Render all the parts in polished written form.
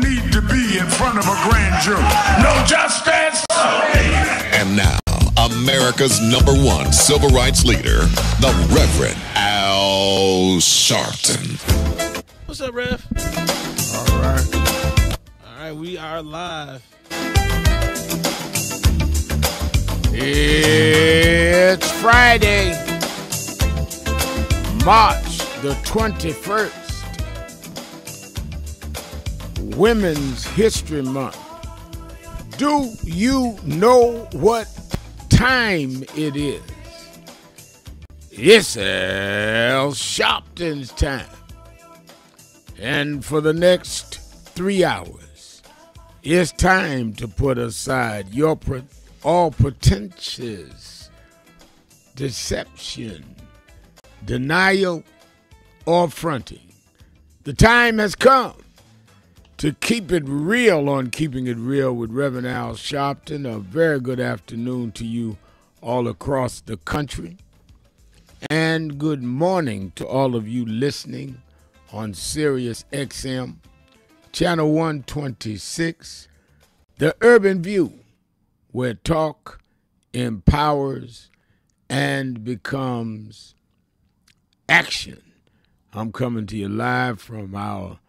Need to be in front of a grand jury. No justice. And now, America's #1 civil rights leader, the Reverend Al Sharpton. What's up, Rev? All right. All right, we are live. It's Friday, March the 21st. Women's History Month. Do you know what time it is? It's Al Sharpton's time. And for the next 3 hours, it's time to put aside your all pretenses, deception, denial, or fronting. The time has come to keep it real on Keeping It Real with Reverend Al Sharpton. A very good afternoon to you all across the country. And good morning to all of you listening on Sirius XM, Channel 126, The Urban View, where talk empowers and becomes action. I'm coming to you live from our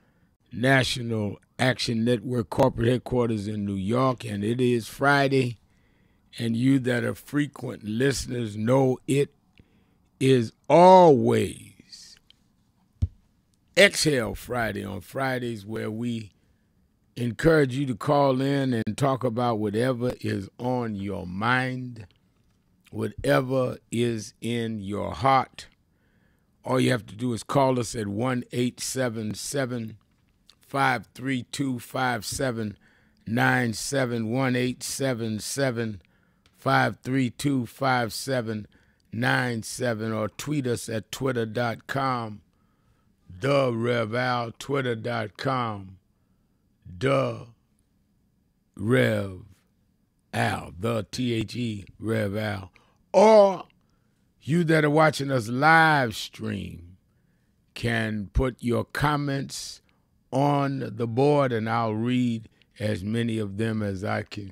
National Action Network corporate headquarters in New York, and it is Friday, and you that are frequent listeners know it is always Exhale Friday on Fridays, where we encourage you to call in and talk about whatever is on your mind, whatever is in your heart. All you have to do is call us at 1-877 532-5797, 1-877-532-5797, or tweet us at twitter.com, the Rev Al, twitter.com, the Rev Al, the THE Rev Al. Or you that are watching us live stream can put your comments on the board, and I'll read as many of them as I can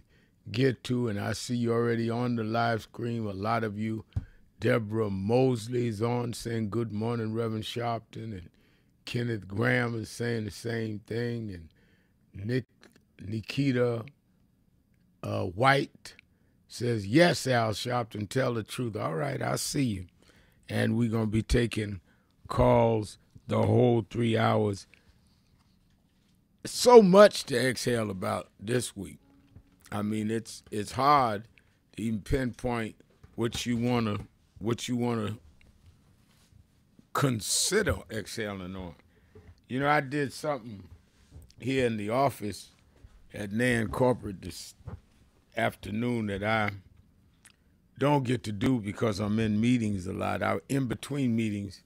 get to. And I see you already on the live stream. A lot of you. Deborah Mosley is on saying good morning, Reverend Sharpton, and Kenneth Graham is saying the same thing, and Nikita White says, yes, Al Sharpton, tell the truth. All right, I see you. And we're going to be taking calls the whole 3 hours. So much to exhale about this week. I mean, it's hard to even pinpoint what you wanna consider exhaling on. You know, I did something here in the office at Nan Corporate this afternoon that I don't get to do because I'm in meetings a lot. In between meetings,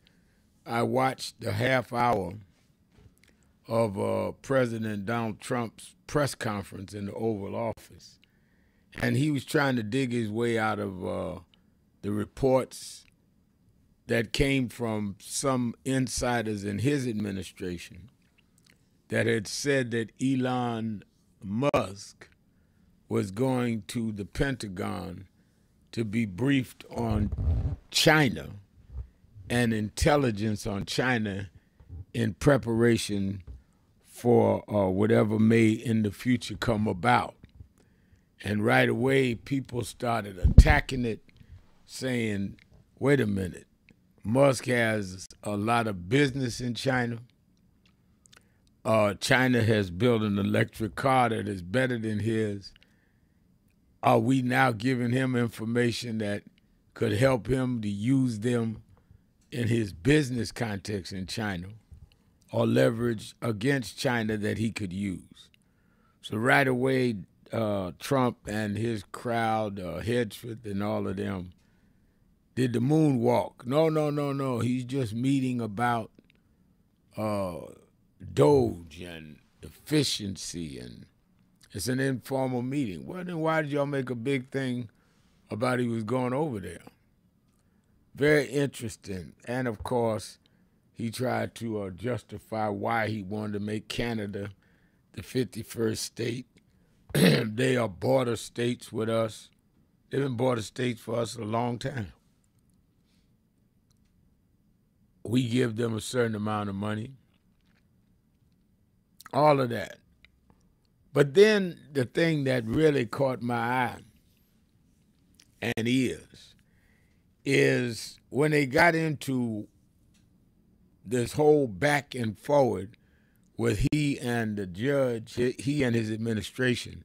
I watched the half hour of President Donald Trump's press conference in the Oval Office. And he was trying to dig his way out of the reports that came from some insiders in his administration that had said that Elon Musk was going to the Pentagon to be briefed on China and intelligence on China in preparation for whatever may in the future come about. And right away, people started attacking it, saying, wait a minute, Musk has a lot of business in China. China has built an electric car that is better than his. Are we now giving him information that could help him to use them in his business context in China or leverage against China that he could use? So right away, Trump and his crowd, Hedgefoot and all of them, did the moonwalk. No. He's just meeting about Doge and efficiency, and it's an informal meeting. Well, then why did y'all make a big thing about he was going over there? Very interesting. And, of course, he tried to justify why he wanted to make Canada the 51st state. They are border states with us. They've been border states for us a long time. We give them a certain amount of money. All of that. But then the thing that really caught my eye and is when they got into this whole back and forward with he and the judge, he and his administration,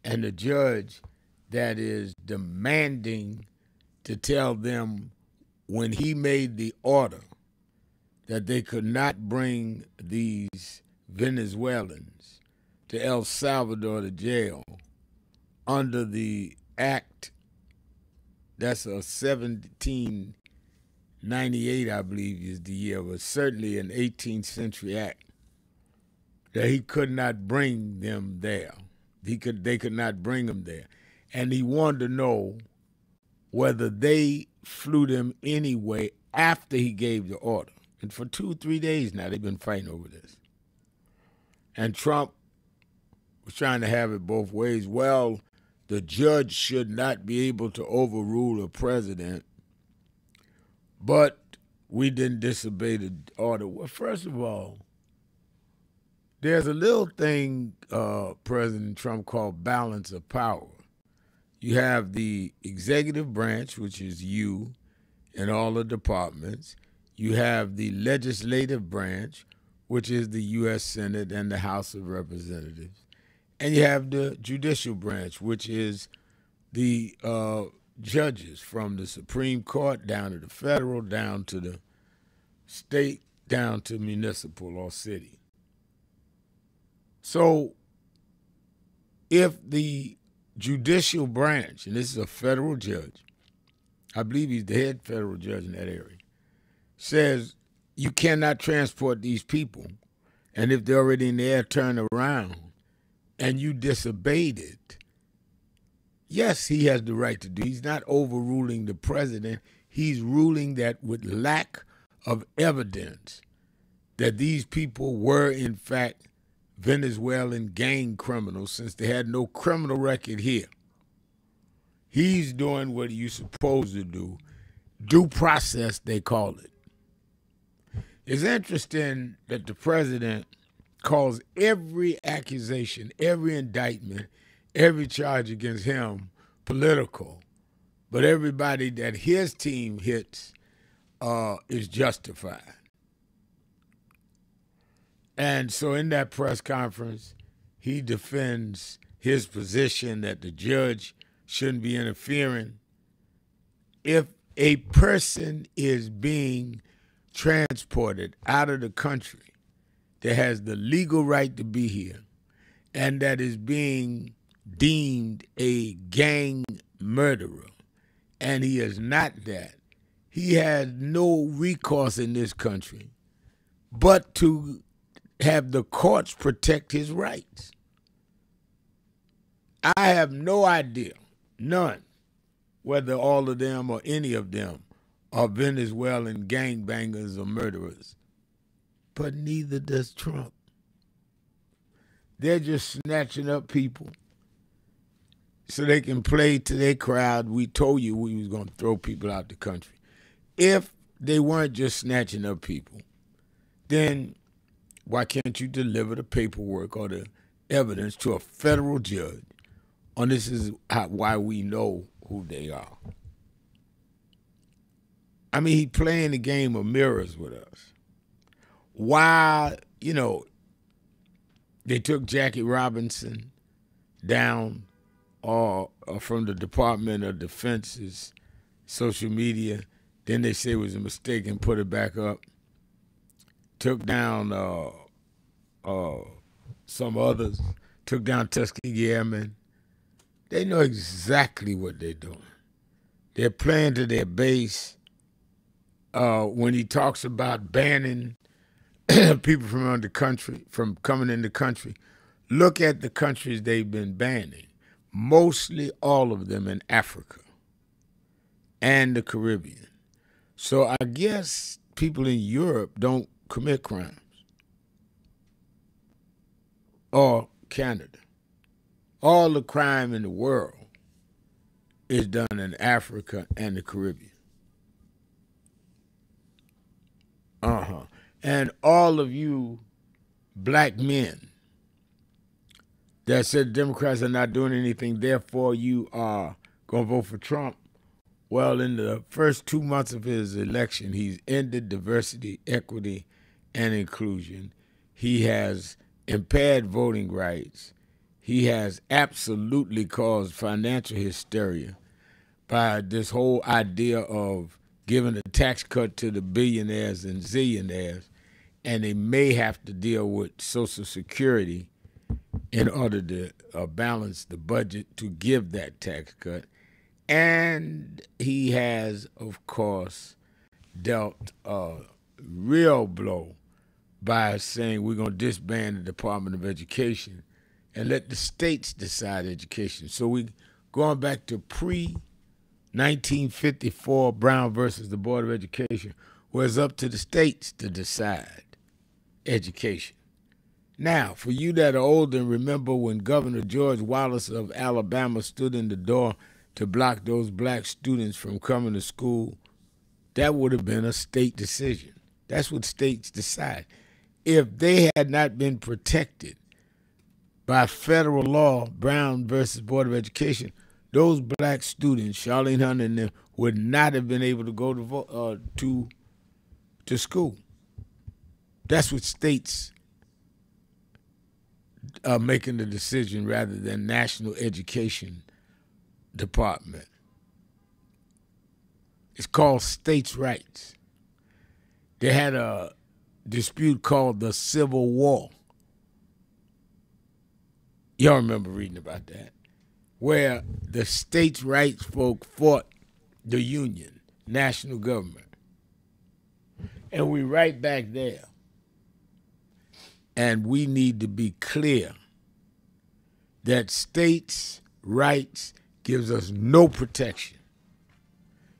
and the judge that is demanding to tell them when he made the order that they could not bring these Venezuelans to El Salvador to jail under the act, that's a 1798, I believe is the year, but certainly an 18th century act, that he could not bring them there. They could not bring them there. And he wanted to know whether they flew them anyway after he gave the order. And for 2-3 days now, they've been fighting over this. And Trump was trying to have it both ways. Well, the judge should not be able to overrule a president, but we didn't disobey the order. Well, first of all, there's a little thing President Trump called balance of power. You have the executive branch, which is you and all the departments. You have the legislative branch, which is the U.S. Senate and the House of Representatives. And you have the judicial branch, which is the judges from the Supreme Court down to the federal, down to the state, down to municipal or city. So if the judicial branch, and this is a federal judge, I believe he's the head federal judge in that area, says you cannot transport these people, and if they're already in the air, turn around, and you disobeyed it, yes, he has the right to do. He's not overruling the president. He's ruling that with lack of evidence that these people were, in fact, Venezuelan gang criminals, since they had no criminal record here. He's doing what you're supposed to do. Due process, they call it. It's interesting that the president calls every accusation, every indictment, every charge against him political, but everybody that his team hits is justified. And so in that press conference, he defends his position that the judge shouldn't be interfering. If a person is being transported out of the country that has the legal right to be here and that is being deemed a gang murderer, and he is not that, he has no recourse in this country but to have the courts protect his rights. I have no idea, none, whether all of them or any of them are Venezuelan gangbangers or murderers. But neither does Trump. They're just snatching up people so they can play to their crowd. We told you we was going to throw people out the country. If they weren't just snatching up people, then why can't you deliver the paperwork or the evidence to a federal judge on this is why we know who they are? I mean, he playing the game of mirrors with us. Why, they took Jackie Robinson down from the Department of Defense's social media. Then they say it was a mistake and put it back up. Took down some others. Took down Tuskegee Airmen. They know exactly what they're doing. They're playing to their base. When he talks about banning people from coming in the country, look at the countries they've been banning. Mostly all of them in Africa and the Caribbean. So I guess people in Europe don't commit crimes. Or Canada. All the crime in the world is done in Africa and the Caribbean. And all of you black men that said Democrats are not doing anything, therefore you are going to vote for Trump. Well, in the first 2 months of his election, he's ended diversity, equity, and inclusion. He has impaired voting rights. He has absolutely caused financial hysteria by this whole idea of giving a tax cut to the billionaires and zillionaires, and they may have to deal with Social Security in order to balance the budget to give that tax cut. And he has, of course, dealt a real blow by saying we're going to disband the Department of Education and let the states decide education. So we going back to pre-1954 Brown versus the Board of Education, where it's up to the states to decide education. Now, for you that are older and remember when Governor George Wallace of Alabama stood in the door to block those black students from coming to school, that would have been a state decision. That's what states decide. If they had not been protected by federal law, Brown versus Board of Education, those black students, Charlene Hunter and them, would not have been able to go to school. That's what states are making the decision rather than National Education Department. It's called states' rights. They had a dispute called the Civil War. Y'all remember reading about that, where the states' rights folk fought the Union, national government. And we right back there. And we need to be clear that states' rights gives us no protection.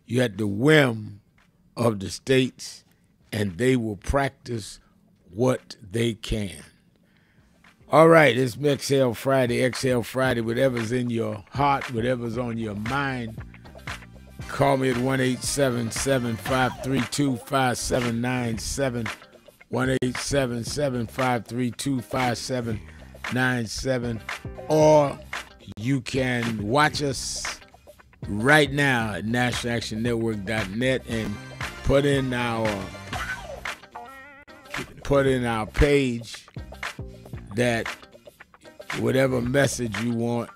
You're at the whim of the states, and they will practice what they can. All right, it's Exhale Friday, whatever's in your heart, whatever's on your mind. Call me at 1-877-532-5797, 1-877-532-5797, or you can watch us right now at nationalactionnetwork.net and put in our page that whatever message you want,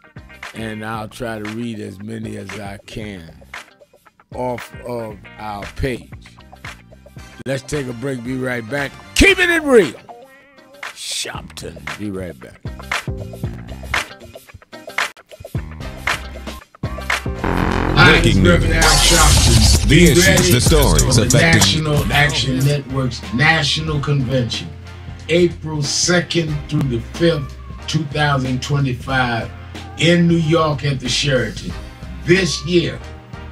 and I'll try to read as many as I can off of our page. Let's take a break, be right back. Keeping it real. Sharpton, be right back. Breaking news. The issues, the stories affecting National Action Network's National Convention, April 2nd through the 5th, 2025, in New York at the Sheraton. This year,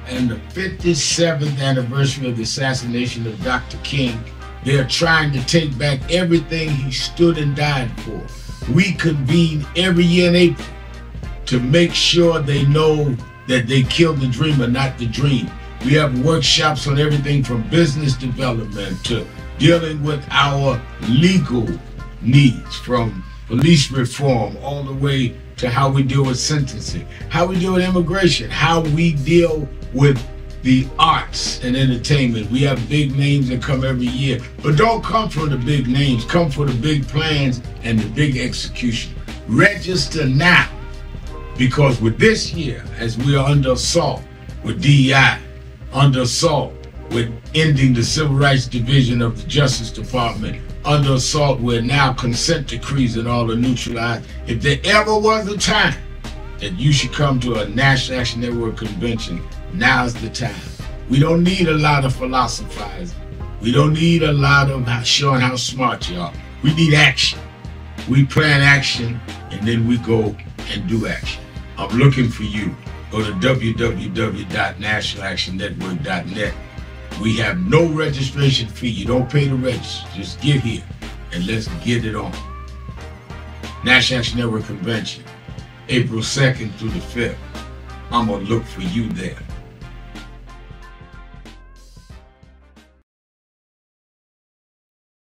and the 57th anniversary of the assassination of Dr. King, they're trying to take back everything he stood and died for. We convene every year in April to make sure they know that they killed the dreamer, not the dream. We have workshops on everything from business development to dealing with our legal needs, from police reform all the way to how we deal with sentencing, how we deal with immigration, how we deal with the arts and entertainment. We have big names that come every year, but don't come for the big names, come for the big plans and the big execution. Register now, because with this year, as we are under assault with DEI, under assault with ending the Civil Rights Division of the Justice Department, under assault with now consent decrees and all are neutralized. If there ever was a time that you should come to a National Action Network convention, now's the time. We don't need a lot of philosophizing. We don't need a lot of showing how smart you are. We need action. We plan action and then we go and do action. I'm looking for you. Go to www.nationalactionnetwork.net. We have no registration fee. You don't pay to register. Just get here and let's get it on. National Action Network Convention, April 2nd through the 5th. I'm going to look for you there.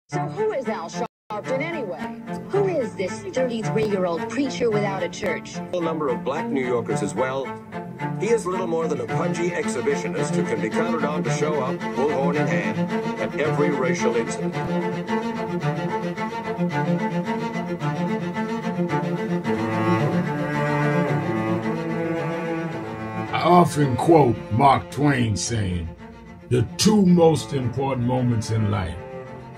So who is Al Sharpton anyway? Who is this 33-year-old preacher without a church? A number of black New Yorkers as well. He is little more than a pudgy exhibitionist who can be counted on to show up, bullhorn in hand, at every racial incident. I often quote Mark Twain saying, the two most important moments in life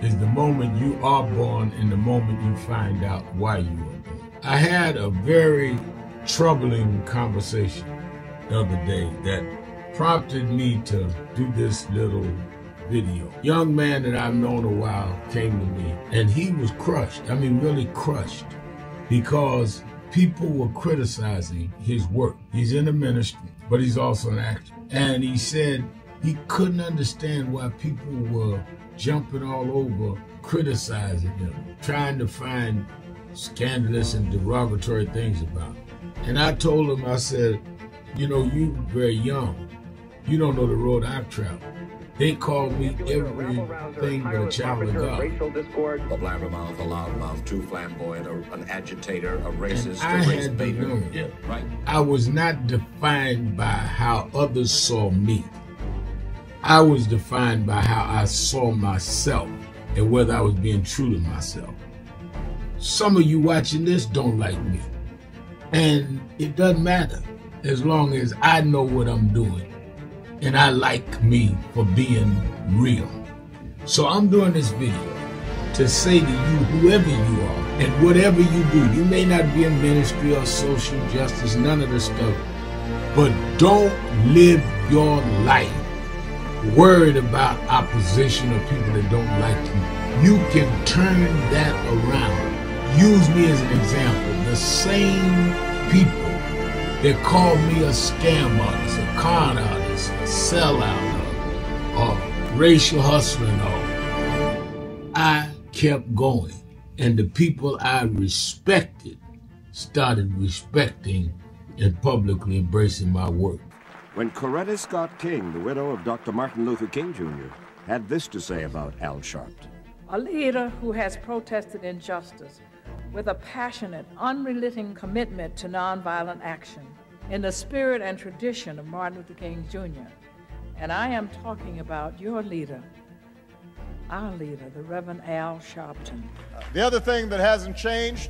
is the moment you are born and the moment you find out why you were born. I had a very troubling conversation the other day that prompted me to do this little video. Young man that I've known a while came to me and he was crushed. I mean, really crushed, because people were criticizing his work. He's in the ministry, but he's also an actor. And he said he couldn't understand why people were jumping all over, criticizing him, trying to find scandalous and derogatory things about him. And I told him, I said, you know, you very young. You don't know the road I've traveled. They call me everything but a child of God. A blabbermouth, a loudmouth, too flamboyant, an agitator, a racist, and I had to learn. Yeah, right. I was not defined by how others saw me. I was defined by how I saw myself and whether I was being true to myself. Some of you watching this don't like me. And it doesn't matter as long as I know what I'm doing and I like me for being real. So I'm doing this video to say to you, whoever you are and whatever you do, you may not be in ministry or social justice, none of this stuff, but don't live your life worried about opposition or people that don't like you. You can turn that around. Use me as an example. The same people that called me a scam artist, a con artist, a sellout, or racial hustler and all, I kept going. And the people I respected started respecting and publicly embracing my work. When Coretta Scott King, the widow of Dr. Martin Luther King Jr., had this to say about Al Sharpton. A leader who has protested injustice with a passionate, unrelenting commitment to nonviolent action in the spirit and tradition of Martin Luther King Jr. And I am talking about your leader, our leader, the Reverend Al Sharpton. The other thing that hasn't changed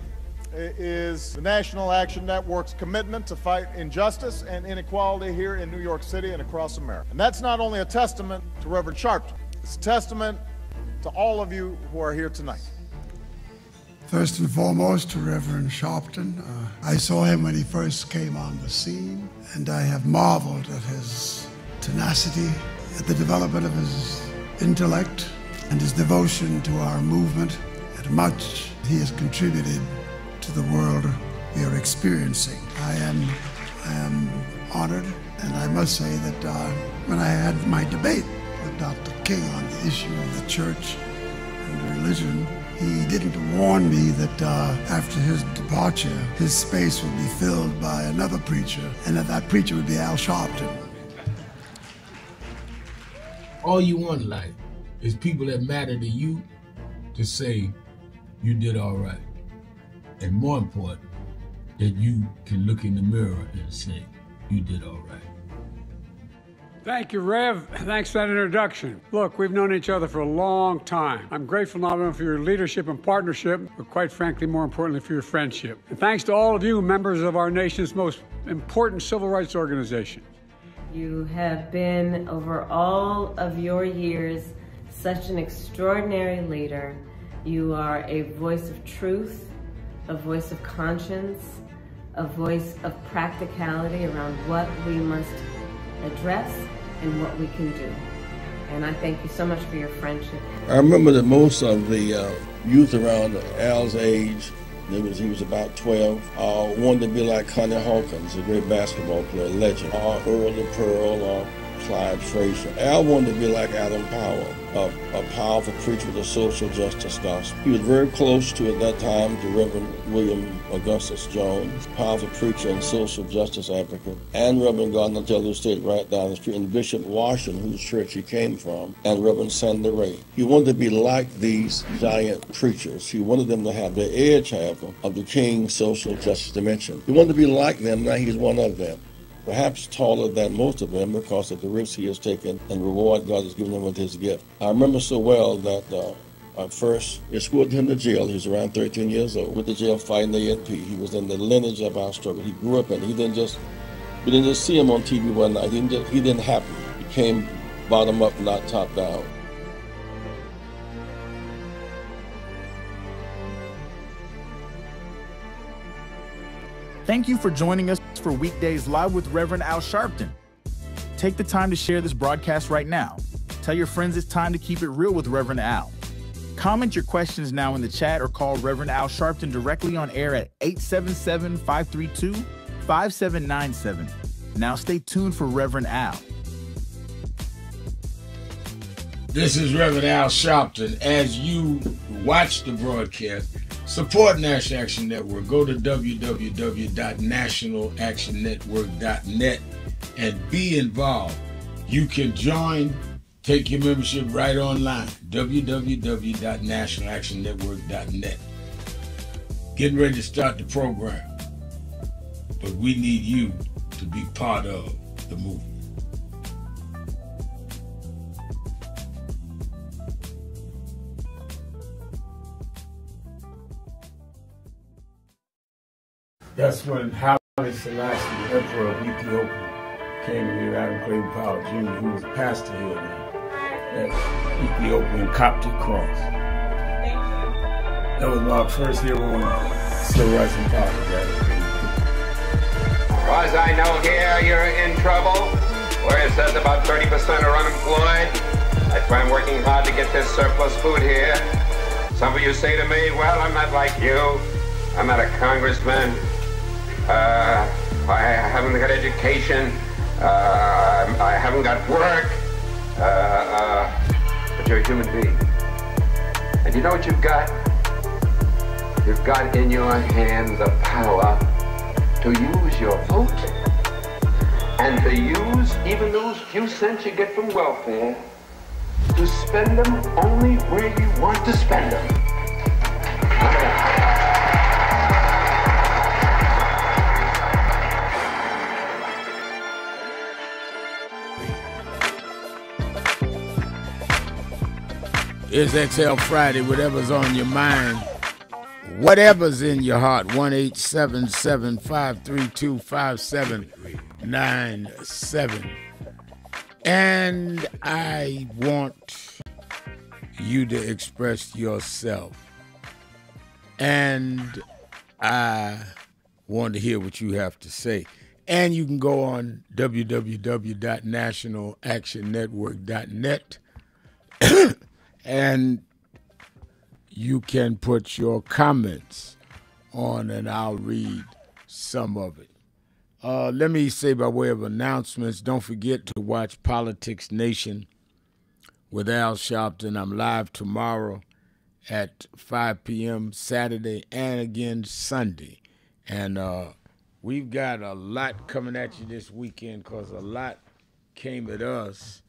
is the National Action Network's commitment to fight injustice and inequality here in New York City and across America. And that's not only a testament to Reverend Sharpton, it's a testament to all of you who are here tonight. First and foremost, to Reverend Sharpton. I saw him when he first came on the scene, and I have marveled at his tenacity, at the development of his intellect, and his devotion to our movement, and much he has contributed to the world we are experiencing. I am honored, and I must say that when I had my debate with Dr. King on the issue of the church and religion, he didn't warn me that after his departure, his space would be filled by another preacher, and that preacher would be Al Sharpton. All you want in life is people that matter to you to say you did all right. And more important, that you can look in the mirror and say you did all right. Thank you, Rev. Thanks for that introduction. Look, we've known each other for a long time. I'm grateful not only for your leadership and partnership, but quite frankly, more importantly, for your friendship. And thanks to all of you, members of our nation's most important civil rights organization. You have been, over all of your years, such an extraordinary leader. You are a voice of truth, a voice of conscience, a voice of practicality around what we must address and what we can do. And I thank you so much for your friendship. I remember that most of the youth around Al's age, he was about 12, wanted to be like Connie Hawkins, a great basketball player, legend, or Earl the Pearl, or Clyde Frazier. Al wanted to be like Adam Powell, a powerful preacher with a social justice gospel. He was very close to, at that time, to Reverend William Augustus Jones, powerful preacher and social justice advocate, and Reverend Gardner Taylor State right down the street, and Bishop Washington, whose church he came from, and Reverend Sandy Ray. He wanted to be like these giant preachers. He wanted them to have the edge, however, of the King's social justice dimension. He wanted to be like them, now he's one of them. Perhaps taller than most of them because of the risks he has taken and the reward God has given him with his gift. I remember so well that first escorted him to jail. He was around 13 years old, with the jail fighting the ANP. He was in the lineage of our struggle. He grew up in it. We didn't just see him on TV one night. He didn't happen. He came bottom up, not top down. Thank you for joining us for Weekdays Live with Reverend Al Sharpton. Take the time to share this broadcast right now. Tell your friends it's time to keep it real with Reverend Al. Comment your questions now in the chat or call Reverend Al Sharpton directly on air at 877-532-5797. Now stay tuned for Reverend Al. This is Reverend Al Sharpton. As you watch the broadcast, support National Action Network. Go to www.nationalactionnetwork.net and be involved. You can join, take your membership right online, www.nationalactionnetwork.net. Getting ready to start the program, but we need you to be part of the movement. That's when Haile Selassie, the Emperor of Ethiopia, came to me, Adam Clayton Powell Jr., who was pastor here at Ethiopian Coptic Cross. That was my first year on Civil Rights and Politics. As far as I know here, you're in trouble, where it says about 30% are unemployed. That's why I'm working hard to get this surplus food here. Some of you say to me, well, I'm not like you. I'm not a congressman. I haven't got education. I haven't got work. But you're a human being. And you know what you've got? You've got in your hand the power to use your vote and to use even those few cents you get from welfare to spend them only where you want to spend them. It's XL Friday, whatever's on your mind, whatever's in your heart, 1-877-532-5797. And I want you to express yourself. And I want to hear what you have to say. And you can go on www.nationalactionnetwork.net and you can put your comments on and I'll read some of it. Let me say by way of announcements, don't forget to watch Politics Nation with Al Sharpton. I'm live tomorrow at 5 p.m. Saturday and again Sunday. And we've got a lot coming at you this weekend because a lot came at us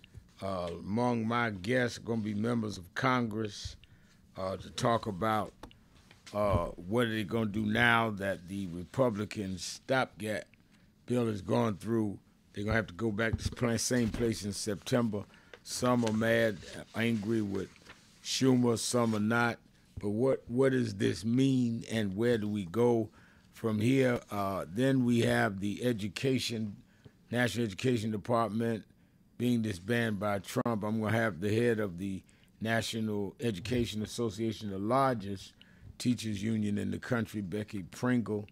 Among my guests are going to be members of Congress to talk about what are they going to do now that the Republican stopgap bill is going through. They're going to have to go back to the same place in September. Some are mad, angry with Schumer, some are not. But what does this mean, and where do we go from here? Then we have the National Education Department being disbanded by Trump. I'm going to have the head of the National Education Association, the largest teachers union in the country, Becky Pringle.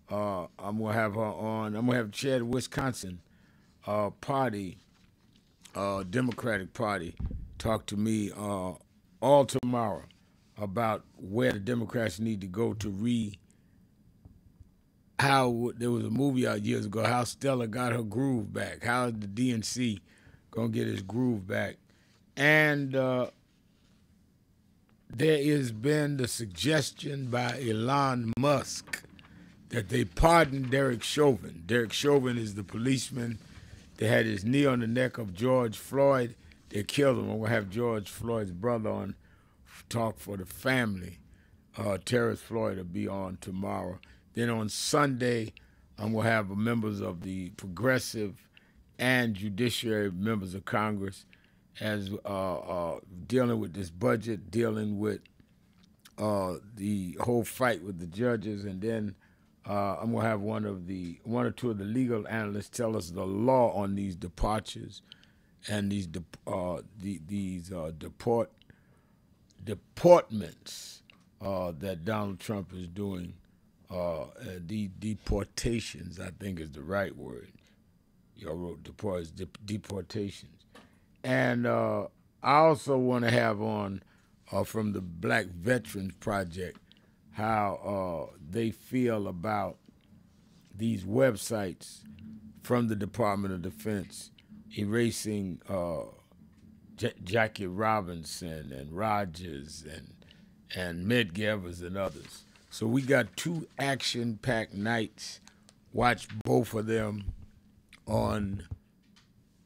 I'm going to have her on. I'm going to have the chair of the Wisconsin Party, Democratic Party, talk to me all tomorrow about where the Democrats need to go to how there was a movie out years ago, how Stella got her groove back, how is the DNC going to get his groove back. And there has been the suggestion by Elon Musk that they pardon Derek Chauvin. Derek Chauvin is the policeman that had his knee on the neck of George Floyd. They killed him. I'm going to have George Floyd's brother on, talk for the family. Terrence Floyd will be on tomorrow. Then on Sunday, I'm going to have members of the progressive and judiciary members of Congress as dealing with this budget, dealing with the whole fight with the judges, and then I'm going to have one or two of the legal analysts tell us the law on these departures and these deportments that Donald Trump is doing. The deportations, I think, is the right word. Y'all wrote deportations. And I also want to have on from the Black Veterans Project how they feel about these websites from the Department of Defense erasing Jackie Robinson and Rogers and Medgevers and others. So we got 2 action-packed nights. Watch both of them on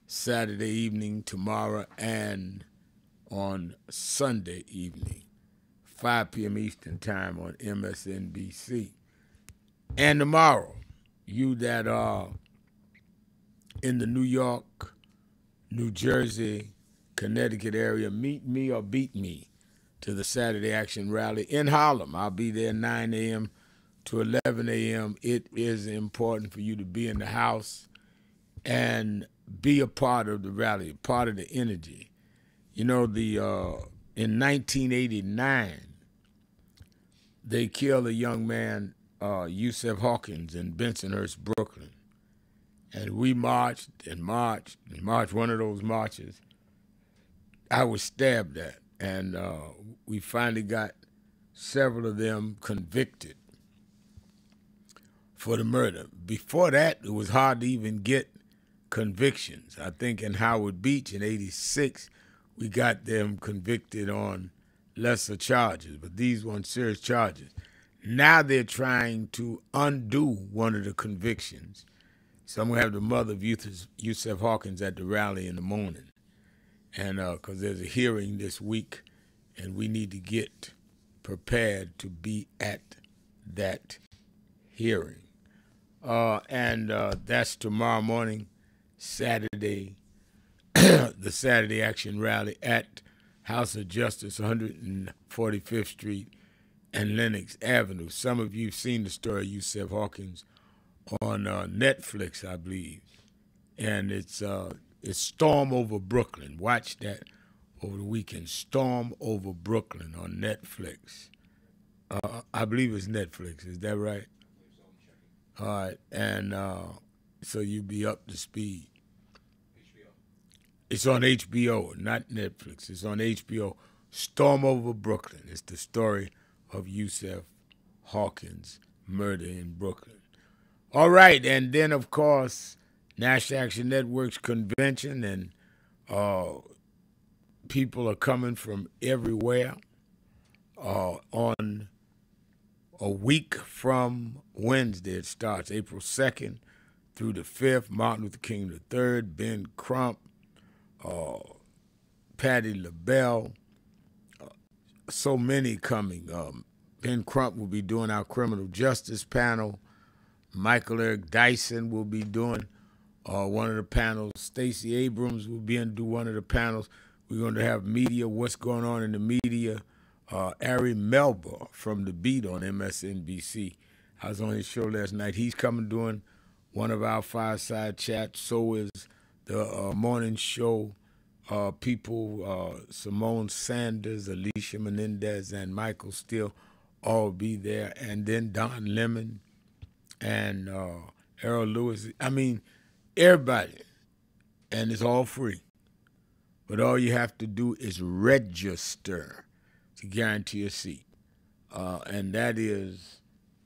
Saturday evening, tomorrow, and on Sunday evening, 5 p.m. Eastern Time on MSNBC. And tomorrow, you that are in the New York, New Jersey, Connecticut area, meet me or beat me to the Saturday Action Rally in Harlem. I'll be there 9 a.m. to 11 a.m. It is important for you to be in the house and be a part of the rally, part of the energy. You know, in 1989, they killed a young man, Yusef Hawkins, in Bensonhurst, Brooklyn. And we marched and marched and marched one of those marches. I was stabbed at, and we finally got several of them convicted for the murder. Before that, it was hard to even get convictions. I think in Howard Beach in '86, we got them convicted on lesser charges, but these weren't serious charges. Now they're trying to undo one of the convictions. So I'm going to have the mother of Yusef Hawkins at the rally in the morning, and because there's a hearing this week, and we need to get prepared to be at that hearing. And that's tomorrow morning, Saturday, the Saturday Action Rally at House of Justice, 145th Street and Lenox Avenue. Some of you have seen the story of Yusef Hawkins on Netflix, I believe. And it's Storm Over Brooklyn. Watch that over the weekend. Storm Over Brooklyn on Netflix. I believe it's Netflix. Is that right? All right. And so you'll be up to speed. It's on HBO, not Netflix. It's on HBO. Storm Over Brooklyn. It's the story of Yusef Hawkins' murder in Brooklyn. All right, and then, of course, National Action Network's convention, and people are coming from everywhere. On a week from Wednesday, it starts April 2nd through the 5th, Martin Luther King III, Ben Crump, Patti LaBelle, so many coming. Ben Crump will be doing our criminal justice panel. Michael Eric Dyson will be doing one of the panels. Stacey Abrams will be in do one of the panels. We're going to have media, what's going on in the media. Ari Melba from The Beat on MSNBC. I was on his show last night. He's coming doing one of our fireside chats. So is the morning show people, Simone Sanders, Alicia Menendez, and Michael Steele all be there. And then Don Lemon and Errol Lewis. I mean, everybody. And it's all free. But all you have to do is register to guarantee a seat. And that is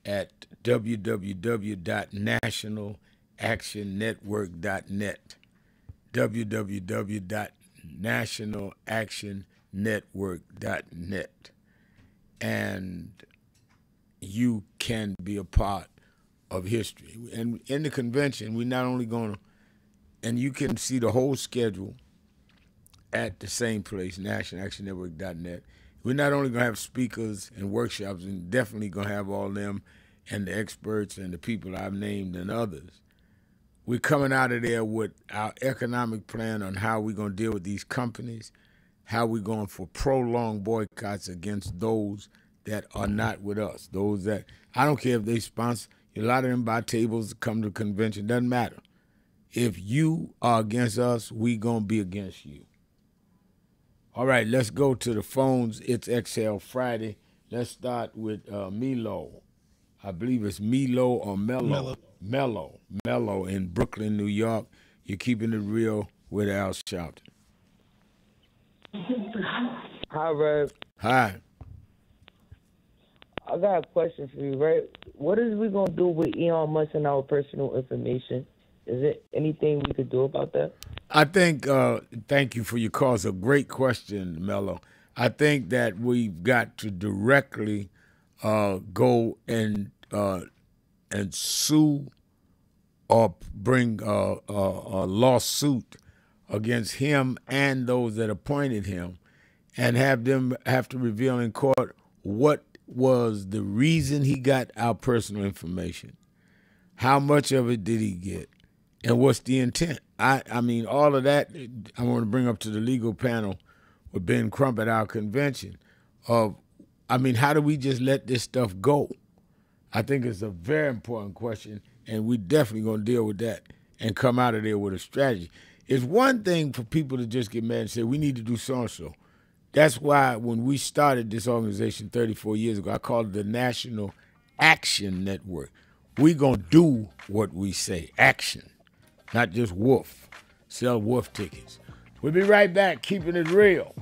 at www.nationalactionnetwork.net. www.nationalactionnetwork.net. And you can be a part of history. And in the convention, we're not only going to, and you can see the whole schedule at the same place, nationalactionnetwork.net. We're not only going to have speakers and workshops, and definitely going to have all them and the experts and the people I've named and others. We're coming out of there with our economic plan on how we're going to deal with these companies, how we're going for prolonged boycotts against those that are not with us, those that, I don't care if they sponsor, a lot of them buy tables to come to the convention, doesn't matter. If you are against us, we're going to be against you. All right, let's go to the phones. It's Exhale Friday. Let's start with Milo. I believe it's Milo or Mello. Mello in Brooklyn, New York. You're keeping it real with Al Sharpton. Hi, Rev. Hi. I got a question for you, right? What is we going to do with Elon Musk and our personal information? Is there anything we could do about that? I think, thank you for your call. It's a great question, Mello. I think that we've got to directly go and sue or bring a lawsuit against him and those that appointed him, and have them have to reveal in court what was the reason he got our personal information, how much of it did he get, and what's the intent. I mean, all of that I want to bring up to the legal panel with Ben Crump at our convention of, I mean, how do we just let this stuff go? I think it's a very important question, and we definitely going to deal with that and come out of there with a strategy. It's one thing for people to just get mad and say, we need to do so-and-so. That's why when we started this organization 34 years ago, I called it the National Action Network. We're going to do what we say, action, not just woof, sell woof tickets. We'll be right back, keeping it real.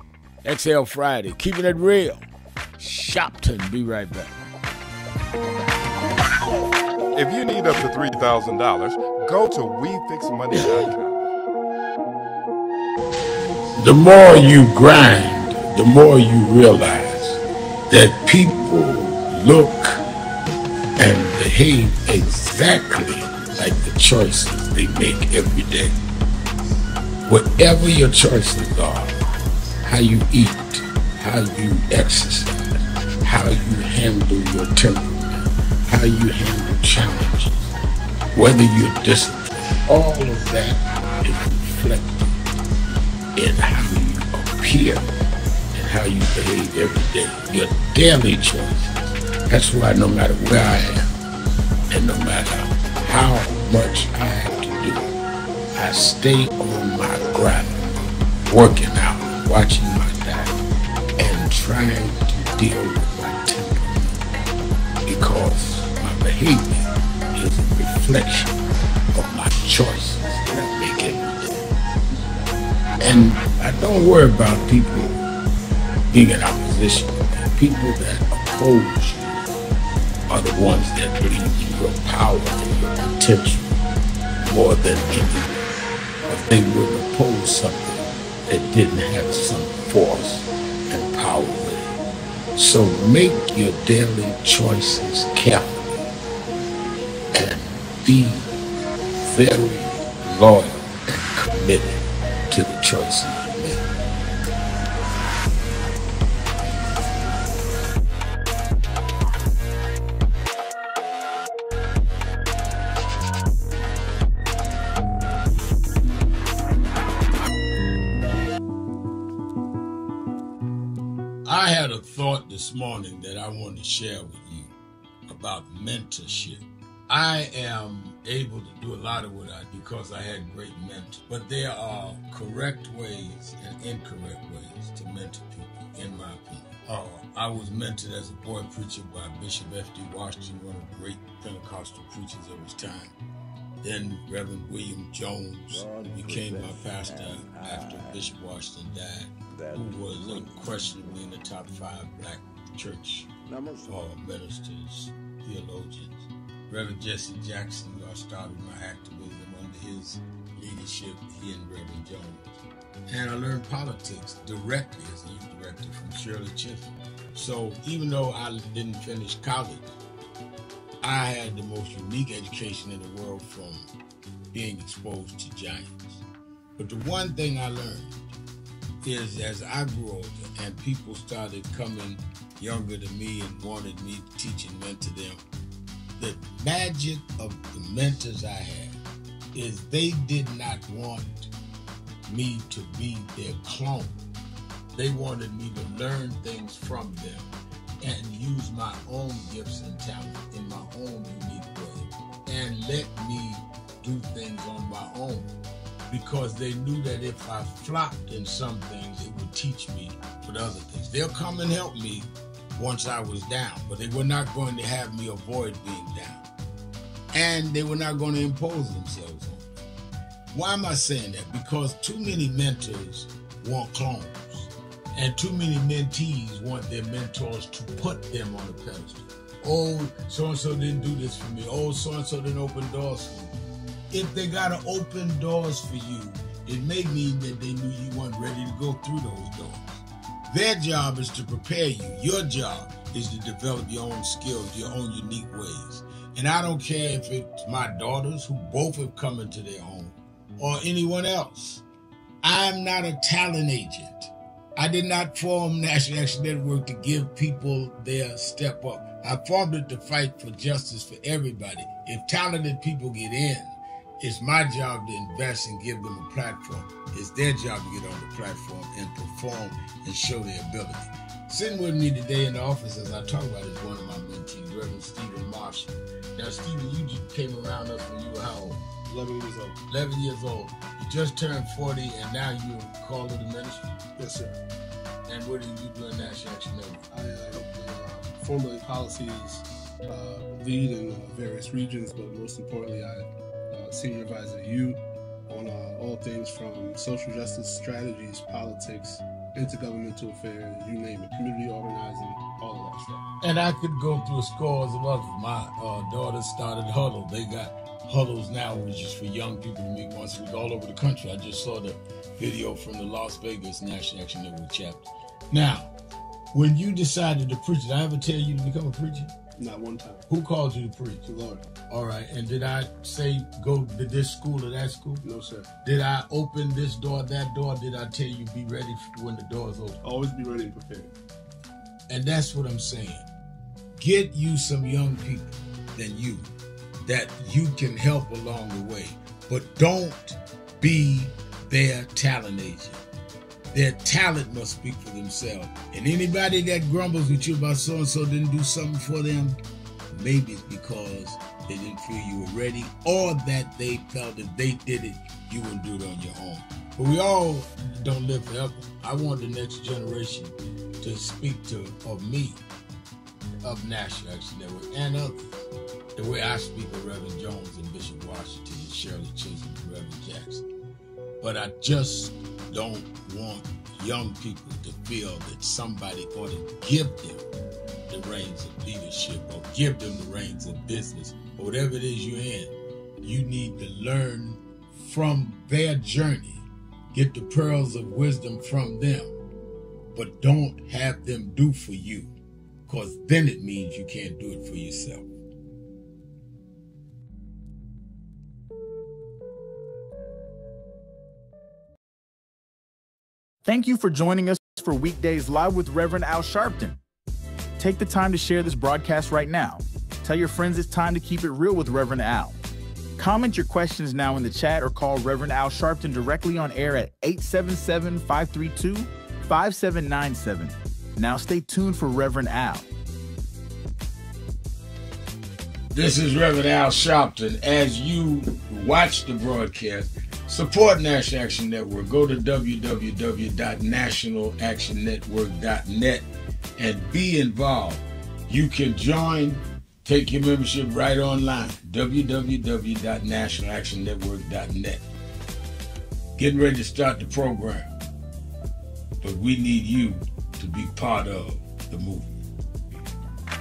Exhale Friday, keeping it real. Shopton, be right back. If you need up to $3,000, go to WeFixMoney.com. The more you grind, the more you realize that people look and behave exactly like the choices they make every day. Whatever your choices are, how you eat, how you exercise, how you handle your temperament, how you handle challenges, whether you're disciplined, all of that is reflected in how you appear and how you behave every day. Your daily choices. That's why no matter where I am and no matter how much I have to do, I stay on my grind, working out, watching my diet, and trying to deal with my temperament, because my behavior is a reflection of my choices that I make every day. And I don't worry about people being in opposition. People that oppose you are the ones that believe in your power and your potential more than anyone. If they would oppose something that didn't have some force and power with it. So make your daily choices carefully and be very loyal and committed to the choices you make. I had a thought this morning that I want to share with you about mentorship. I am able to do a lot of what I do because I had great mentors, but there are correct ways and incorrect ways to mentor people, in my opinion. I was mentored as a boy preacher by Bishop F.D. Washington, one of the great Pentecostal preachers of his time. Then Reverend William Jones became my pastor after Bishop Washington died, who was unquestionably in the top 5 black church ministers, theologians. Reverend Jesse Jackson, who I started my activism under his leadership, he and Reverend Jones. And I learned politics directly as a youth director from Shirley Chisholm. So even though I didn't finish college, I had the most unique education in the world from being exposed to giants. But the one thing I learned is as I grew older and people started coming younger than me and wanted me to teach and mentor them, the magic of the mentors I had is they did not want me to be their clone. They wanted me to learn things from them and use my own gifts and talent in my own unique way and let me do things on my own, because they knew that if I flopped in some things, it would teach me for the other things. They'll come and help me once I was down, but they were not going to have me avoid being down. And they were not going to impose themselves on me. Why am I saying that? Because too many mentors want clones, and too many mentees want their mentors to put them on a pedestal. Oh, so-and-so didn't do this for me. Oh, so-and-so didn't open doors for me. If they got to open doors for you, it may mean that they knew you weren't ready to go through those doors. Their job is to prepare you. Your job is to develop your own skills, your own unique ways. And I don't care if it's my daughters, who both have come into their home, or anyone else. I'm not a talent agent. I did not form National Action Network to give people their step up. I formed it to fight for justice for everybody. If talented people get in, it's my job to invest and give them a platform. It's their job to get on the platform and perform and show their ability. Sitting with me today in the office as I talk about is one of my mentees, Reverend Stephen Marshall. Now, Stephen, you just came around us when you were how old? 11 years old. 11 years old. You just turned 40 and now you're called to the ministry? Yes, sir. And what do you do in National Action Network? I help formulate policies, lead in various regions, but most importantly, I senior advisor to you on all things from social justice strategies, politics, intergovernmental affairs, you name it, community organizing, all of that stuff. And I could go through scores of others. My daughters started Huddle. They got Huddles now, which is for young people to meet once a week all over the country. I just saw the video from the Las Vegas National Action Network chapter. Now, when you decided to preach, did I ever tell you to become a preacher? Not one time. Who called you to preach? The Lord. All right. And did I say go to this school or that school? No, sir. Did I open this door, that door? Did I tell you be ready when the doors open? Always be ready and prepared. And that's what I'm saying. Get you some young people than you that you can help along the way. But don't be their talent agent. Their talent must speak for themselves. And anybody that grumbles with you about so-and-so didn't do something for them, maybe it's because they didn't feel you were ready, or that they felt if they did it, you wouldn't do it on your own. But we all don't live forever. I want the next generation to speak of me, of National Action Network, and others, the way I speak of Reverend Jones and Bishop Washington and Shirley Chisholm and Reverend Jackson. But I just don't want young people to feel that somebody ought to give them the reins of leadership or give them the reins of business or whatever it is you're in. You need to learn from their journey, get the pearls of wisdom from them, but don't have them do for you, because then it means you can't do it for yourself. Thank you for joining us for Weekdays Live with Reverend Al Sharpton. Take the time to share this broadcast right now. Tell your friends it's time to keep it real with Reverend Al. Comment your questions now in the chat or call Reverend Al Sharpton directly on air at 877-532-5797. Now stay tuned for Reverend Al. This is Reverend Al Sharpton. As you watch the broadcast, support National Action Network. Go to www.nationalactionnetwork.net and be involved. You can join, take your membership right online, www.nationalactionnetwork.net. Getting ready to start the program, but we need you to be part of the movement.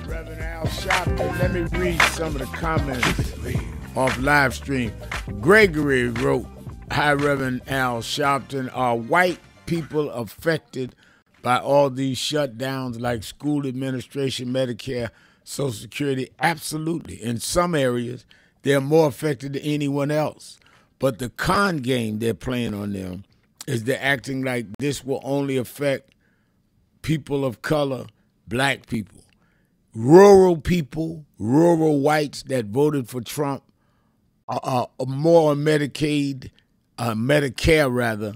Reverend Al Sharpton, let me read some of the comments off live stream. Gregory wrote, "Hi, Reverend Al Sharpton. Are white people affected by all these shutdowns like school administration, Medicare, Social Security? Absolutely. In some areas, they're more affected than anyone else. But the con game they're playing on them is they're acting like this will only affect people of color, black people. Rural people, rural whites that voted for Trump are more on Medicaid, Medicare rather,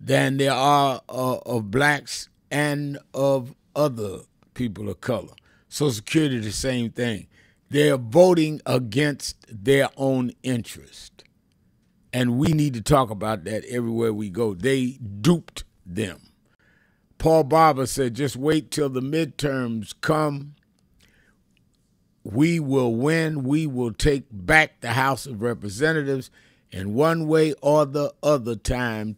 than there are of blacks and of other people of color. Social Security, the same thing. They're voting against their own interest. And we need to talk about that everywhere we go. They duped them. Paul Barber said, just wait till the midterms come. We will win. We will take back the House of Representatives in one way or the other time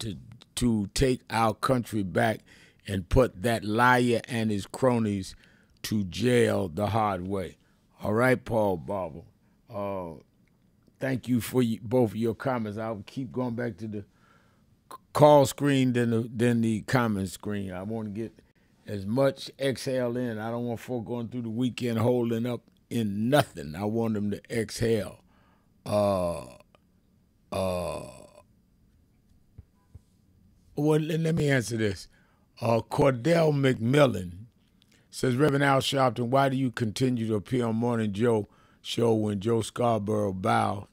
to take our country back and put that liar and his cronies to jail the hard way. All right, Paul Barber. Thank you for both of your comments. I'll keep going back to the call screen than the comment screen. I want to get as much exhale in. I don't want folk going through the weekend holding up in nothing. I want them to exhale. Well, let me answer this. Cordell McMillan says, Reverend Al Sharpton, why do you continue to appear on Morning Joe show when Joe Scarborough bowed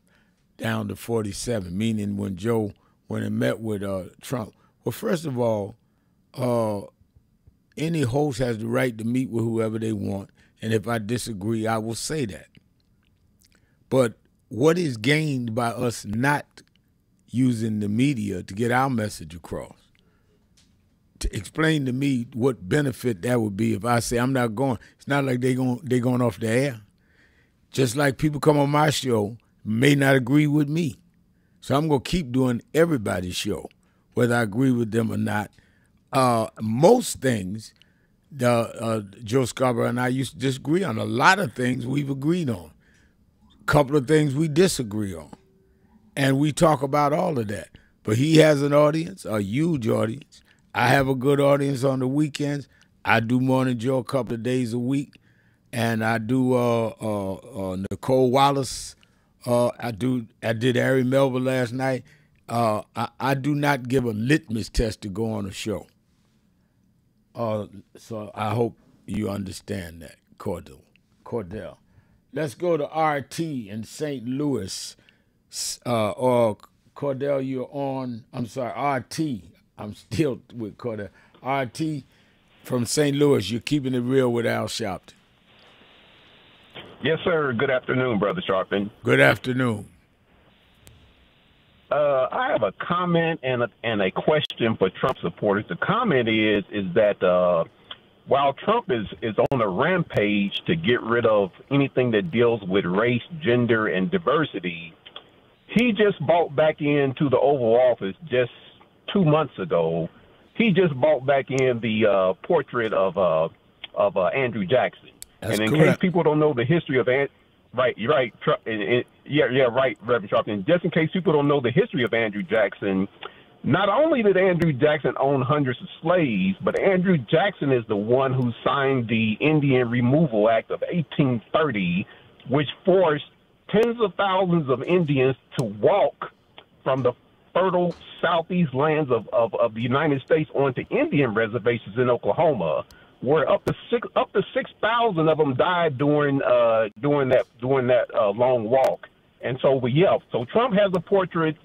down to 47, meaning when he met with Trump? Well, first of all, any host has the right to meet with whoever they want, and if I disagree, I will say that. But what is gained by us not using the media to get our message across? To explain to me what benefit that would be if I say I'm not going. It's not like they're going off the air. Just like people come on my show may not agree with me. So I'm going to keep doing everybody's show, whether I agree with them or not. Most things, Joe Scarborough and I used to disagree on. A lot of things we've agreed on. A couple of things we disagree on. And we talk about all of that. But he has an audience, a huge audience. I have a good audience on the weekends. I do Morning Joe a couple of days a week. And I do Nicole Wallace. I did Ari Melvin last night. I do not give a litmus test to go on a show. So I hope you understand that, Cordell. Let's go to RT in St. Louis. Or Cordell, you're on. I'm sorry, RT. I'm still with Cordell. RT from St. Louis. You're keeping it real with Al Sharpton. Yes, sir. Good afternoon, Brother Sharpton. Good afternoon. I have a comment and a question for Trump supporters. The comment is that while Trump is on a rampage to get rid of anything that deals with race, gender, and diversity, he just bought back into the Oval Office just 2 months ago. He just bought back in the portrait of Andrew Jackson. That's and in correct. case people don't know the history of right, Reverend Sharpton. Just in case people don't know the history of Andrew Jackson, not only did Andrew Jackson own hundreds of slaves, but Andrew Jackson is the one who signed the Indian Removal Act of 1830, which forced tens of thousands of Indians to walk from the fertile southeast lands of the United States onto Indian reservations in Oklahoma, where up to 6,000 of them died during that long walk. And so so Trump has a portrait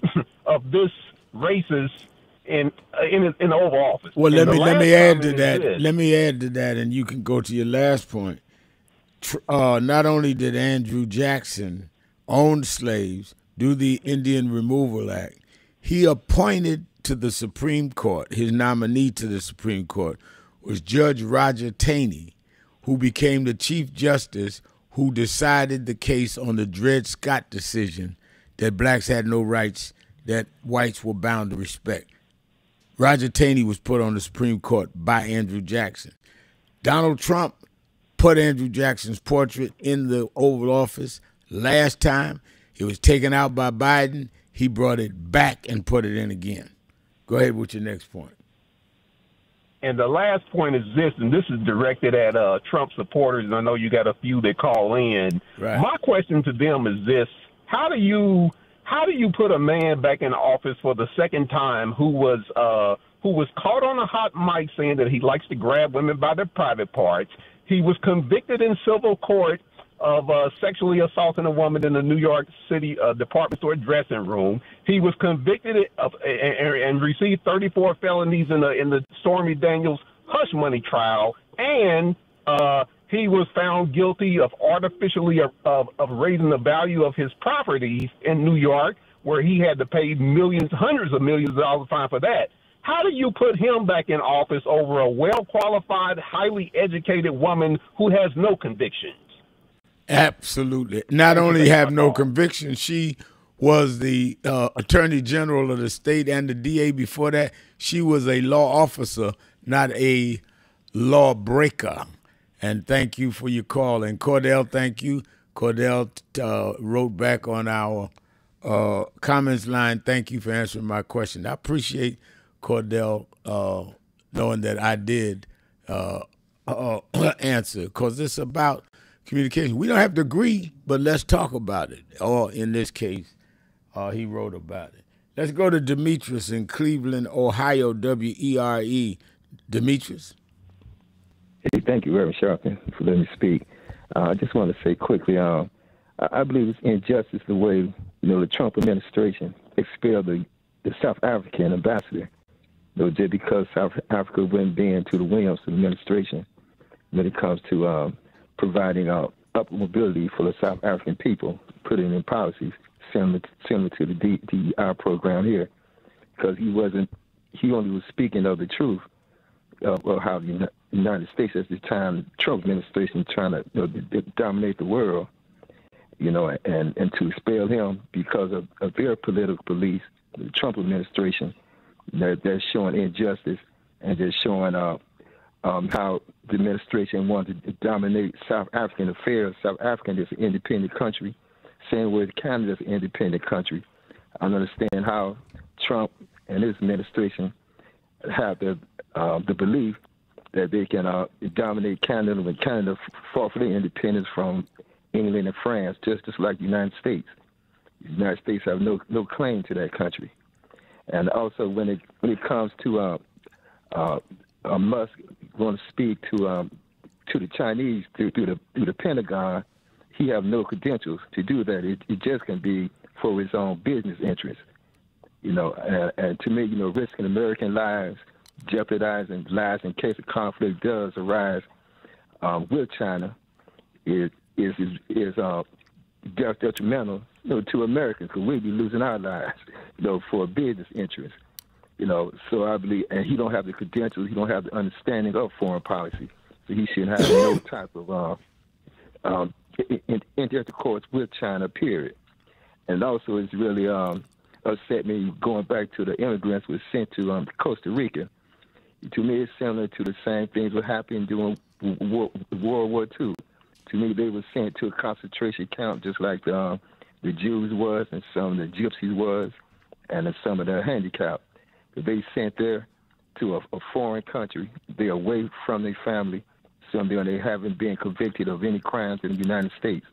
of this racist in the Oval Office. Well, And let me add to is that. this. Let me add to that, and you can go to your last point. Not only did Andrew Jackson own slaves, do the Indian Removal Act, he appointed to the Supreme Court, his nominee to the Supreme Court was Judge Roger Taney, who became the Chief Justice who decided the case on the Dred Scott decision that blacks had no rights that whites were bound to respect. Roger Taney was put on the Supreme Court by Andrew Jackson. Donald Trump put Andrew Jackson's portrait in the Oval Office last time. It was taken out by Biden. He brought it back and put it in again. Go ahead with your next point. And the last point is this, and this is directed at Trump supporters, and I know you got a few that call in. Right. My question to them is this: How do you put a man back in office for the second time who was caught on a hot mic saying that he likes to grab women by their private parts? He was convicted in civil court of sexually assaulting a woman in the New York City department store dressing room. He was convicted of and received 34 felonies in the Stormy Daniels hush money trial, and he was found guilty of artificially of raising the value of his properties in New York, where he had to pay millions, hundreds of millions of dollars fine for that. How do you put him back in office over a well-qualified, highly educated woman who has no convictions? Absolutely. Not only have no conviction, she was the Attorney General of the state and the DA before that. She was a law officer, not a law breaker. And thank you for your call. And Cordell, thank you. Cordell wrote back on our comments line. Thank you for answering my question. I appreciate Cordell knowing that I did answer, because it's about communication. We don't have to agree, but let's talk about it. Or in this case, he wrote about it. Let's go to Demetrius in Cleveland, Ohio, WERE. Demetrius. Hey, thank you, Reverend Sharpton, for letting me speak. I just want to say quickly, I believe it's injustice the way the Trump administration expelled the South African ambassador. Just because South Africa wouldn't bend to the whims of the administration when it comes to providing upward mobility for the South African people, putting in policies similar to the DEI program here, because he only was speaking of the truth of how the United States at the time, the Trump administration, trying to dominate the world, and to expel him because of their political beliefs, the Trump administration, they're showing injustice and they're showing how the administration wanted to dominate South African affairs. South Africa is an independent country, same way Canada is an independent country. I don't understand how Trump and his administration have the belief that they can dominate Canada when Canada fought for their independence from England and France, just like the United States. The United States have no claim to that country. And also, when it comes to Musk going to speak to the Chinese through the Pentagon, he have no credentials to do that. It just can be for his own business interests, And to me, risking American lives, jeopardizing lives in case a conflict does arise with China is detrimental, to Americans, because we'd be losing our lives, for a business interest. So I believe, and he don't have the credentials, he don't have the understanding of foreign policy, so he shouldn't have no type of intercourse with China, period. And also, it's really upset me going back to the immigrants who were sent to Costa Rica. To me, it's similar to the same things that happened during World War II. To me, they were sent to a concentration camp just like the Jews was, and some of the Gypsies was, and some of the handicapped. They sent there to a foreign country. They're away from their family. Some of them, they haven't been convicted of any crimes in the United States.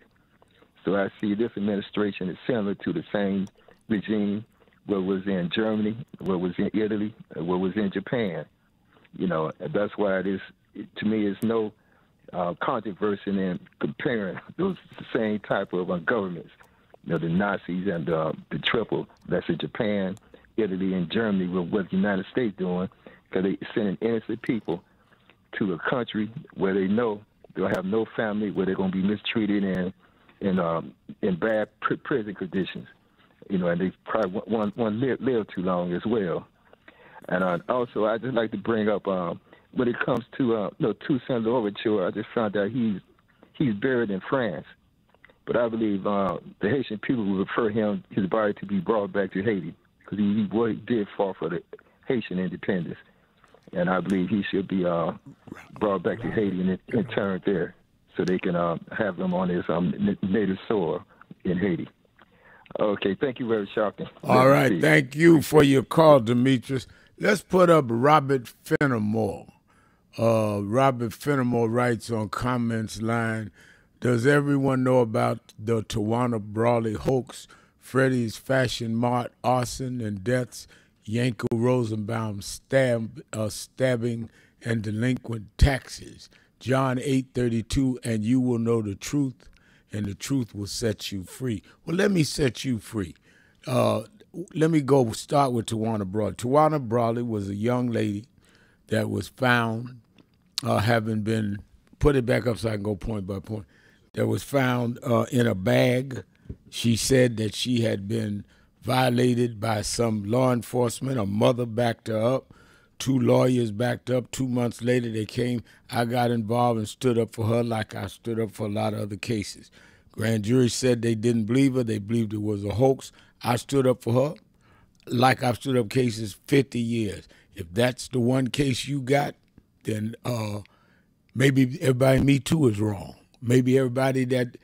So I see this administration is similar to the same regime what was in Germany, what was in Italy, what was in Japan. That's why it is, to me, it's no controversy in comparing those same type of governments. The Nazis and the triple that's in Japan, Italy and Germany with what the United States doing, because they sending innocent people to a country where they know they'll have no family, where they're going to be mistreated and in bad prison conditions, and they probably won't live too long as well. And also, I just like to bring up when it comes to Toussaint Louverture, I just found out he's buried in France, but I believe the Haitian people would prefer his body to be brought back to Haiti, because he did fall for the Haitian independence, and I believe he should be brought back to Haiti and interned there, so they can have him on his native soil in Haiti. Okay, thank you, Reverend Sharpton. All right, thank you for your call, Demetrius. Let's put up Robert Fenimore. Robert Fenimore writes on comments line, does everyone know about the Tawana Brawley hoax, Freddie's Fashion Mart arson and deaths, Yanko Rosenbaum stabbing and delinquent taxes? John 8:32, and you will know the truth, and the truth will set you free. Well, let me set you free. Let me start with Tawana Brawley. Tawana Brawley was a young lady that was found having been, put it back up so I can go point by point, that was found in a bag. She said that she had been violated by some law enforcement. Her mother backed her up. 2 lawyers backed up. 2 months later, they came. I got involved and stood up for her like I stood up for a lot of other cases. Grand jury said they didn't believe her. They believed it was a hoax. I stood up for her like I've stood up cases 50 years. If that's the one case you got, then maybe everybody Me Too is wrong. Maybe everybody that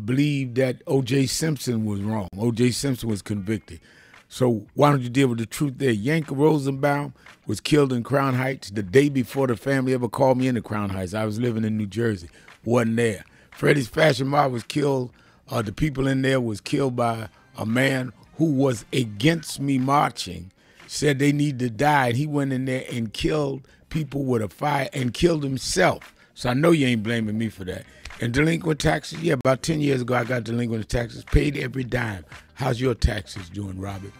believed that O.J. Simpson was wrong. O.J. Simpson was convicted. So why don't you deal with the truth there? Yanko Rosenbaum was killed in Crown Heights the day before the family ever called me into Crown Heights. I was living in New Jersey, wasn't there. Freddie's Fashion Mart was killed. The people in there was killed by a man who was against me marching, said they need to die, and he went in there and killed people with a fire and killed himself. So I know you ain't blaming me for that. And delinquent taxes, yeah, about 10 years ago I got delinquent taxes, paid every dime. How's your taxes doing, Robert?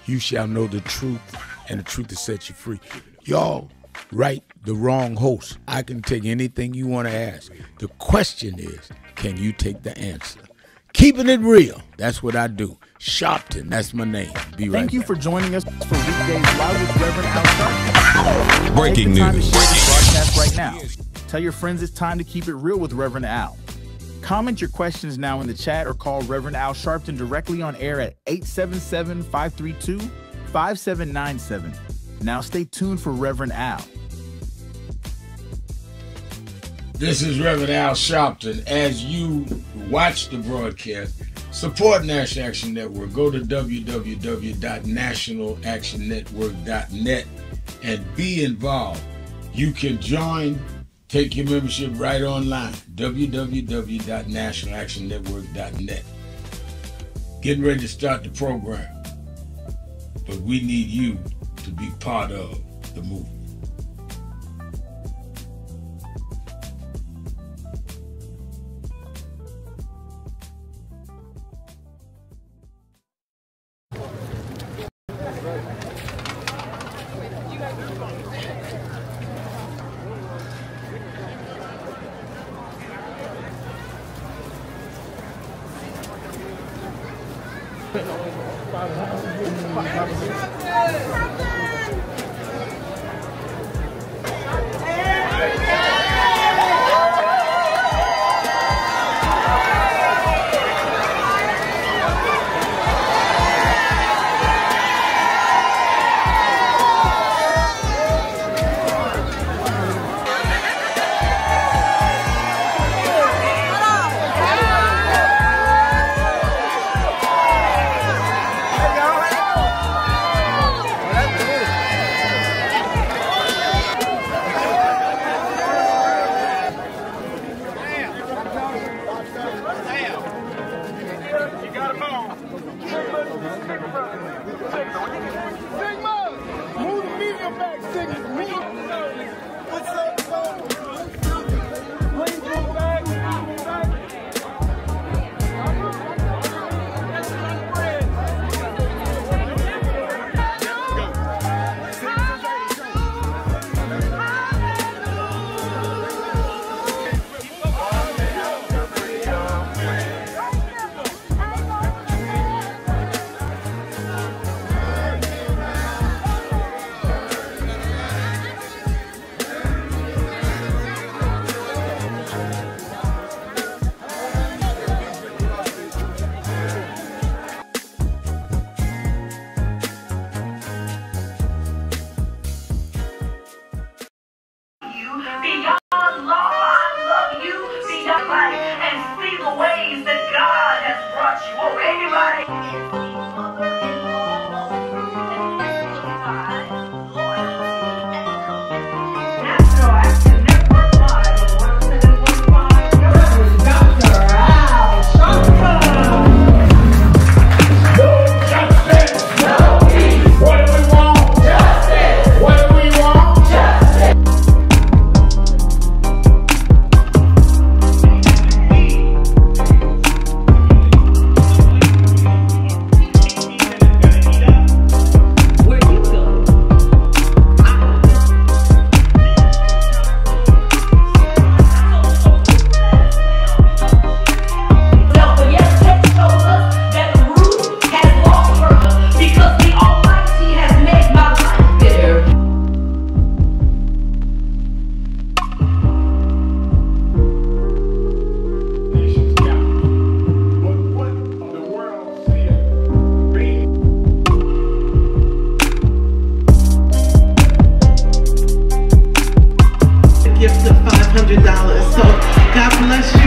You shall know the truth, and the truth will set you free. Y'all write the wrong host. I can take anything you want to ask. The question is, can you take the answer? Keeping it real, that's what I do. Sharpton, that's my name. Be right Thank you back. for joining us for Weekdays Live with Reverend Al Sharpton. Breaking Take the time news. to share this broadcast right now. Tell your friends it's time to keep it real with Reverend Al. Comment your questions now in the chat or call Reverend Al Sharpton directly on air at 877-532-5797. Now stay tuned for Reverend Al. This is Reverend Al Sharpton. As you watch the broadcast, support National Action Network. Go to www.nationalactionnetwork.net and be involved. You can join, take your membership right online, www.nationalactionnetwork.net. Getting ready to start the program, but we need you to be part of the movement. beyond law. I love you beyond life and see the ways that God has brought you over. Anybody? Gift of $500. So God bless you.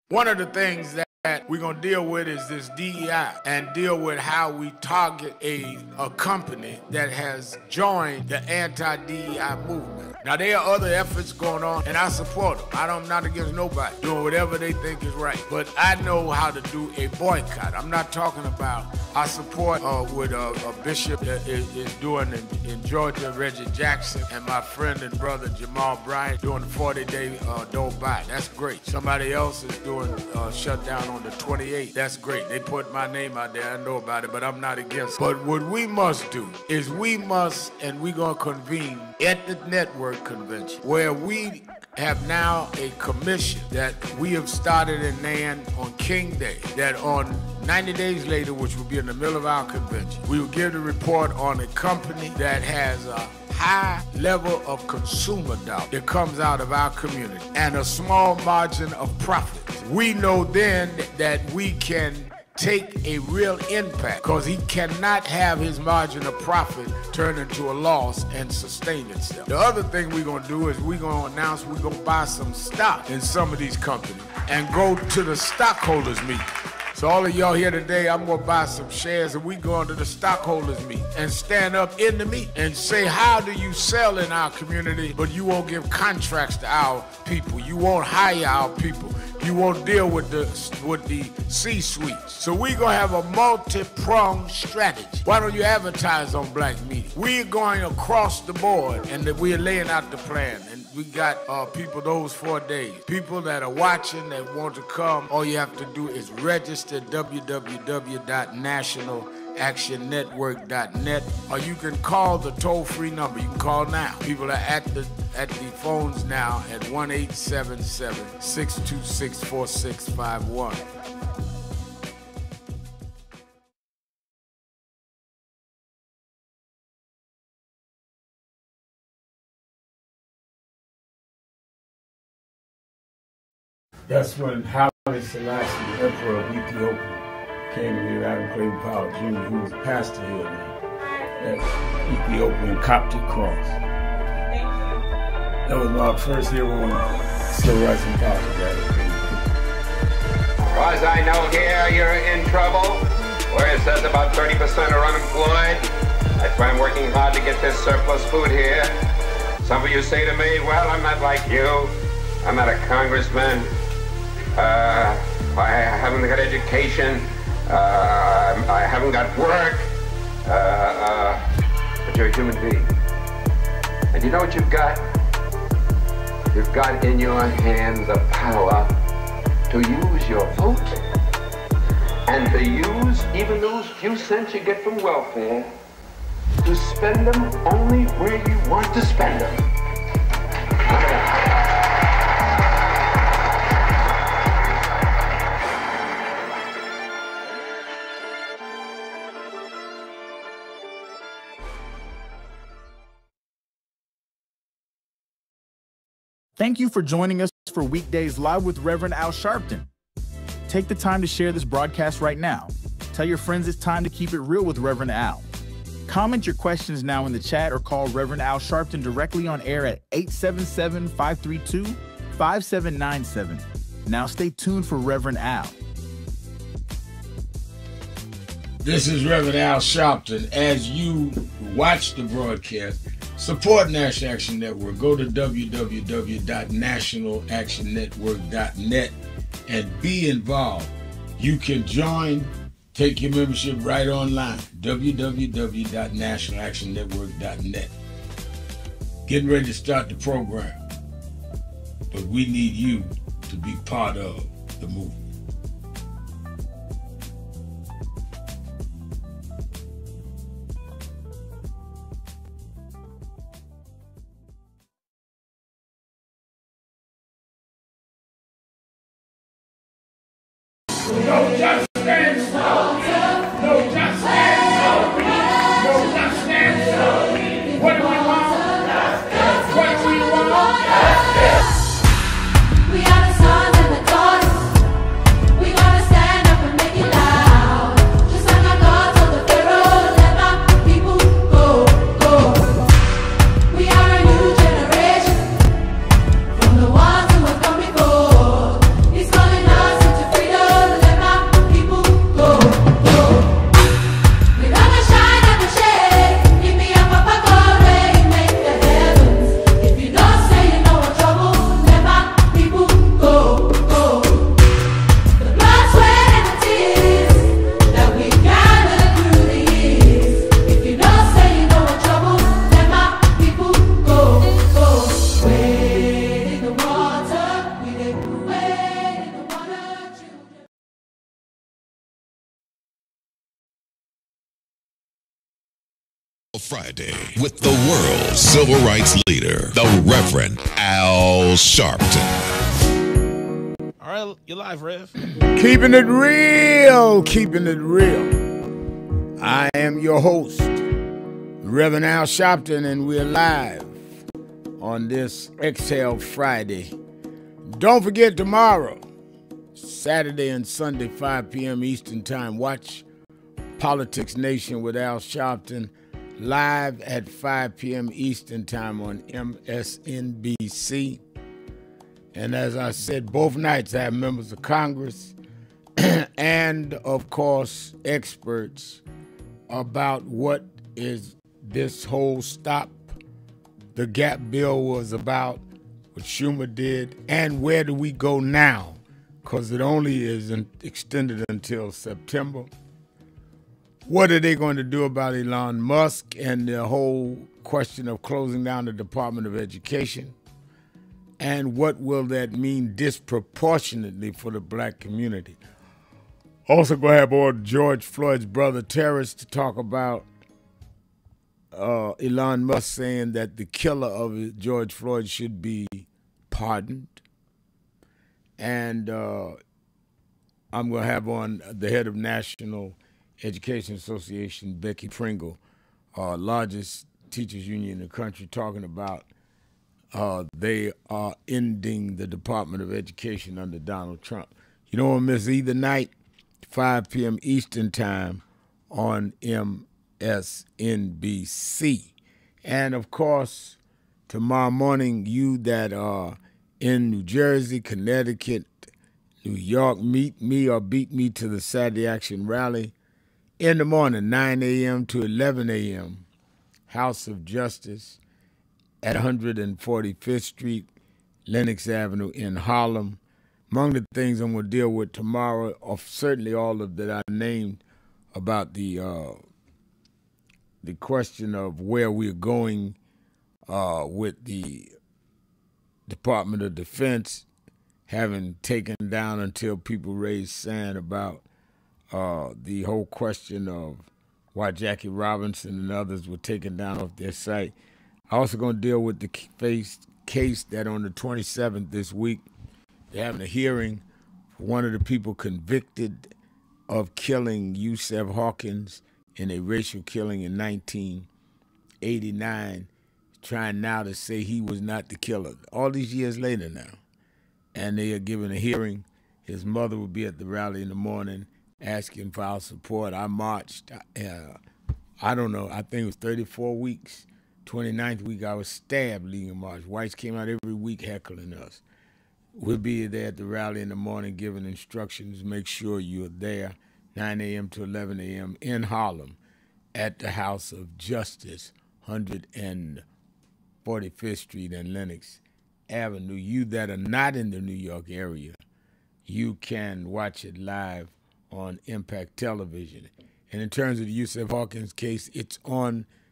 One of the things that we're going to deal with is this DEI and deal with how we target a company that has joined the anti-DEI movement. Now, there are other efforts going on, and I support them. I'm not against nobody doing whatever they think is right. But I know how to do a boycott. I'm not talking about, I support what a bishop is doing in Georgia, Reggie Jackson, and my friend and brother Jamal Bryant doing the 40-day don't buy. That's great. Somebody else is doing shutdown on the 28th. That's great. They put my name out there. I know about it, but I'm not against it. But what we must do is we're going to convene at the network convention where we have now a commission that we have started in NAN on King Day, that on 90 days later, which will be in the middle of our convention, we will give the report on a company that has a high level of consumer doubt that comes out of our community and a small margin of profit. We know then that we can take a real impact because he cannot have his margin of profit turn into a loss and sustain itself. The other thing we're going to do is we're going to announce we're going to buy some stock in some of these companies and go to the stockholders meeting. So all of y'all here today, I'm going to buy some shares and we go into the stockholders meeting and stand up in the meeting and say, how do you sell in our community, but you won't give contracts to our people? You won't hire our people. You won't deal with the C-suites. So we're going to have a multi-pronged strategy. Why don't you advertise on black media? We're going across the board and we're laying out the plan. And we got people those 4 days. People that are watching that want to come, all you have to do is register www.nationalactionnetwork.net, or you can call the toll-free number. You can call now. People are at the phones now at 1-877-626-4651. That's when Haile Selassie, Emperor of Ethiopia, came to me, Adam Clayton Powell Jr., who was pastor here now, at Ethiopian Coptic Cross. That was my first year on civil rights and politics. As far as I know here, you're in trouble, where it says about 30% are unemployed. That's why I'm working hard to get this surplus food here. Some of you say to me, well, I'm not like you. I'm not a congressman. I haven't got education. I haven't got work. But you're a human being. And you know what you've got? You've got in your hand the power to use your vote and to use even those few cents you get from welfare to spend them only where you want to spend them. Thank you for joining us for Weekdays Live with Reverend Al Sharpton. Take the time to share this broadcast right now. Tell your friends it's time to keep it real with Reverend Al. Comment your questions now in the chat or call Reverend Al Sharpton directly on air at 877-532-5797. Now stay tuned for Reverend Al. This is Reverend Al Sharpton. As you watch the broadcast, support National Action Network. Go to www.nationalactionnetwork.net and be involved. You can join, take your membership right online, www.nationalactionnetwork.net. Getting ready to start the program, but we need you to be part of the movement. No justice! No justice! No justice! What do we want? What do we want? We are the sons and the daughters. We gotta stand up and make it loud. Just like our God told the Pharaoh, let my people go, go. We are a new generation from the ones who have come before. He's calling us into freedom. Let my people go, go. We're gonna shine at the shade. Give me a papa glory, make the heavens. If you don't say you know what trouble, let my people go, go. The blood, sweat, and the tears that we gathered through the years. If you don't say you know what trouble, let my people go, go. Wade in the water, we did wade in the water, children. Friday with the world's civil rights leader, the Reverend Al Sharpton. All right, you're live, Rev. Keeping it real, keeping it real. I am your host, Reverend Al Sharpton, and we're live on this Exhale Friday. Don't forget tomorrow, Saturday and Sunday, 5 p.m. Eastern Time. Watch Politics Nation with Al Sharpton live at 5 p.m. Eastern Time on MSNBC. And as I said, both nights I have members of Congress and, of course, experts about what is this whole Stop the Gap bill was about, what Schumer did, and where do we go now? Because it only is extended until September. What are they going to do about Elon Musk and the whole question of closing down the Department of Education? And what will that mean disproportionately for the black community? Also going to have on George Floyd's brother, Terrence, to talk about Elon Musk saying that the killer of George Floyd should be pardoned. And I'm going to have on the head of National Education Association, Becky Pringle, largest teachers union in the country, talking about they are ending the Department of Education under Donald Trump. You don't want to miss either night, 5 p.m. Eastern Time on MSNBC. And, of course, tomorrow morning, you that are in New Jersey, Connecticut, New York, meet me or beat me to the Saturday Action Rally in the morning, 9 a.m. to 11 a.m., House of Justice at 145th Street, Lenox Avenue in Harlem. Among the things I'm going to deal with tomorrow are certainly all of that I named about the question of where we're going with the Department of Defense having taken down until people raise sand about the whole question of why Jackie Robinson and others were taken down off their site. I'm also going to deal with the case that on the 27th this week, they're having a hearing for one of the people convicted of killing Yusef Hawkins in a racial killing in 1989. trying now to say he was not the killer. All these years later now. And they are giving a hearing. His mother will be at the rally in the morning asking for our support. I marched, I don't know, I think it was 34 weeks. 29th week, I was stabbed leading a march. Whites came out every week heckling us. We'll be there at the rally in the morning giving instructions. Make sure you're there, 9 a.m. to 11 a.m. in Harlem at the House of Justice, 145th Street and Lenox Avenue. You that are not in the New York area, you can watch it live on Impact Television. And in terms of the Yusef Hawkins case, it's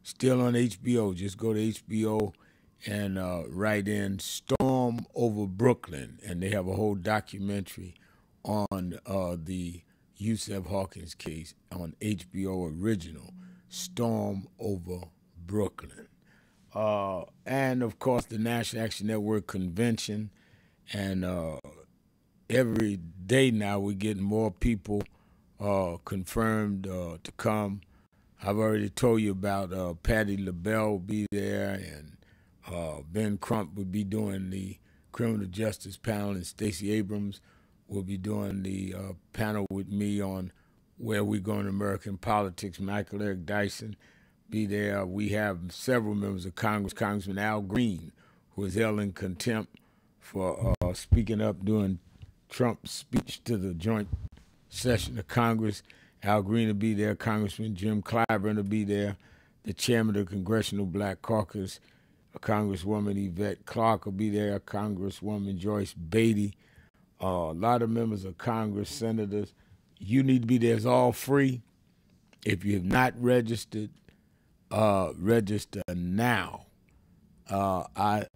still on HBO. Just go to HBO and write in Storm Over Brooklyn, and they have a whole documentary on the Yusef Hawkins case on HBO original, Storm Over Brooklyn. And, of course, the National Action Network convention. And every day now we're getting more people confirmed to come. I've already told you about Patti LaBelle will be there, and Ben Crump will be doing the criminal justice panel, and Stacey Abrams will be doing the panel with me on where we're going in American politics. Michael Eric Dyson be there. We have several members of Congress. Congressman Al Green, who is held in contempt for speaking up during Trump's speech to the joint session of Congress. Al Green will be there. Congressman Jim Clyburn will be there. The chairman of the Congressional Black Caucus, Congresswoman Yvette Clarke will be there. Congresswoman Joyce Beatty. A lot of members of Congress, senators. You need to be there. It's all free. If you have not registered, register now. I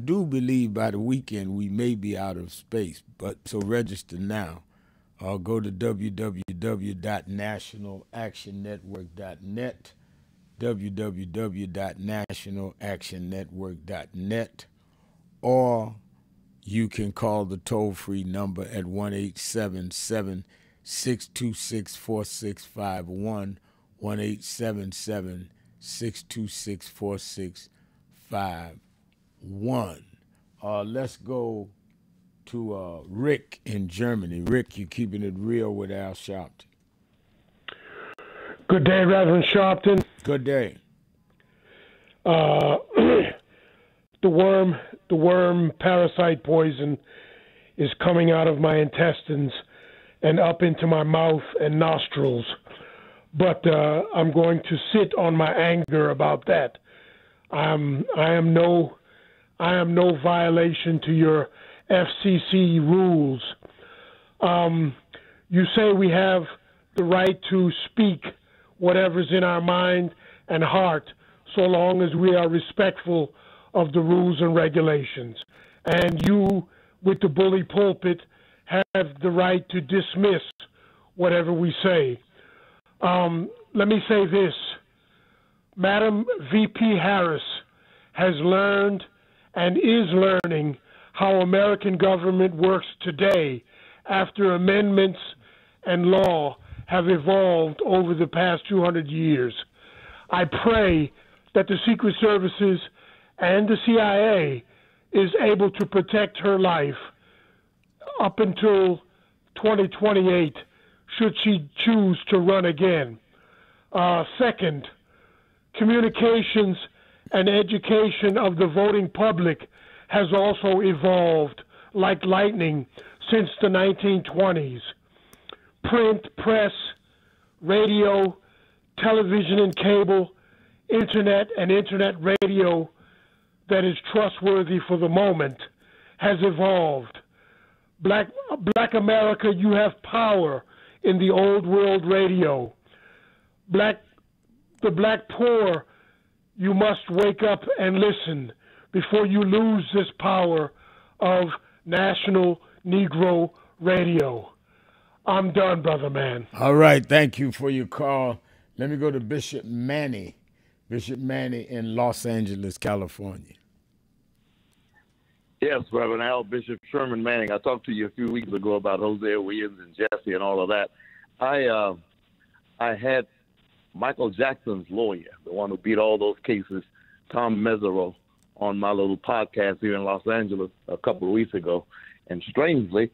do believe by the weekend we may be out of space, but so register now. Go to www.nationalactionnetwork.net, www.nationalactionnetwork.net, or you can call the toll-free number at 1-877-626-4651, 1-877-626-4651. Let's go to Rick in Germany. Rick, you're keeping it real with Al Sharpton. Good day, Reverend Sharpton. Good day. The worm parasite poison is coming out of my intestines and up into my mouth and nostrils. But I'm going to sit on my anger about that. I am no violation to your FCC rules. You say we have the right to speak whatever's in our mind and heart, so long as we are respectful of the rules and regulations. And you, with the bully pulpit, have the right to dismiss whatever we say. Let me say this. Madam VP Harris has learned and is learning how American government works today after amendments and law have evolved over the past 200 years. I pray that the Secret Services and the CIA is able to protect her life up until 2028, should she choose to run again. Second, communications and education of the voting public has also evolved like lightning since the 1920s. Print, press, radio, television and cable, internet and internet radio that is trustworthy for the moment has evolved. Black America, you have power in the old world radio. The black poor, you must wake up and listen before you lose this power of National Negro Radio. I'm done, brother man. All right, thank you for your call. Let me go to Bishop Manny. Bishop Manny in Los Angeles, California. Yes, Reverend Al, Bishop Sherman Manning. I talked to you a few weeks ago about Hosea Williams and Jesse and all of that. I had Michael Jackson's lawyer, the one who beat all those cases, Tom Mesereau on my little podcast here in Los Angeles a couple of weeks ago. And strangely,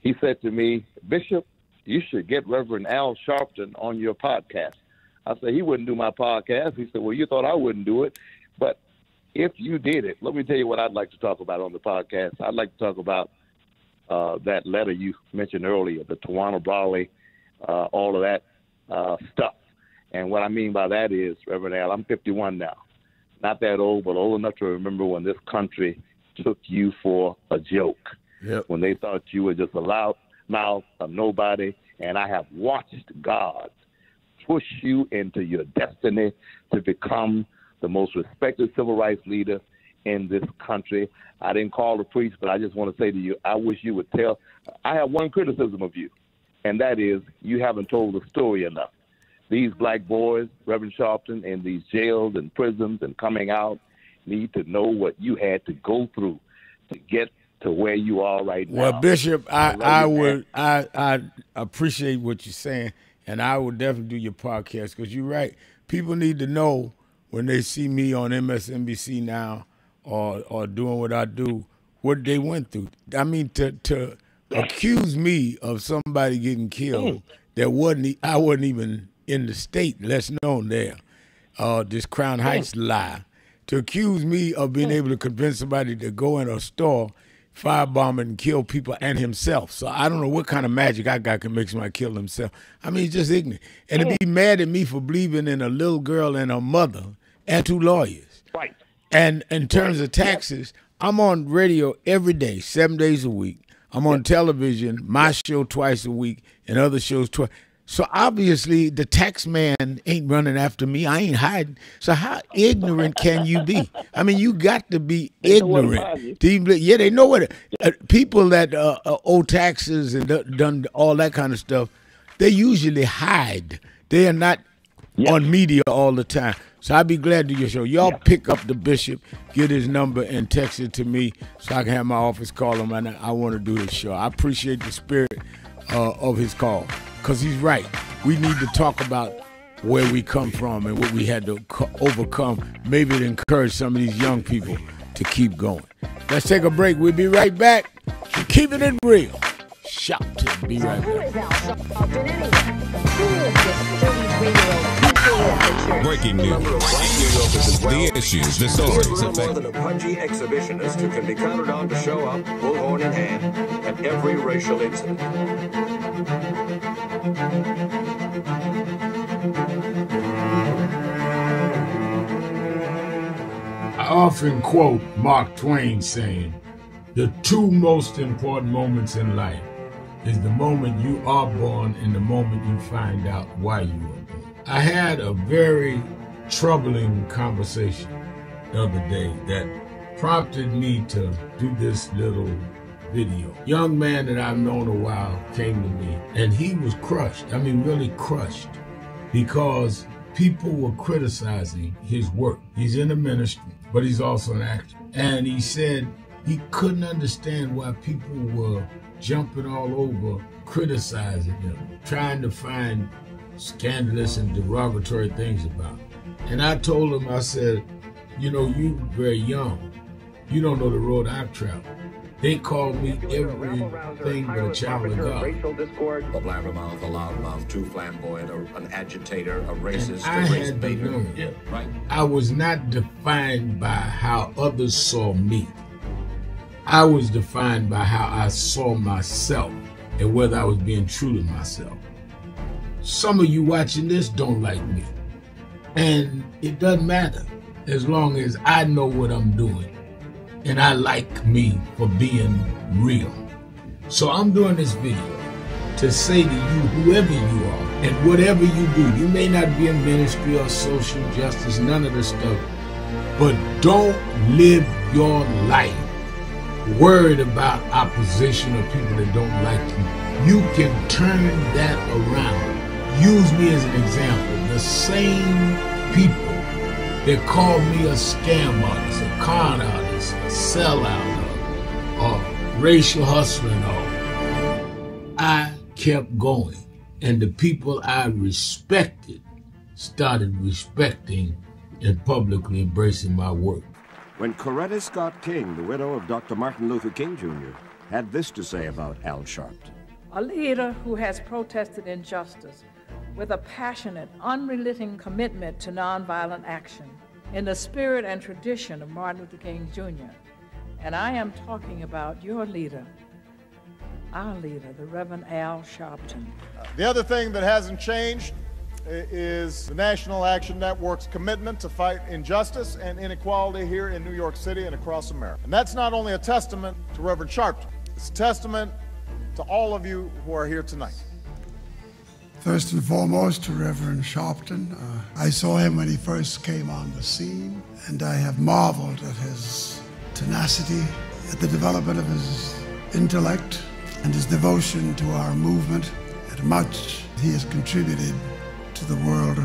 he said to me, Bishop, you should get Reverend Al Sharpton on your podcast. I said, he wouldn't do my podcast. He said, well, you thought I wouldn't do it. But if you did it, let me tell you what I'd like to talk about on the podcast. I'd like to talk about that letter you mentioned earlier, the Tawana Brawley, all of that stuff. And what I mean by that is, Reverend Al, I'm 51 now. Not that old, but old enough to remember when this country took you for a joke. Yep. When they thought you were just a loud mouth, a nobody. And I have watched God push you into your destiny to become the most respected civil rights leader in this country. I didn't call to preach, but I just want to say to you, I wish you would tell. I have one criticism of you, and that is you haven't told the story enough. These black boys, Reverend Sharpton, in these jails and prisons and coming out need to know what you had to go through to get to where you are right now. Well, Bishop, I appreciate what you're saying, and I will definitely do your podcast because you're right. People need to know when they see me on MSNBC now or doing what I do, what they went through. I mean, to accuse me of somebody getting killed that I wasn't even in the state, less known there, this Crown Heights lie, to accuse me of being able to convince somebody to go in a store, firebomb and kill people and himself. So I don't know what kind of magic I got can make somebody kill themselves. I mean, he's just ignorant. And to be mad at me for believing in a little girl and her mother and 2 lawyers. Right. And in terms of taxes, I'm on radio every day, 7 days a week. I'm on television, my show twice a week, and other shows twice. So obviously the tax man ain't running after me. I ain't hiding. So how ignorant can you be? I mean, you got to be ignorant. Yeah, they know what people that owe taxes and done all that kind of stuff, they usually hide. They are not on media all the time. So I'd be glad to do your show. Y'all pick up the bishop, get his number, and text it to me so I can have my office call him, and I want to do this show. I appreciate the spirit of his call because he's right. We need to talk about where we come from and what we had to overcome, maybe to encourage some of these young people to keep going. Let's take a break. We'll be right back. Keeping it real. Sharpton. Be right back. Breaking news. The issues, the stories. More than a pudgy exhibitionist who can be counted on to show up, bullhorn in hand, at every racial incident. I often quote Mark Twain saying, the 2 most important moments in life is the moment you are born and the moment you find out why you are born. I had a very troubling conversation the other day that prompted me to do this little video. Young man that I've known a while came to me and he was crushed. I mean, really crushed because people were criticizing his work. He's in the ministry, but he's also an actor. And he said he couldn't understand why people were jumping all over, criticizing him, trying to find scandalous and derogatory things about him. And I told him, I said, you know, you very young. You don't know the road I've traveled. They called me everything but a child of God. A blabbermouth, a loudmouth, too flamboyant, an agitator, a racist, I had to learn. Right. I was not defined by how others saw me. I was defined by how I saw myself and whether I was being true to myself. Some of you watching this don't like me. And it doesn't matter as long as I know what I'm doing. And I like me for being real. So I'm doing this video to say to you, whoever you are and whatever you do, you may not be in ministry or social justice, none of this stuff, but don't live your life worried about opposition or people that don't like you. You can turn that around. Use me as an example. The same people that called me a scam artist, a con artist, a sellout, or racial hustler and all, I kept going. And the people I respected started respecting and publicly embracing my work. When Coretta Scott King, the widow of Dr. Martin Luther King Jr., had this to say about Al Sharpton. A leader who has protested injustice with a passionate, unrelenting commitment to nonviolent action in the spirit and tradition of Martin Luther King Jr. And I am talking about your leader, our leader, the Reverend Al Sharpton. The other thing that hasn't changed is the National Action Network's commitment to fight injustice and inequality here in New York City and across America. And that's not only a testament to Reverend Sharpton, it's a testament to all of you who are here tonight. First and foremost, to Reverend Sharpton. I saw him when he first came on the scene, and I have marveled at his tenacity, at the development of his intellect, and his devotion to our movement, and much he has contributed to the world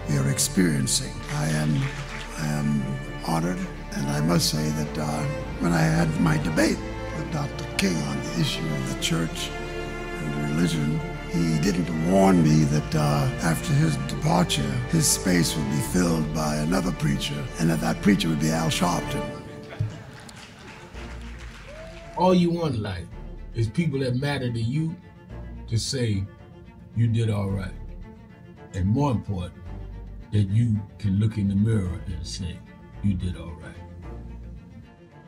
we are experiencing. I am honored, and I must say that when I had my debate with Dr. King on the issue of the church and religion, he didn't warn me that after his departure, his space would be filled by another preacher, and that preacher would be Al Sharpton. All you want in life is people that matter to you to say you did all right. And more important, that you can look in the mirror and say you did all right.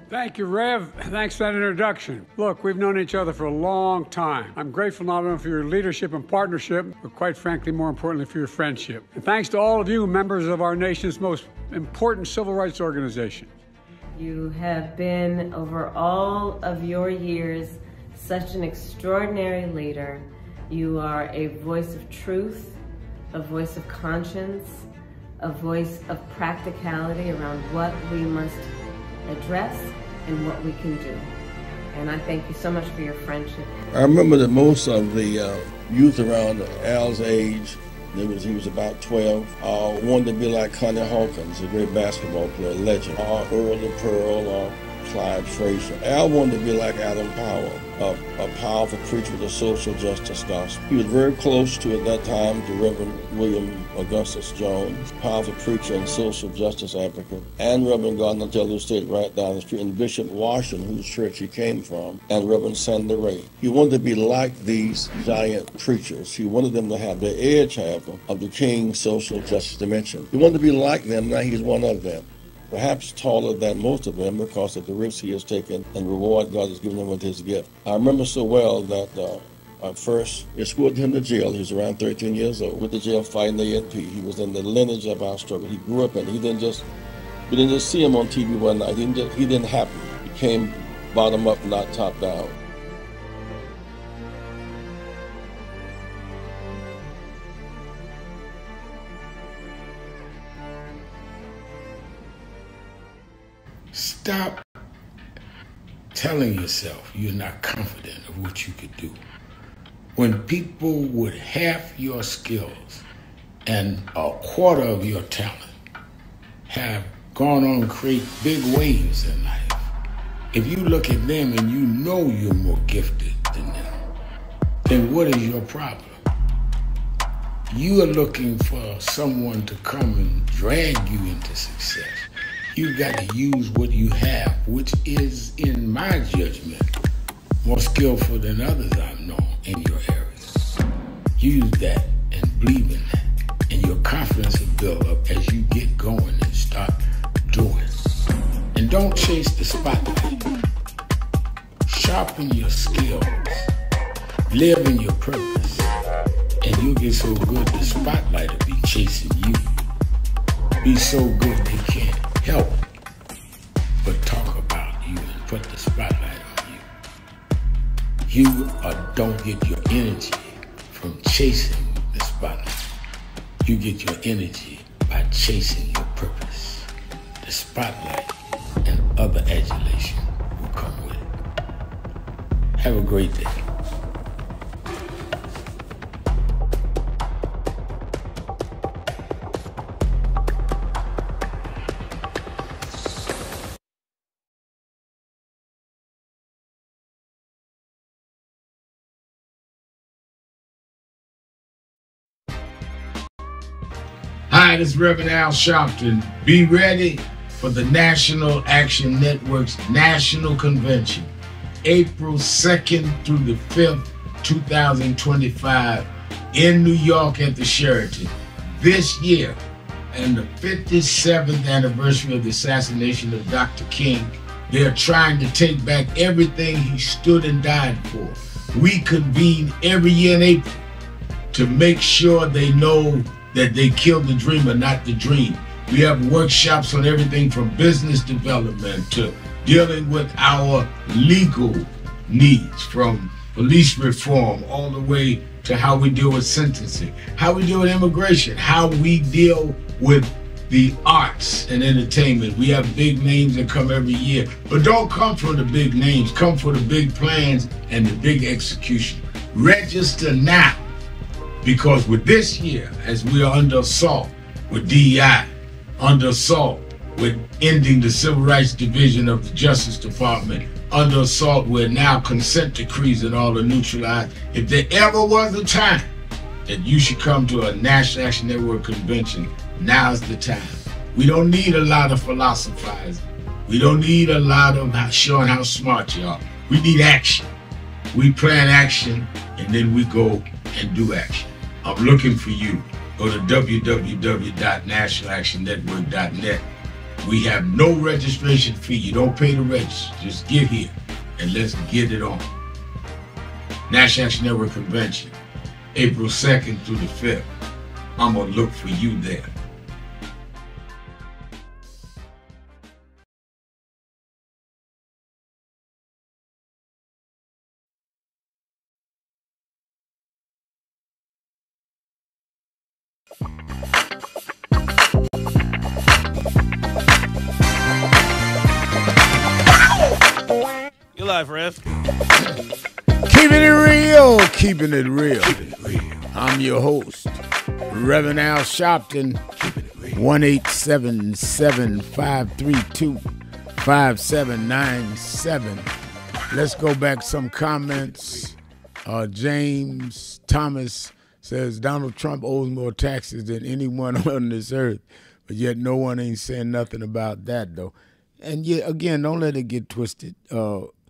Thank you, Rev. Thanks for that introduction. Look, we've known each other for a long time. I'm grateful not only for your leadership and partnership, but quite frankly, more importantly, for your friendship. And thanks to all of you, members of our nation's most important civil rights organization. You have been, over all of your years, such an extraordinary leader. You are a voice of truth, a voice of conscience, a voice of practicality around what we must address and what we can do. And I thank you so much for your friendship. I remember that most of the youth around Al's age, he was about 12, wanted to be like Connie Hawkins, a great basketball player, legend, or Earl the Pearl, or Clyde Frazier. Al wanted to be like Adam Powell, a powerful preacher with a social justice gospel. He was very close to, at that time, to Reverend William Augustus Jones, powerful preacher and social justice advocate, and Reverend Gardner Taylor State right down the street, and Bishop Washington, whose church he came from, and Reverend Sandy Ray. He wanted to be like these giant preachers. He wanted them to have the edge, however, of the King's social justice dimension. He wanted to be like them. Now he's one of them. Perhaps taller than most of them because of the risks he has taken and the reward God has given him with his gift. I remember so well that I first escorted him to jail. He was around 13 years old, with the jail fighting the ANP. He was in the lineage of our struggle. He grew up in it. We didn't just see him on TV one night. He didn't happen. He came bottom up, not top down. Stop telling yourself you're not confident of what you could do. When people with half your skills and a quarter of your talent have gone on to create big waves in life, if you look at them and you know you're more gifted than them, then what is your problem? You are looking for someone to come and drag you into success. You've got to use what you have, which is, in my judgment, more skillful than others I've known in your area. Use that and believe in that, and your confidence will build up as you get going and start doing. And don't chase the spotlight. Sharpen your skills. Live in your purpose. And you'll get so good the spotlight will be chasing you. Be so good they can't help but talk about you and put the spotlight on you. You don't get your energy from chasing the spotlight. You get your energy by chasing your purpose. The spotlight and other adulation will come with it. Have a great day. Hi, this is Reverend Al Sharpton. Be ready for the National Action Network's National Convention, April 2nd through the 5th, 2025, in New York at the Sheraton. This year, and the 57th anniversary of the assassination of Dr. King, they're trying to take back everything he stood and died for. We convene every year in April to make sure they know that they killed the dreamer, not the dream. We have workshops on everything from business development to dealing with our legal needs, from police reform all the way to how we deal with sentencing, how we deal with immigration, how we deal with the arts and entertainment. We have big names that come every year, but don't come for the big names, come for the big plans and the big execution. Register now, because with this year, as we are under assault with DEI, under assault with ending the Civil Rights Division of the Justice Department, under assault with now consent decrees and all are neutralized. If there ever was a time that you should come to a National Action Network convention, now's the time. We don't need a lot of philosophizing. We don't need a lot of showing how smart you are. We need action. We plan action and then we go and do action. I'm looking for you. Go to www.nationalactionnetwork.net. We have no registration fee. You don't pay to register. Just get here and let's get it on. National Action Network Convention, April 2nd through the 5th. I'm going to look for you there. You're live, Rev. Keeping it real, keeping it real. I'm your host, Reverend Al Sharpton, 1-877-532-5797. Let's go back some comments. James Thomas says Donald Trump owes more taxes than anyone on this earth, but yet no one ain't saying nothing about that, though. And yet, again, don't let it get twisted.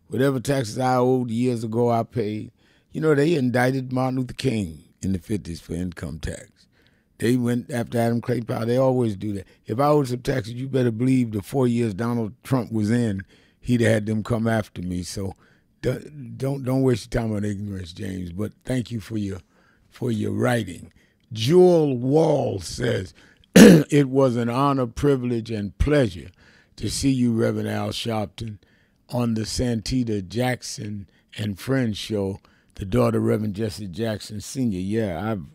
Whatever taxes I owed years ago, I paid. You know, they indicted Martin Luther King in the 50s for income tax. They went after Adam Clayton Powell. They always do that. If I owed some taxes, you better believe the 4 years Donald Trump was in, he'd have had them come after me. So don't waste your time on ignorance, James. But thank you for your writing. Jewel Wall says, it was an honor, privilege, and pleasure to see you, Reverend Al Sharpton, on the Santita Jackson and Friends show, the daughter of Reverend Jesse Jackson Sr. Yeah, I've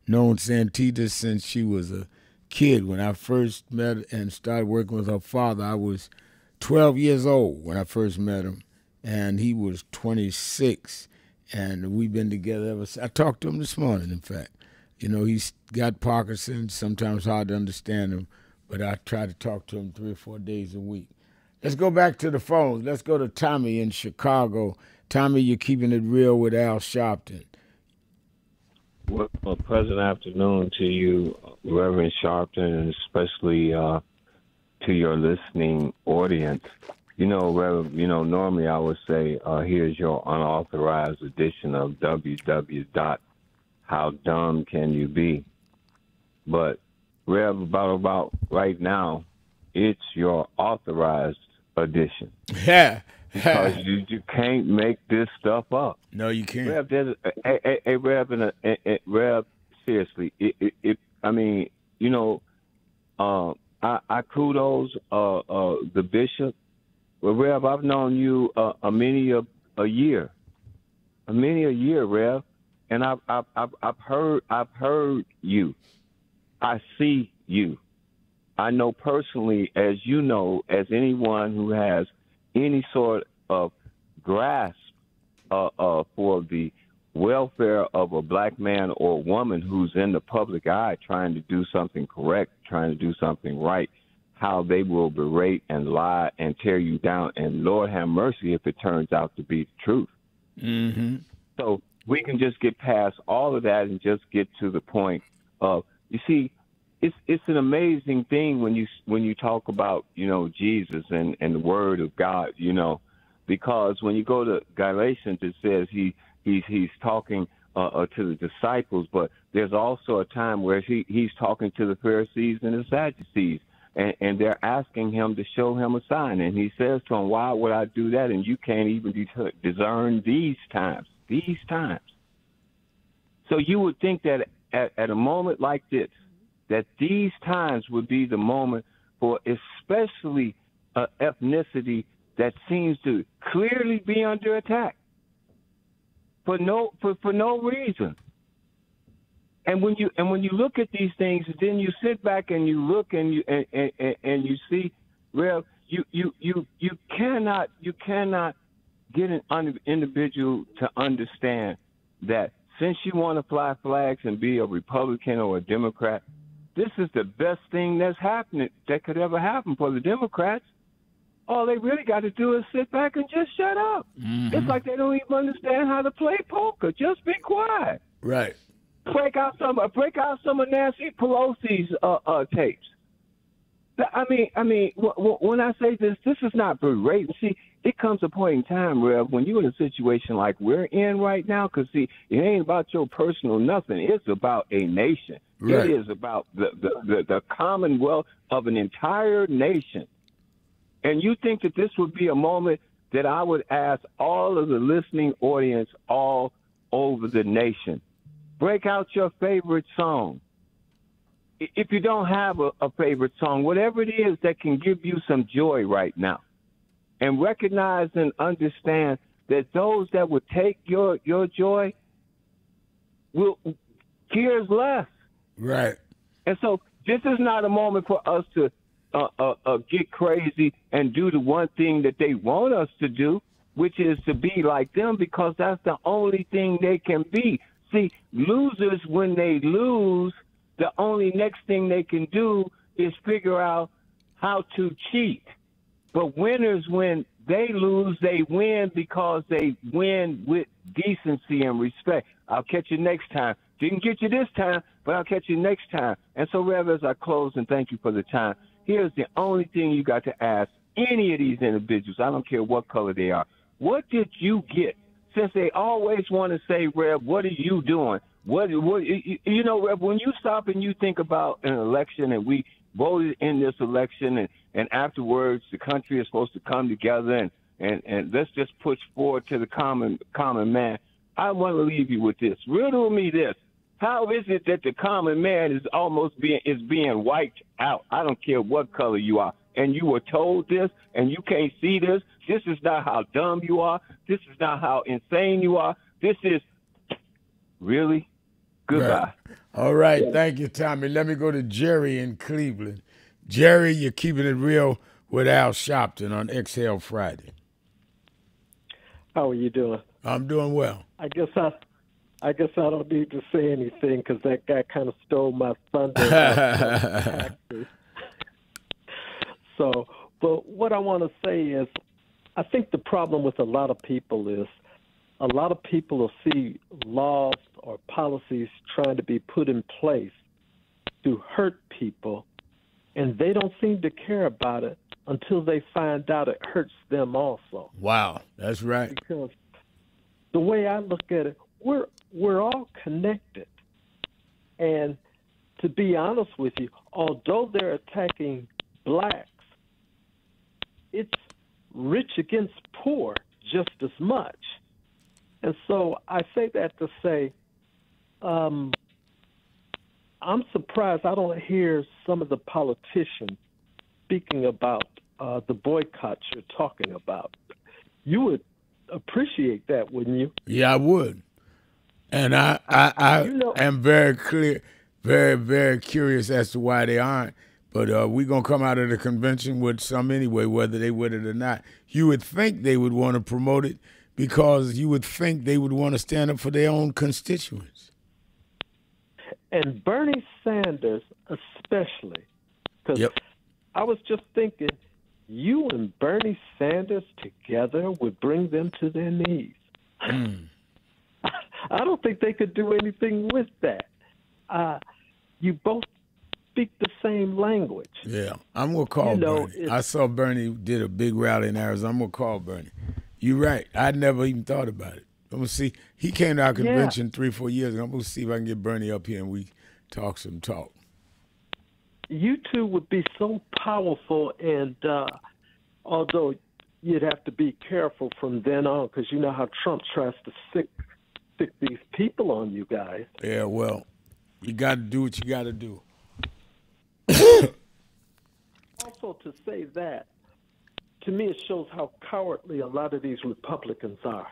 known Santita since she was a kid. When I first met and started working with her father, I was 12 years old when I first met him, and he was 26, and we've been together ever since. I talked to him this morning, in fact. You know, he's got Parkinson's, sometimes hard to understand him, but I try to talk to him 3 or 4 days a week. Let's go back to the phones. Let's go to Tommy in Chicago. Tommy, you're keeping it real with Al Sharpton. Well, pleasant afternoon to you, Reverend Sharpton, and especially to your listening audience. You know, Reverend, normally I would say, here's your unauthorized edition of www.howdumbcanyoube. But, Rev, about right now, it's your authorized edition. Yeah. Because you can't make this stuff up. No, you can't. Rev, Rev, seriously, I kudos the bishop. Well, Rev, I've known you many a year, Rev, and I've heard you. I see you. I know personally, as you know, as anyone who has any sort of grasp for the welfare of a black man or woman who's in the public eye trying to do something correct, trying to do something right, how they will berate and lie and tear you down. And Lord have mercy if it turns out to be the truth. Mm-hmm. So we can just get past all of that and just get to the point of, you see, it's an amazing thing when you talk about, you know, Jesus and the Word of God, you know, because when you go to Galatians, it says he's talking to the disciples, but there's also a time where he's talking to the Pharisees and the Sadducees, and they're asking him to show him a sign, and he says to them, "Why would I do that? And you can't even discern these times." So you would think that at a moment like this, that these times would be the moment for especially ethnicity that seems to clearly be under attack for no reason. And when you look at these things, then you sit back and you look and you see, well, you cannot get an individual to understand that since you want to fly flags and be a Republican or a Democrat, this is the best thing that could ever happen for the Democrats. All they really got to do is sit back and just shut up. Mm-hmm. It's like they don't even understand how to play poker. Just be quiet. Right. Break out some of Nancy Pelosi's tapes. I mean, when I say this is not berating. See, it comes a point in time, Rev, when you're in a situation like we're in right now, because, see, it ain't about your personal nothing. It's about a nation. Right. It is about the commonwealth of an entire nation. And you think that this would be a moment that I would ask all of the listening audience all over the nation, break out your favorite song. If you don't have a favorite song, whatever it is that can give you some joy right now, and recognize and understand that those that would take your joy will cares less. Right. And so this is not a moment for us to get crazy and do the one thing that they want us to do, which is to be like them, because that's the only thing they can be. See, losers, when they lose, the only next thing they can do is figure out how to cheat. But winners, when they lose, they win because they win with decency and respect. I'll catch you next time. Didn't get you this time, but I'll catch you next time. And so, Rev, as I close and thank you for the time, here's the only thing you got to ask any of these individuals, I don't care what color they are, what did you get? Since they always want to say, Rev, what are you doing? What you know, Rev, when you stop and you think about an election, and we voted in this election, and afterwards the country is supposed to come together and let's just push forward to the common man. I want to leave you with this. Riddle me this. How is it that the common man is being wiped out? I don't care what color you are. And you were told this, and you can't see this. This is not how dumb you are. This is not how insane you are. This is really goodbye. Right. All right. Thank you, Tommy. Let me go to Jerry in Cleveland. Jerry, you're keeping it real with Al Sharpton on Exhale Friday. How are you doing? I'm doing well. I guess I don't need to say anything because that guy kind of stole my thunder. So, but what I want to say is, I think the problem with a lot of people is a lot of people will see laws or policies trying to be put in place to hurt people, and they don't seem to care about it until they find out it hurts them also. Wow, that's right. Because the way I look at it, we're all connected. And to be honest with you, although they're attacking blacks, it's rich against poor just as much. And so I say that to say, I'm surprised I don't hear some of the politicians speaking about the boycotts you're talking about. You would appreciate that, wouldn't you? Yeah, I would. And I am very clear, very, very curious as to why they aren't. But we're going to come out of the convention with some anyway, whether they would it or not. You would think they would want to promote it because you would think they would want to stand up for their own constituents. And Bernie Sanders especially, because I was just thinking, you and Bernie Sanders together would bring them to their knees. I don't think they could do anything with that. You both speak the same language. Yeah, I'm going to call Bernie. I saw Bernie did a big rally in Arizona. I'm going to call Bernie. You're right. I never even thought about it. I'm going to see. He came to our convention 3-4 years ago. I'm going to see if I can get Bernie up here and we talk some talk. You two would be so powerful, and although you'd have to be careful from then on, because you know how Trump tries to stick these people on you guys. Yeah, well, you got to do what you got to do. Also, to say that, to me, it shows how cowardly a lot of these Republicans are.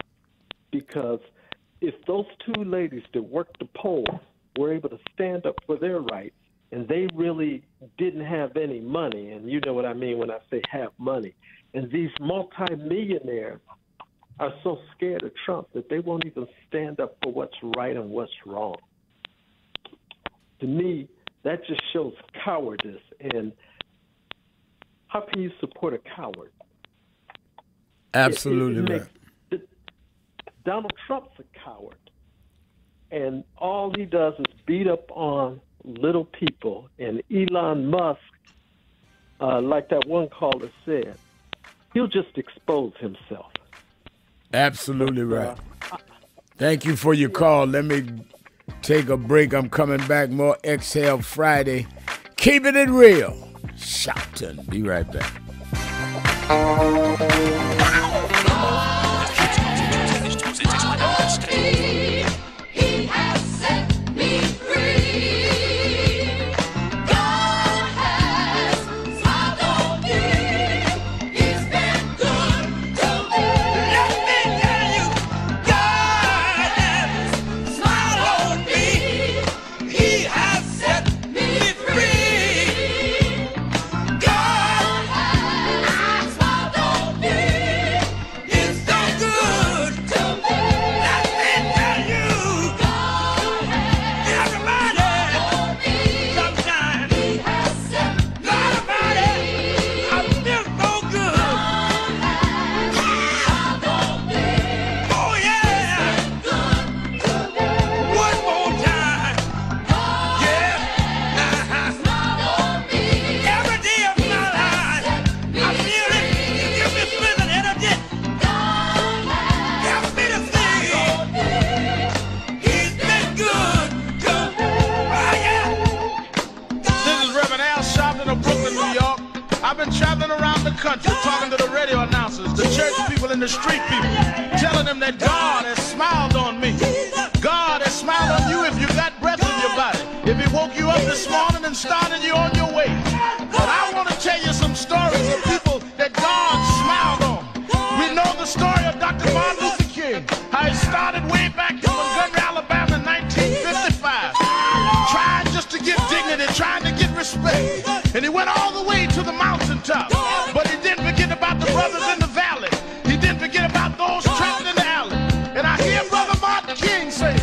Because if those two ladies that worked the polls were able to stand up for their rights, and they really didn't have any money, and you know what I mean when I say have money, and these multimillionaires are so scared of Trump that they won't even stand up for what's right and what's wrong. To me, that just shows cowardice. And how can you support a coward? Absolutely right. Donald Trump's a coward. And all he does is beat up on little people. And Elon Musk, like that one caller said, he'll just expose himself. Absolutely right. Thank you for your call. Let me take a break. I'm coming back. More Exhale Friday. Keeping it real. Shopton. Be right back. He has set me free. God has smiled on me. He's been good to me. Let me tell you, God has smiled on me. He has set me free. God has smiled on me. He's so good to me. Let me tell you, God has smiled on me. Sometimes He has set me free. I feel so good. God has smiled on me. Oh yeah. Good to me. One more time. God has smiled on me. Every day of my life, I feel it. You give me strength and energy. Help me to sing. He's been good to me. Oh yeah. This is Reverend Al Sharpton of Brooklyn, New York. I've been traveling around the country talking to the radio announcers, the church people, and the street people, telling them that God has smiled on me. God has smiled on you if you got breath in your body. If He woke you up this morning and started you on your way. But I want to tell you some stories of people that God smiled on. We know the story of Dr. Martin Luther King, how he started way back in Montgomery, Alabama in 1955, trying just to get dignity, trying to get respect. And he went all the way to the mountaintop. But he didn't forget about the brothers in the valley. He didn't forget about those trapped in the alley. And I hear Brother Martin King say,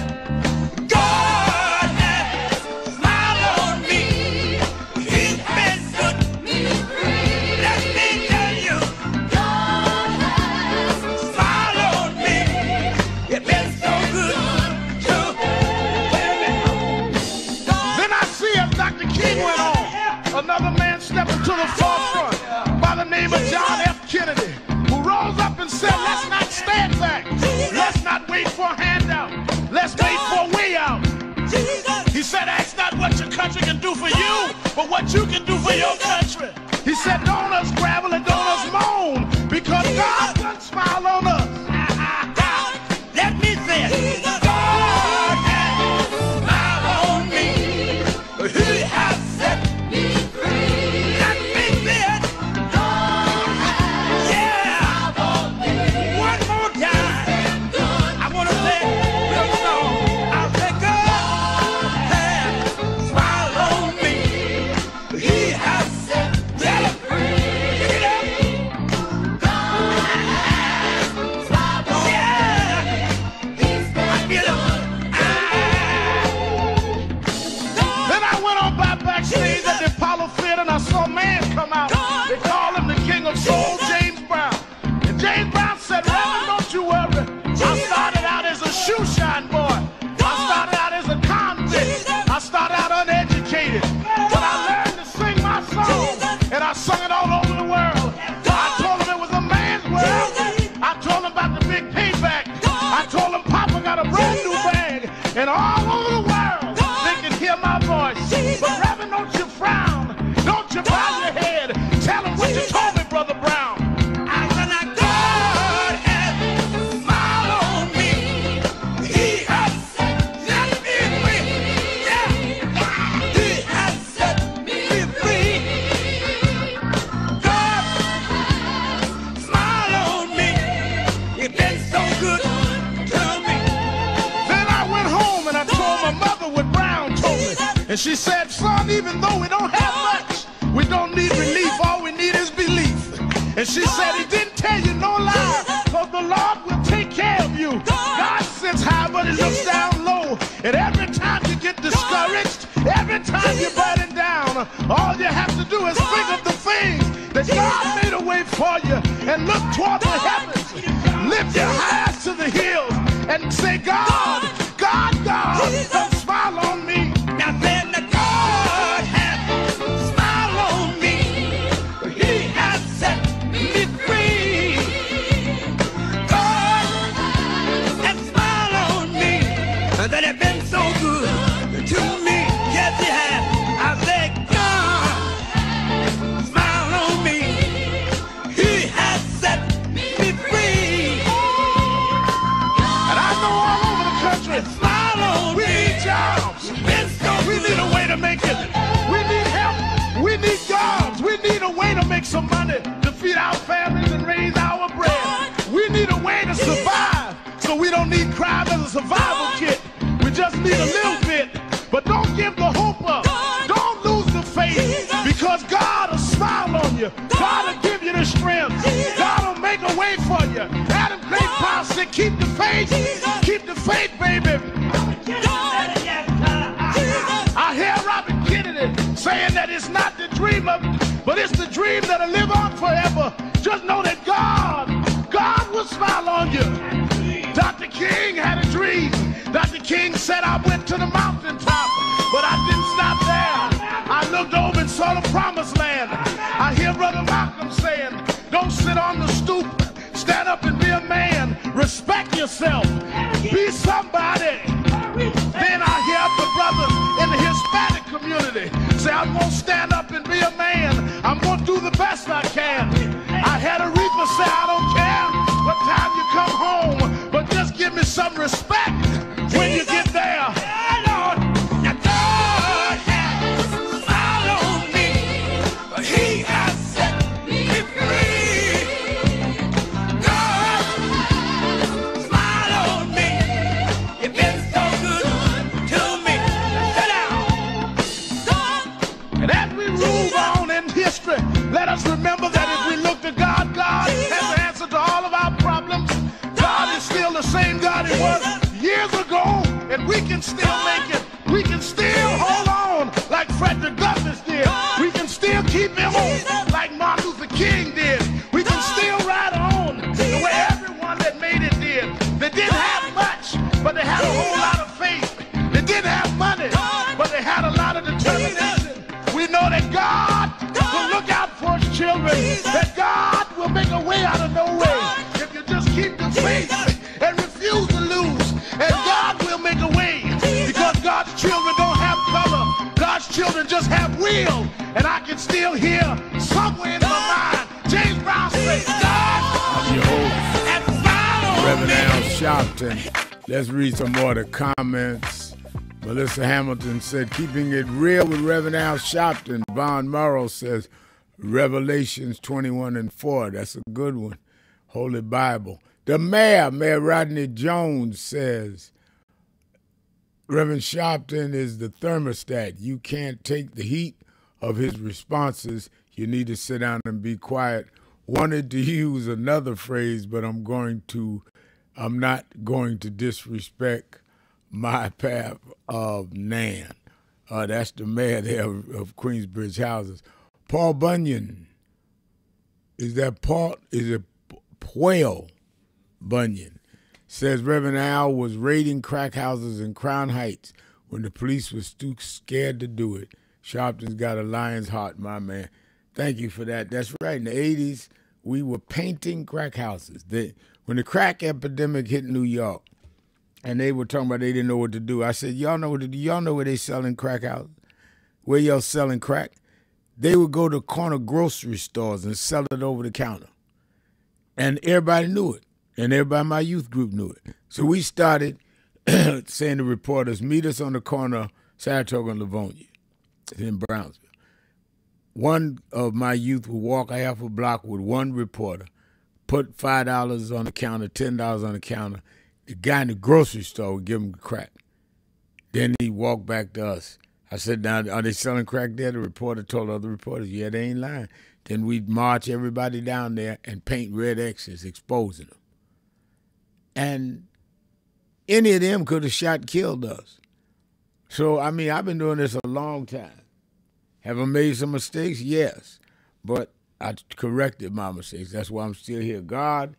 God has smiled on me. He's been good to me. Let me tell you, God has smiled on me. It's been so good to me. Then I see as Dr. King went on, another man stepping to the forefront by the name of John F. Kennedy, who rose up and said, let's not stand back. Let's not wait for a handout. Let's wait for a way out. He said, ask not what your country can do for you, but what you can do for your country. He said, don't us gravel and don't us moan, because God can smile on us. Let me say it. God has smiled on me. He has set me free. Let me say it. God has smiled on me. One more time. I want to say real song. I say God has smiled on me. He has set me free. God has And she said, son, even though we don't have much, we don't need relief. All we need is belief. And she said, he didn't tell you no lie, because the Lord will take care of you. God sits high, but he looks down low. And every time you get discouraged, every time you're burdened down, all you have to do is think of the things that God made a way for you and look toward the heavens. Lift your eyes to the hills and say, God, God, God, don't smile on me. Now then, the God has smiled on me. He has set me free. God has smiled on me. That has been so good to me. Yes, he has. I say, God smiled on me. He has set me free. And I know all over the country, smile on me. We need jobs. We need a way to make it. We need help. We need jobs. We need a way to make some money to feed our families and raise our bread. We need a way to survive, so we don't need crime as a survival kit. We just need a little bit. But don't give the hope up. Don't lose the faith, because God will smile on you. God will give you the strength. God will make a way for you. Adam Clay Powell said, keep the faith. Keep the faith, baby. I hear Robert Kennedy saying that it's not the dream of, but it's the dream that'll live on forever. Just know that God will smile on you. Dr. King had a dream. Dr. King said, I went to the mountaintop, but I didn't stop there. I looked over and saw the promised land. I hear Brother Malcolm saying, don't sit on the stoop. Stand up and be a man. Respect yourself. Be somebody. Then I hear the brothers in the Hispanic community say, I'm going to stand up and be a man. I'm going to do the best I can. I had a reaper say, I don't care what time you come home, but just give me some respect when you get there. He has set me free. God smile on me. You've been so good to me. Sit down. And as we move on in history, let us remember that if we look to God, God has the answer to all of our problems. God is still the same God he was years ago, and we can still make it. We can still hold on like Frederick Douglass did. We can still keep him on like Martin Luther King did. We can still ride on the way everyone that made it did. They didn't have much, but they had a whole lot of faith. They didn't have money, but they had a lot of determination. We know that God will look out for his children, that God will make a way out of no way if you just keep the faith and refuse to lose. And God will make a way, because God's children don't have color. God's children just have will. And I can still hear somewhere in my mind James Brown say, God, I'm your host, Reverend Al Sharpton. Let's read some more of the comments. Melissa Hamilton said, keeping it real with Reverend Al Sharpton. Von Morrow says, Revelations 21:4. That's a good one. Holy Bible. The Mayor Rodney Jones says, Reverend Sharpton is the thermostat. You can't take the heat of his responses. You need to sit down and be quiet. Wanted to use another phrase, but I'm not going to disrespect my path of Nan. That's the mayor there of Queensbridge Houses. Paul Bunyan. Is it Paul Bunyan? Says Reverend Al was raiding crack houses in Crown Heights when the police was too scared to do it. Sharpton's got a lion's heart, my man. Thank you for that. That's right. In the 80s, we were painting crack houses. When the crack epidemic hit New York, and they were talking about they didn't know what to do, I said, y'all know what to do? Y'all know where they selling crack houses? Where y'all selling crack? They would go to corner grocery stores and sell it over the counter. And everybody knew it. And everybody in my youth group knew it. So we started saying to reporters, meet us on the corner of Saratoga and Livonia in Brownsville. One of my youth would walk half a block with one reporter, put $5 on the counter, $10 on the counter. The guy in the grocery store would give him crack. Then he'd walk back to us. I said, now, are they selling crack there? The reporter told other reporters, yeah, they ain't lying. Then we'd march everybody down there and paint red X's, exposing them. And any of them could have shot, killed us. So, I mean, I've been doing this a long time. Have I made some mistakes? Yes. But I corrected my mistakes. That's why I'm still here. God,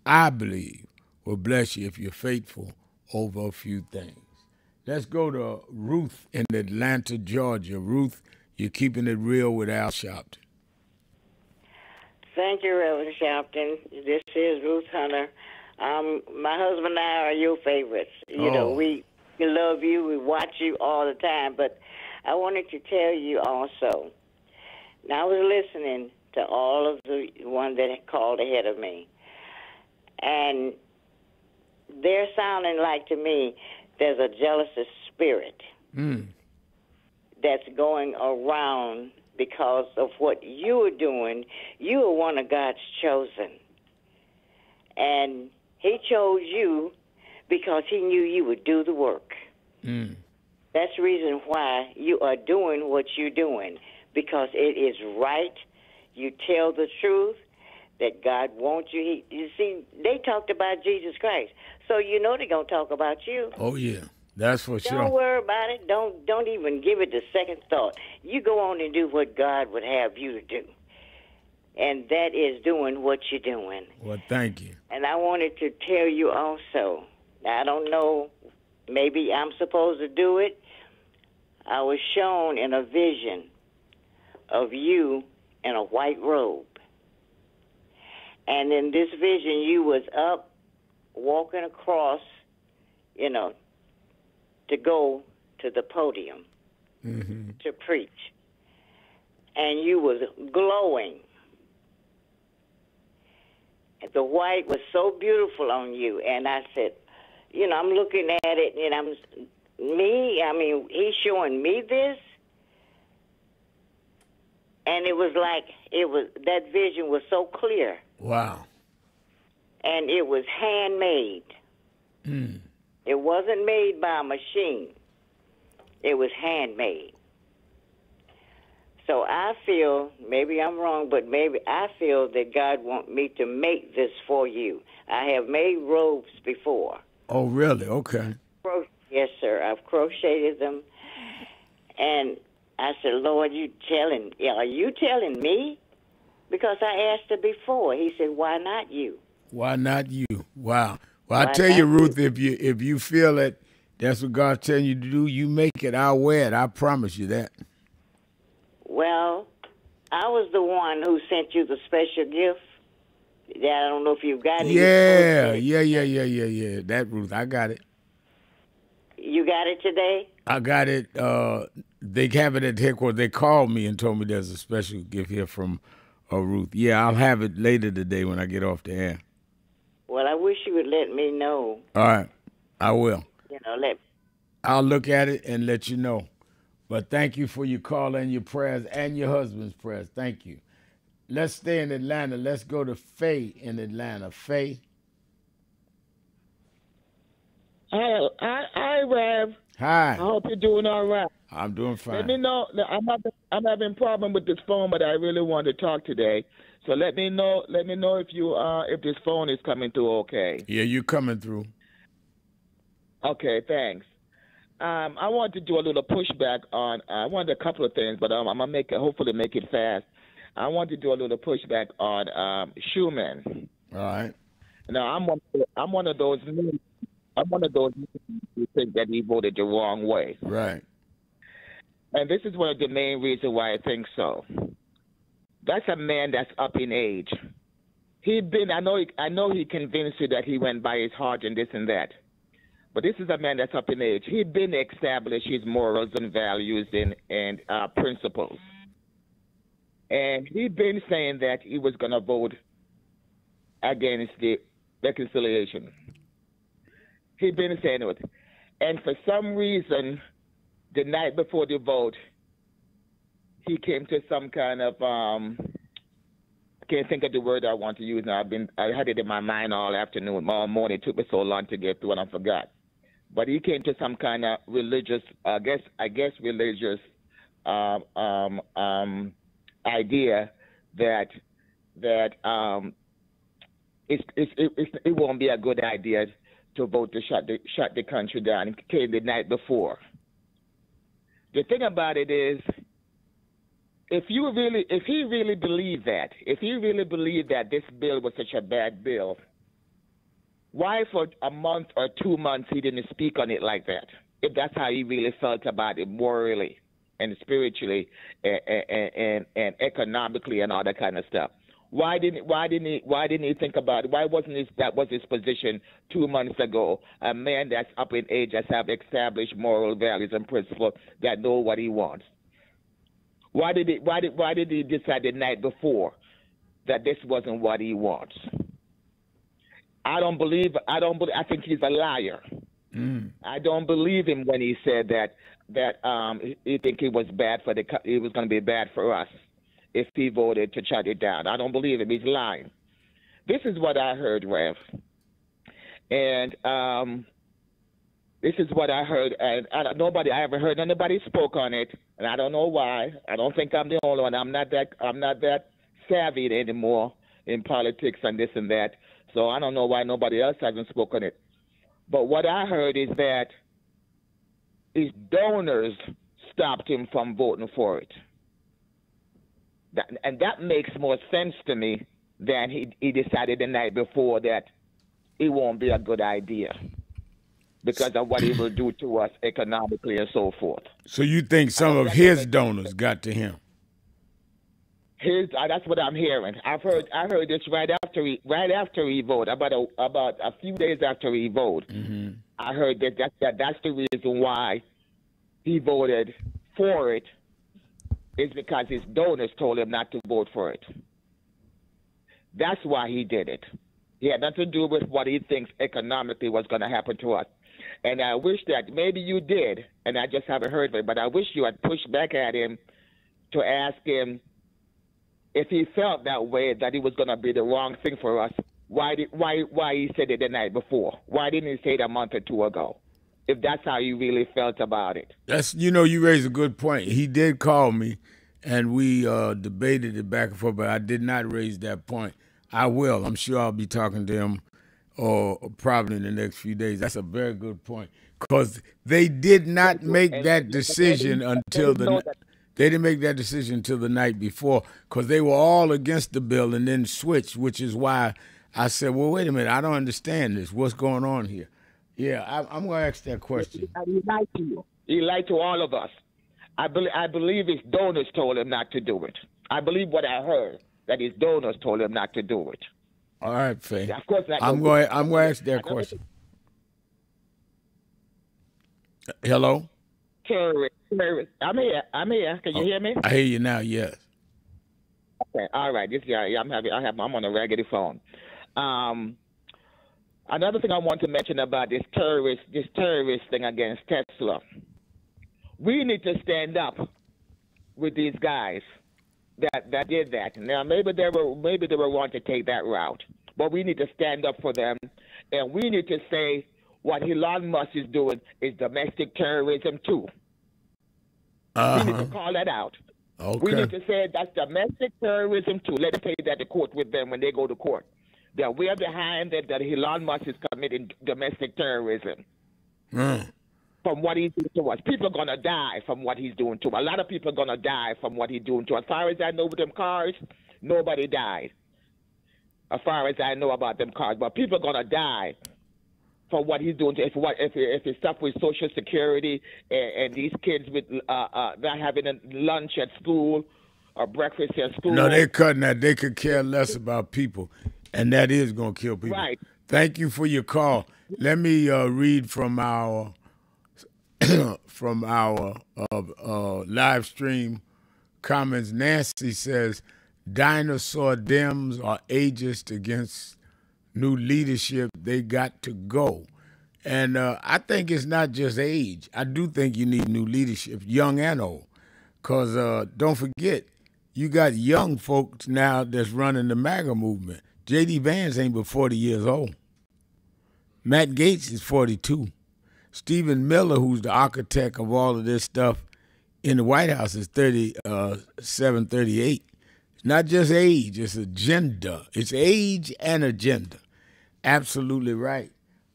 I believe, will bless you if you're faithful over a few things. Let's go to Ruth in Atlanta, Georgia. Ruth, you're keeping it real with Al Sharpton. Thank you, Reverend Sharpton. This is Ruth Hunter. My husband and I are your favorites. You know, we love you. We watch you all the time. But I wanted to tell you also, now I was listening to all of the one that called ahead of me, and they're sounding like, to me, there's a jealous spirit that's going around because of what you are doing. You are one of God's chosen. And he chose you because he knew you would do the work. That's the reason why you are doing what you're doing, because it is right. You tell the truth that God wants you. You see, they talked about Jesus Christ, so you know they're going to talk about you. Oh, yeah. That's for sure. Don't worry about it. Don't even give it the second thought. You go on and do what God would have you to do. And that is doing what you're doing. Well, thank you. And I wanted to tell you also, I don't know, maybe I'm supposed to do it. I was shown in a vision of you in a white robe. And in this vision, you was up, walking across, you know, to go to the podium to preach. And you was glowing. The white was so beautiful on you. And I said, you know, I'm looking at it, and he's showing me this. And it was like, that vision was so clear. Wow. And it was handmade. It wasn't made by a machine. It was handmade. So I feel, maybe I'm wrong, but maybe I feel that God wants me to make this for you. I have made robes before. Oh, really? Okay. Yes, sir. I've crocheted them. And I said, Lord, are you telling me? Because I asked her before. He said, why not you? Why not you? Wow. Well, I tell you, Ruth, if you feel that that's what God's telling you to do, you make it. I'll wear it. I promise you that. Well, I was the one who sent you the special gift. I don't know if you've got it. Yeah. That, Ruth, I got it. You got it today? I got it. They have it at headquarters. They called me and told me there's a special gift here from Ruth. Yeah, I'll have it later today when I get off the air. Well, I wish you would let me know. All right, I will. You know, I'll look at it and let you know. But thank you for your call and your prayers and your husband's prayers. Thank you. Let's stay in Atlanta. Let's go to Faye in Atlanta. Faye. Hi, Rev. Hi. I hope you're doing all right. I'm doing fine. Let me know. I'm having problem with this phone, but I really want to talk today. So let me know. Let me know if this phone is coming through okay. Yeah, you're coming through. Okay, thanks. I want to do a little pushback on. I wanted a couple of things, but I'm gonna hopefully make it fast. I want to do a little pushback on Schumann. All right. Now I'm one of those who think that he voted the wrong way. Right. And this is one of the main reasons why I think so. That's a man that's up in age. I know he convinced you that he went by his heart and this and that. But this is a man that's up in age. He'd been established his morals and values and principles. And he'd been saying that he was going to vote against the reconciliation. He'd been saying it. And for some reason, the night before the vote, he came to some kind of, I can't think of the word I want to use now. I had it in my mind all afternoon, all morning. It took me so long to get through and I forgot. but he came to some kind of religious, I guess religious idea that it won't be a good idea to vote to shut the country down. It came the night before. The thing about it is, if he really believed that this bill was such a bad bill, why for a month or 2 months he didn't speak on it like that? If that's how he really felt about it morally and spiritually and economically and all that kind of stuff. Why didn't he think about it? Why wasn't that his position 2 months ago? A man that's up in age, that's have established moral values and principles, that know what he wants. Why did he decide the night before that this wasn't what he wants? I think he's a liar. I don't believe him when he said that he think it was going to be bad for us if he voted to shut it down. I don't believe him. He's lying. This is what I heard, Rev. And this is what I heard. And I haven't heard anybody spoke on it, and I don't know why. I don't think I'm the only one. I'm not that savvy anymore in politics and this and that. So I don't know why nobody else hasn't spoken it. But what I heard is that his donors stopped him from voting for it. And that makes more sense to me than he decided the night before that it won't be a good idea because of what it will do to us economically and so forth. So you think some of his donors got to him? That's what I'm hearing. I heard this right after he voted, about a few days after he voted. Mm-hmm. I heard that's the reason why he voted for it, is because his donors told him not to vote for it. That's why he did it. He had nothing to do with what he thinks economically was going to happen to us. And I wish that maybe you did, and I just haven't heard of it, but I wish you had pushed back at him to ask him if he felt that way, that it was going to be the wrong thing for us. Why he said it the night before? Why didn't he say it a month or two ago? If that's how you really felt about it. You raised a good point. He did call me, and we debated it back and forth, but I did not raise that point. I will. I'm sure I'll be talking to him probably in the next few days. That's a very good point, because they did not make that decision until they didn't make that decision until the night before, because they were all against the bill and then switched, which is why I said, well, wait a minute, I don't understand this. What's going on here? Yeah, I'm going to ask that question. He lied to you. He lied to all of us. I believe his donors told him not to do it. I believe what I heard, that his donors told him not to do it. All right, Faye. Of course, I'm going to ask that question. Hello? Terrorist. I'm here. Can you hear me? I hear you now, yes. Okay, all right. I'm on a raggedy phone. Another thing I want to mention about this terrorist thing against Tesla. We need to stand up with these guys that did that. Now maybe they were wanting to take that route, but we need to stand up for them, and we need to say what Elon Musk is doing is domestic terrorism too. We need to call that out. Okay. We need to say that's domestic terrorism too. Let them take that to court with them when they go to court. That we are behind that Elon Musk is committing domestic terrorism. From what he's doing to us. People are going to die from what he's doing to us. A lot of people are going to die from what he's doing to us. As far as I know with them cars, nobody died. As far as I know about them cars. But people are going to die from what he's doing to us. If it's stuff with Social Security and these kids with not having a lunch at school or breakfast at school. No, they're cutting that. They could care less about people. And that is going to kill people. Right. Thank you for your call. Let me read from our live stream comments. Nancy says, dinosaur Dems are ageist against new leadership. They got to go. And I think it's not just age. I do think you need new leadership, young and old. Because don't forget, you got young folks now that's running the MAGA movement. J.D. Vance ain't but 40 years old. Matt Gaetz is 42. Stephen Miller, who's the architect of all of this stuff in the White House, is 37, 38. It's not just age, it's agenda. It's age and agenda. Absolutely right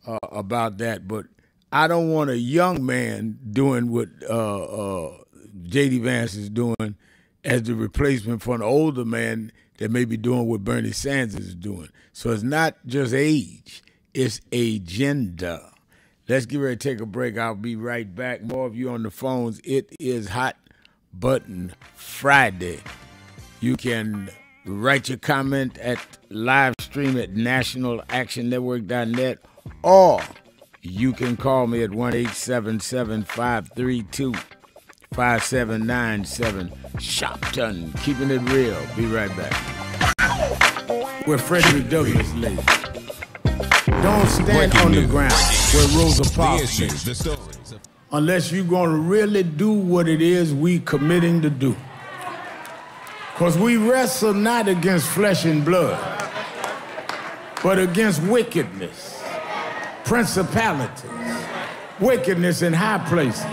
about that. But I don't want a young man doing what J.D. Vance is doing as the replacement for an older man that may be doing what Bernie Sanders is doing. So it's not just age, it's agenda. Let's get ready to take a break. I'll be right back. More of you on the phones. It is Hot Button Friday. You can write your comment at live stream at nationalactionnetwork.net, or you can call me at 1-877-532-5797. Shopton, keeping it real. Be right back. Where Frederick Douglass lay. Don't stand on the ground where Rosa Parks lay, unless you're going to really do what it is we committing to do. Because we wrestle not against flesh and blood, but against wickedness, principalities, wickedness in high places.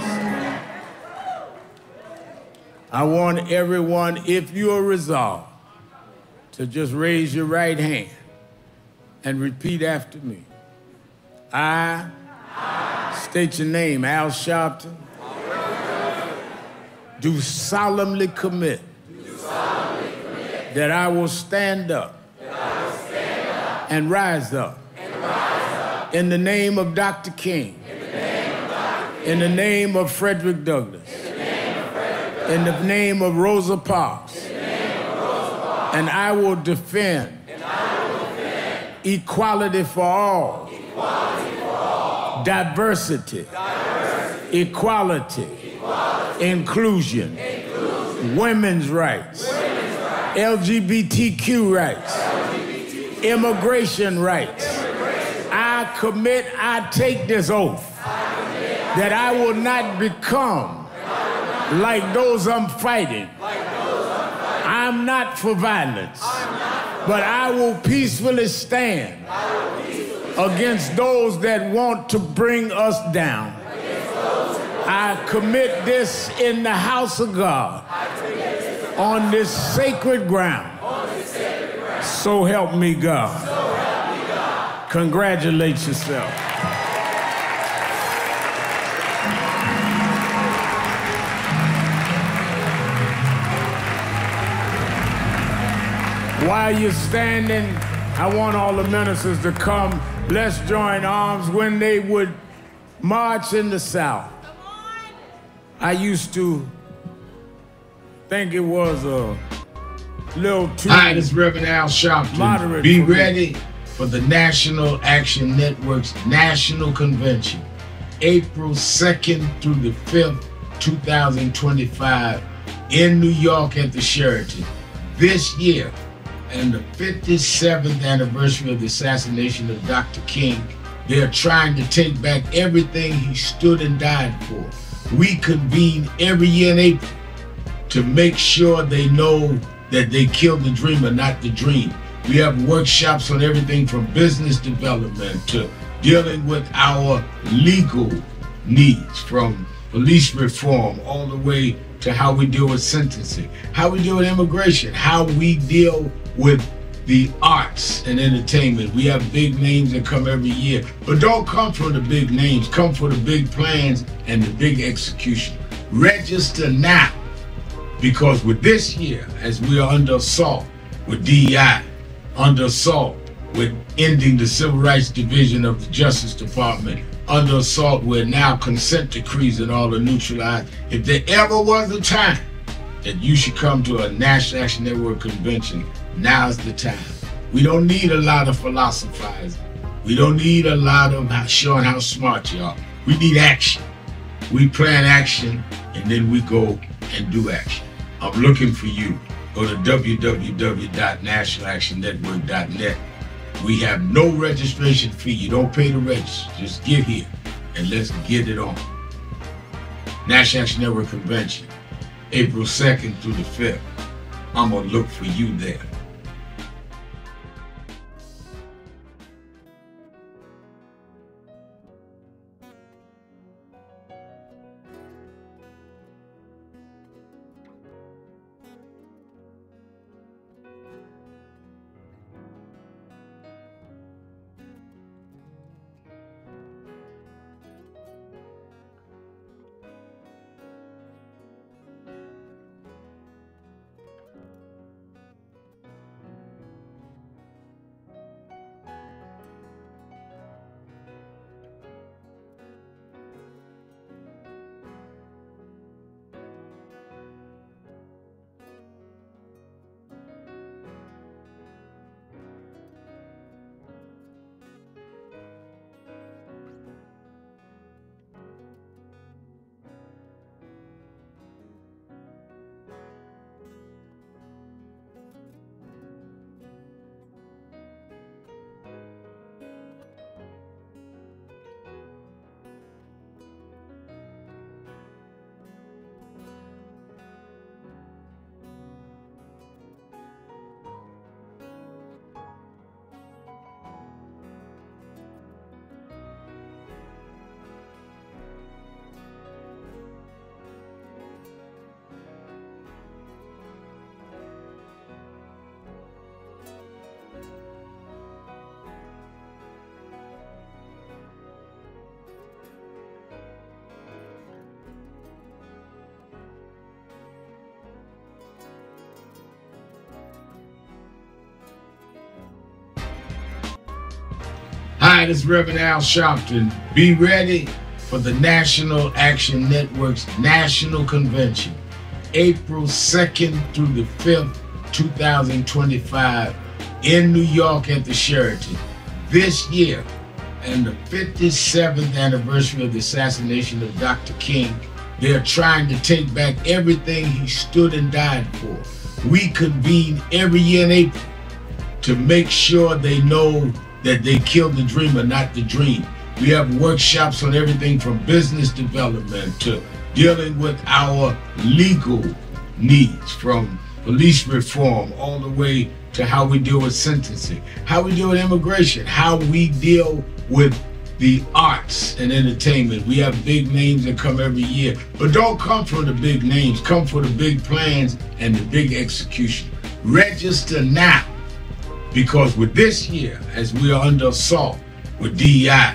I want everyone, if you're resolved, to just raise your right hand and repeat after me. I state your name, Al Sharpton, do solemnly commit that I will stand up and rise up in the name of Dr. King, in the name of Frederick Douglass, in the name of Rosa Parks, and I will defend equality for all, diversity, equality, inclusion, women's rights, LGBTQ rights, immigration rights. I commit, I take this oath that I will not become like those I'm fighting. I'm not for violence, but I will peacefully stand against those that want to bring us down. I commit this in the house of God, on this sacred ground. So help me God. Congratulate yourself. While you're standing, I want all the ministers to come. Let's join arms. When they would march in the South, I used to think it was a little too Hi, this is Reverend Al Sharpton. moderate. Be for me. ready for the National Action Network's National Convention, April 2nd through the 5th, 2025, in New York at the Sheraton. This year, and the 57th anniversary of the assassination of Dr. King, they're trying to take back everything he stood and died for. We convene every year in April to make sure they know that they killed the dreamer, not the dream. We have workshops on everything from business development to dealing with our legal needs, from police reform all the way to how we deal with sentencing, how we deal with immigration, how we deal with the arts and entertainment. We have big names that come every year, but don't come for the big names, come for the big plans and the big execution. Register now, because with this year, as we are under assault with DEI, under assault with ending the Civil Rights Division of the Justice Department, under assault with now consent decrees and all the neutralized. If there ever was a time that you should come to a National Action Network convention, now's the time. We don't need a lot of philosophizing. We don't need a lot of showing how smart you are. We need action. We plan action, and then we go and do action. I'm looking for you. Go to www.nationalactionnetwork.net. We have no registration fee. You don't pay to register. Just get here, and let's get it on. National Action Network Convention, April 2nd through the 5th. I'm going to look for you there. Hi, this is Reverend Al Sharpton. Be ready for the National Action Network's National Convention, April 2nd through the 5th, 2025, in New York at the Sheraton. This year, and the 57th anniversary of the assassination of Dr. King, they're trying to take back everything he stood and died for. We convene every year in April to make sure they know that they killed the dreamer, not the dream. We have workshops on everything from business development to dealing with our legal needs, from police reform all the way to how we deal with sentencing, how we deal with immigration, how we deal with the arts and entertainment. We have big names that come every year, but don't come for the big names, come for the big plans and the big execution. Register now, because with this year, as we are under assault with DEI,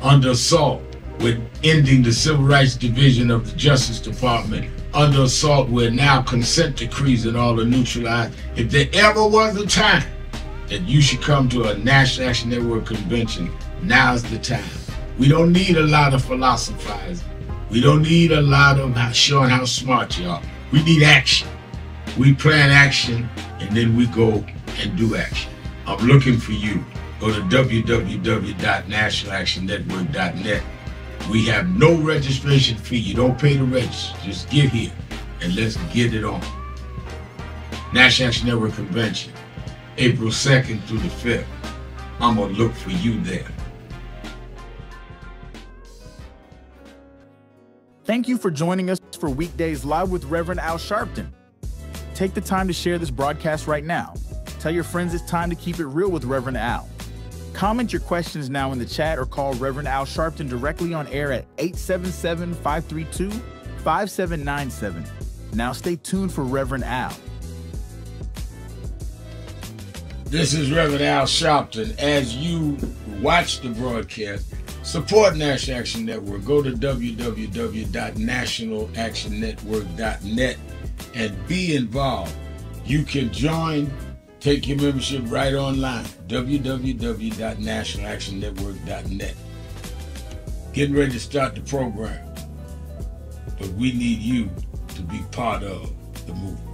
under assault with ending the Civil Rights Division of the Justice Department, under assault with now consent decrees and all are neutralized. If there ever was a time that you should come to a National Action Network convention, now's the time. We don't need a lot of philosophizing. We don't need a lot of showing how smart you are. We need action. We plan action and then we go and do action. I'm looking for you. Go to www.nationalactionnetwork.net. We have no registration fee. You don't pay to register. Just get here and let's get it on. National Action Network Convention, April 2nd through the 5th. I'm going to look for you there. Thank you for joining us for Weekdays Live with Reverend Al Sharpton. Take the time to share this broadcast right now. Tell your friends it's time to keep it real with Reverend Al. Comment your questions now in the chat or call Reverend Al Sharpton directly on air at 877-532-5797. Now stay tuned for Reverend Al. This is Reverend Al Sharpton. As you watch the broadcast, support National Action Network. Go to www.nationalactionnetwork.net and be involved. You can join, take your membership right online, www.nationalactionnetwork.net. Getting ready to start the program, but we need you to be part of the movement.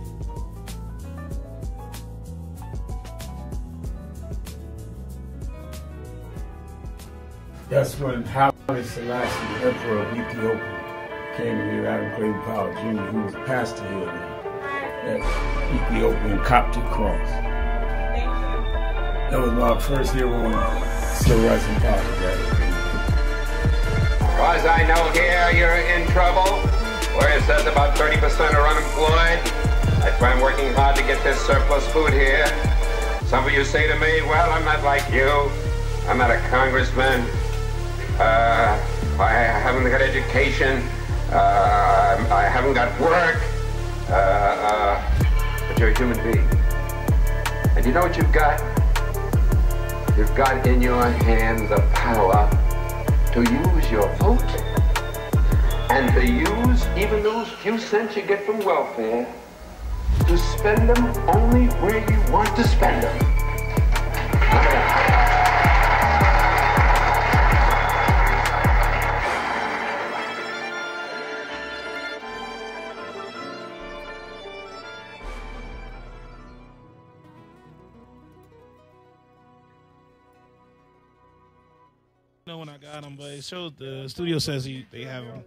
That's when Haile Selassie, the Emperor of Ethiopia, came to me, Adam Clayton Powell Jr., who was pastor here at Ethiopian Coptic Cross. That was my first year on Civil Rights and Politics. As far as I know here, you're in trouble. Where it says about 30% are unemployed. That's why I'm working hard to get this surplus food here. Some of you say to me, well, I'm not like you. I'm not a congressman. I haven't got education. I haven't got work. But you're a human being. And you know what you've got? You've got in your hand the power to use your vote and to use even those few cents you get from welfare to spend them only where you want to spend them. Know when I got them, but it showed the studio says they have them.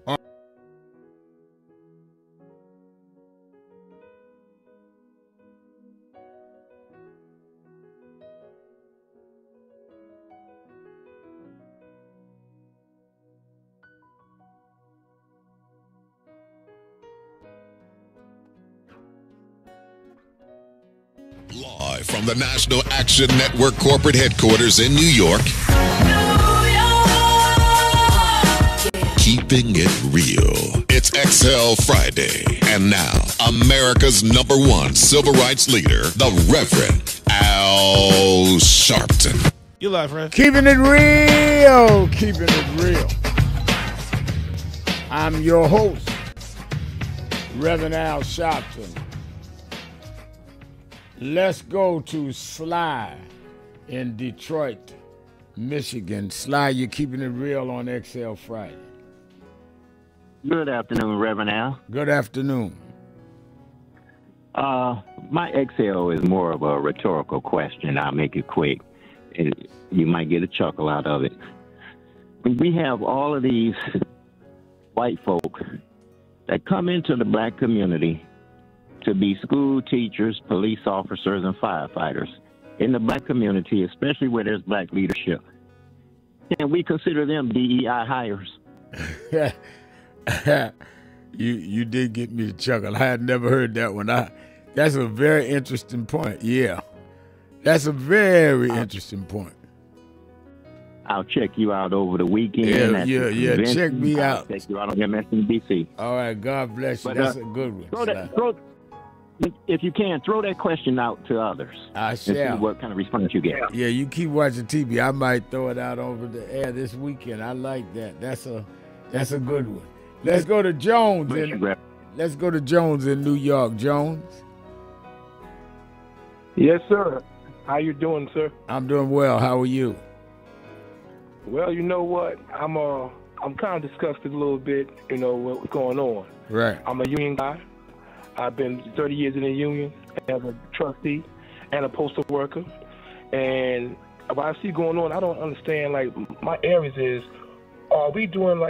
Live from the National Action Network corporate headquarters in New York. Keeping it real. It's XL Friday. And now, America's #1 civil rights leader, the Reverend Al Sharpton. You live, Rev. Keeping it real. Keeping it real. I'm your host, Reverend Al Sharpton. Let's go to Sly in Detroit, Michigan. Sly, you're keeping it real on XL Friday. Good afternoon, Reverend Al. Good afternoon. My XL is more of a rhetorical question. I'll make it quick. You might get a chuckle out of it. We have all of these white folk that come into the black community to be school teachers, police officers, and firefighters in the black community, especially where there's black leadership. Can we consider them DEI hires? You did get me to chuckle. I had never heard that one. That's a very interesting point. Yeah. That's a very interesting point. I'll check you out over the weekend. Yeah. Check me out. I'll check you out on MSNBC. All right. God bless you. That's a good one. If you can, throw that question out to others. I shall. And see what kind of response you get. Yeah, you keep watching TV. I might throw it out over the air this weekend. I like that. That's a good one. Let's go to Jones. Let's go to Jones in New York. Jones. Yes, sir. How you doing, sir? I'm doing well. How are you? Well, you know what? I'm kind of disgusted a little bit, what's going on. Right. I'm a union guy. I've been 30 years in the union as a trustee and a postal worker. And what I see going on, I don't understand, my areas is, are we doing,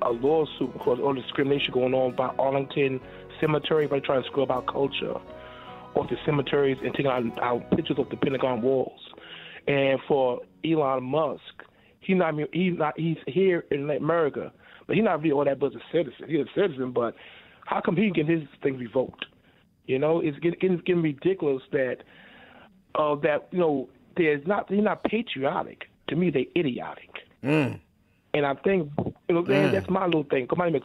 a lawsuit because all the discrimination going on by Arlington Cemetery by trying to scrub our culture off the cemeteries and taking our pictures off the Pentagon walls? And for Elon Musk, he's here in America, but he's not really all that but a citizen. He's a citizen, but how come he can get his thing revoked? It's getting ridiculous that he's not patriotic. To me, they're idiotic. And I think, that's my little thing. Come on,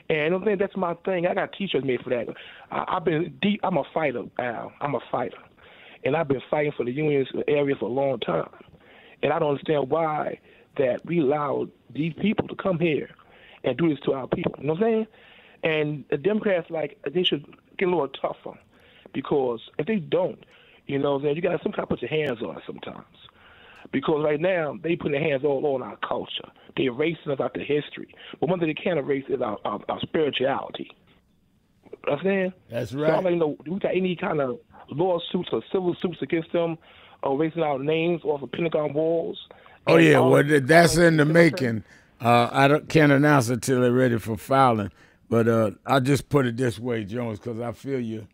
and I think that's my thing. I got T-shirts made for that. I'm a fighter, Al. I'm a fighter, and I've been fighting for the unions area for a long time. And I don't understand why that we allowed these people to come here and do this to our people. You know what I'm saying? And the Democrats, they should get a little tougher, because if they don't, you got to some kind of put your hands on it sometimes. Because right now, they put their hands all on our culture. They're erasing us out the history. But one thing they can't erase is our spirituality. You know what I'm saying? That's right. So I don't know, do we got any kind of lawsuits or civil suits against them, or erasing our names off of Pentagon walls? Oh, yeah. Well, that's in the making. I can't announce it till they're ready for filing. But I'll just put it this way, Jones, because I feel your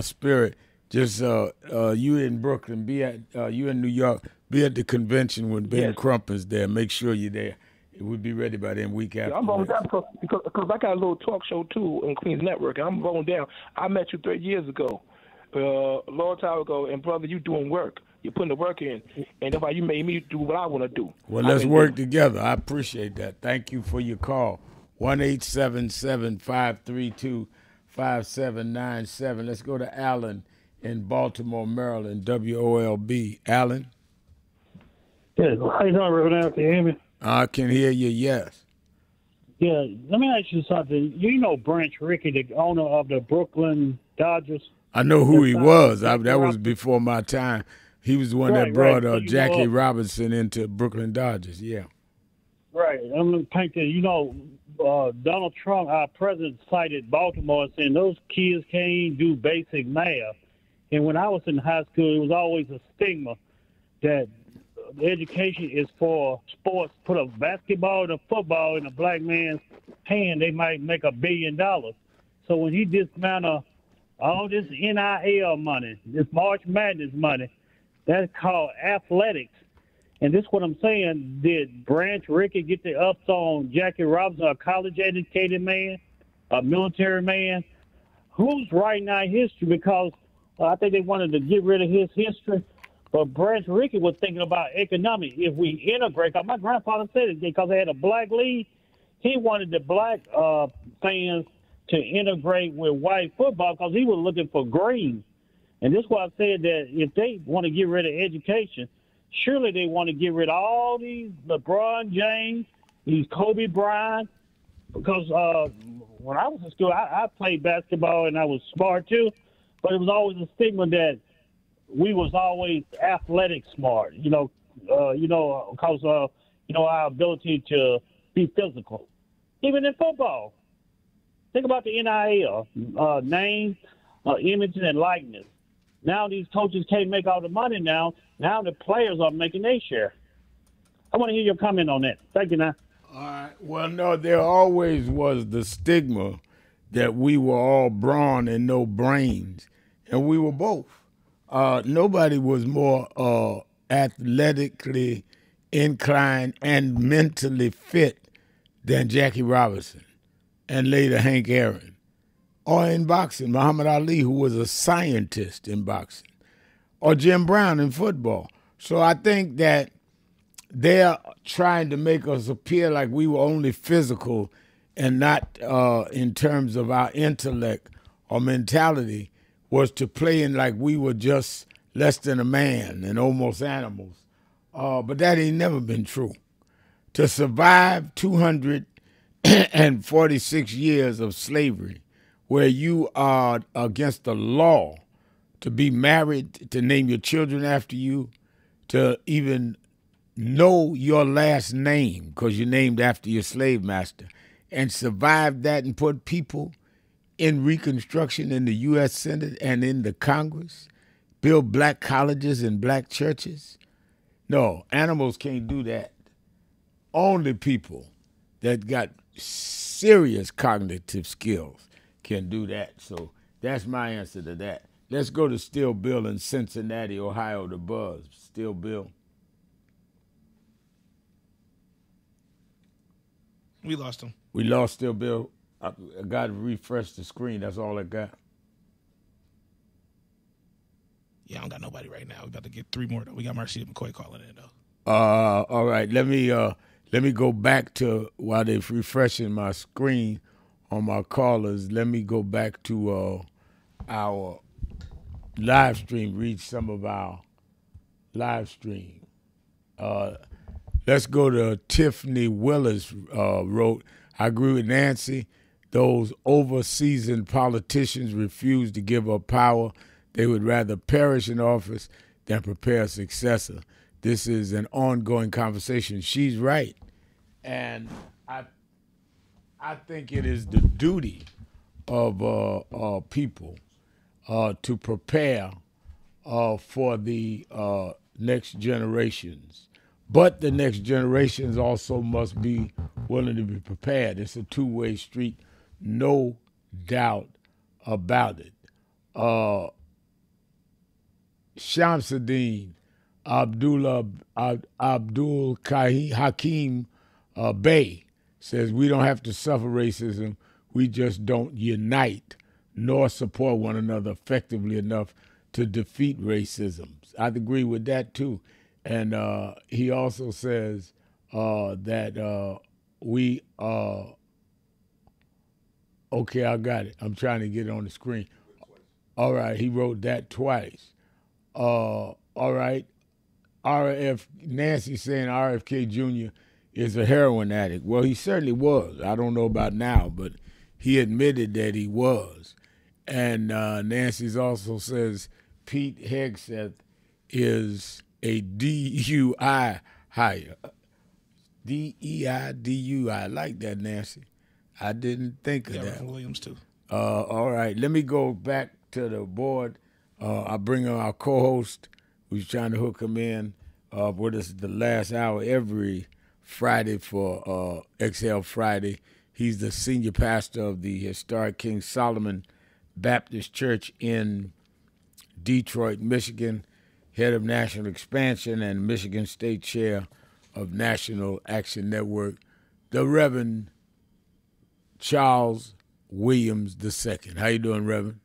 spirit. Just you in Brooklyn, you in New York, be at the convention when Ben Crumpin's there. Make sure you're there. We'll be ready by then, week after. I'm rolling down because I got a little talk show, too, on Queens Network. And I'm rolling down. I met you 30 years ago, a long time ago, and, brother, you doing work. You're putting the work in, and that's why you made me do what I want to do. Well, let's work together. I appreciate that. Thank you for your call. 1-877-532-5797. Let's go to Allen in Baltimore, Maryland, WOLB. Allen? Yeah, how you doing, Reverend Al? Can you hear me? I can hear you, yes. Yeah, let me ask you something. You know Branch Rickey, the owner of the Brooklyn Dodgers? I know who he was. That was before my time. He was the one that brought Jackie Robinson into Brooklyn Dodgers, yeah. Right. I'm going to paint that, Donald Trump, our president, cited Baltimore saying those kids can't do basic math. And when I was in high school, it was always a stigma that education is for sports. Put a basketball and a football in a black man's hand, they might make $1 billion. So when he dismantled all this NIL money, this March Madness money, that's called athletics. And this is what I'm saying. Did Branch Rickey get the ups on Jackie Robinson, a college-educated man, a military man? Who's writing our history? Because I think they wanted to get rid of his history. But Branch Rickey was thinking about economics. If we integrate, my grandfather said it because they had a black league. He wanted the black fans to integrate with white football because he was looking for green. And this is why I said that if they want to get rid of education, surely they want to get rid of all these LeBron James, these Kobe Bryant, because when I was in school, I played basketball and I was smart too, but it was always a stigma that we was always athletic smart. because our ability to be physical. Even in football. Think about the NIL, name, image, and likeness. Now these coaches can't make all the money now. Now the players are making their share. I want to hear your comment on that. Thank you, now. All right. Well, no, there always was the stigma that we were all brawn and no brains, and we were both. Nobody was more athletically inclined and mentally fit than Jackie Robinson and later Hank Aaron. Or in boxing, Muhammad Ali, who was a scientist in boxing. Or Jim Brown in football. So I think that they're trying to make us appear like we were only physical and not in terms of our intellect or mentality, was to play in like we were just less than a man and almost animals. But that ain't never been true. To survive 246 years of slavery, where you are against the law to be married, to name your children after you, to even know your last name because you're named after your slave master, and survive that and put people in Reconstruction in the U.S. Senate and in the Congress, build black colleges and black churches. No, animals can't do that. Only people that got serious cognitive skills can do that. So that's my answer to that. Let's go to Still Bill in Cincinnati, Ohio, the Buzz. Still Bill. We lost him. We lost Still Bill. I got to refresh the screen. That's all I got. Yeah, I don't got nobody right now. We about to get 3 more though. We got Marcia McCoy calling in though. All right. Let me go back to, while they're refreshing my screen on my callers, let me go back to our live stream, read some of our live stream. Let's go to Tiffany Willis wrote, I agree with Nancy. Those over-seasoned politicians refuse to give up power. They would rather perish in office than prepare a successor. This is an ongoing conversation. She's right. And I think it is the duty of people to prepare for the next generations. But the next generations also must be willing to be prepared. It's a two-way street, no doubt about it. Shamsuddin Abdul Hakim Bey says, we don't have to suffer racism. We just don't unite nor support one another effectively enough to defeat racism. I'd agree with that too. And he also says that we okay, I got it. I'm trying to get it on the screen. All right, he wrote that twice. All right, Nancy saying RFK Jr. is a heroin addict. Well, he certainly was. I don't know about now, but he admitted that he was. And Nancy's also says Pete Hegseth is a DUI hire. DEI. I like that, Nancy. I didn't think of that. Williams too. All right, let me go back to the board. I'll bring on our co-host who's trying to hook him in with us the last hour every Friday for Exhale Friday. He's the senior pastor of the historic King Solomon Baptist Church in Detroit, Michigan, head of national expansion and Michigan State Chair of National Action Network, the Reverend Charles Williams II. How you doing, Reverend?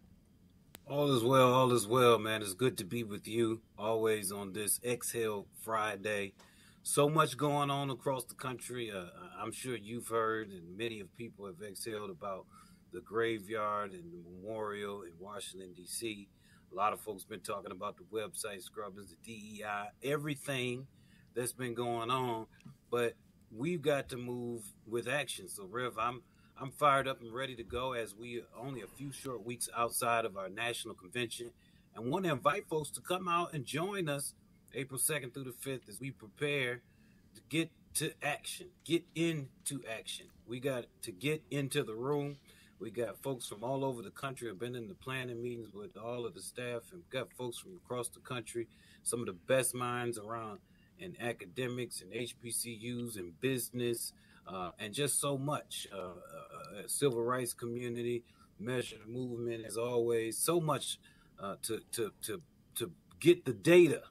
All is well, man. It's good to be with you always on this Exhale Friday. So much going on across the country. I'm sure you've heard, and many of people have exhaled about the graveyard and the memorial in Washington, D.C. A lot of folks been talking about the website scrubbers, the DEI, everything that's been going on. But we've got to move with action. So, Rev, I'm fired up and ready to go as we are only a few short weeks outside of our national convention, and want to invite folks to come out and join us April 2nd through the 5th, as we prepare to get to action, get into action. We got to get into the room. We got folks from all over the country. I've been in the planning meetings with all of the staff, and we've got folks from across the country, some of the best minds around in academics and HBCUs and business, and just so much. Civil rights community, Measure the Movement, as always. So much to get the data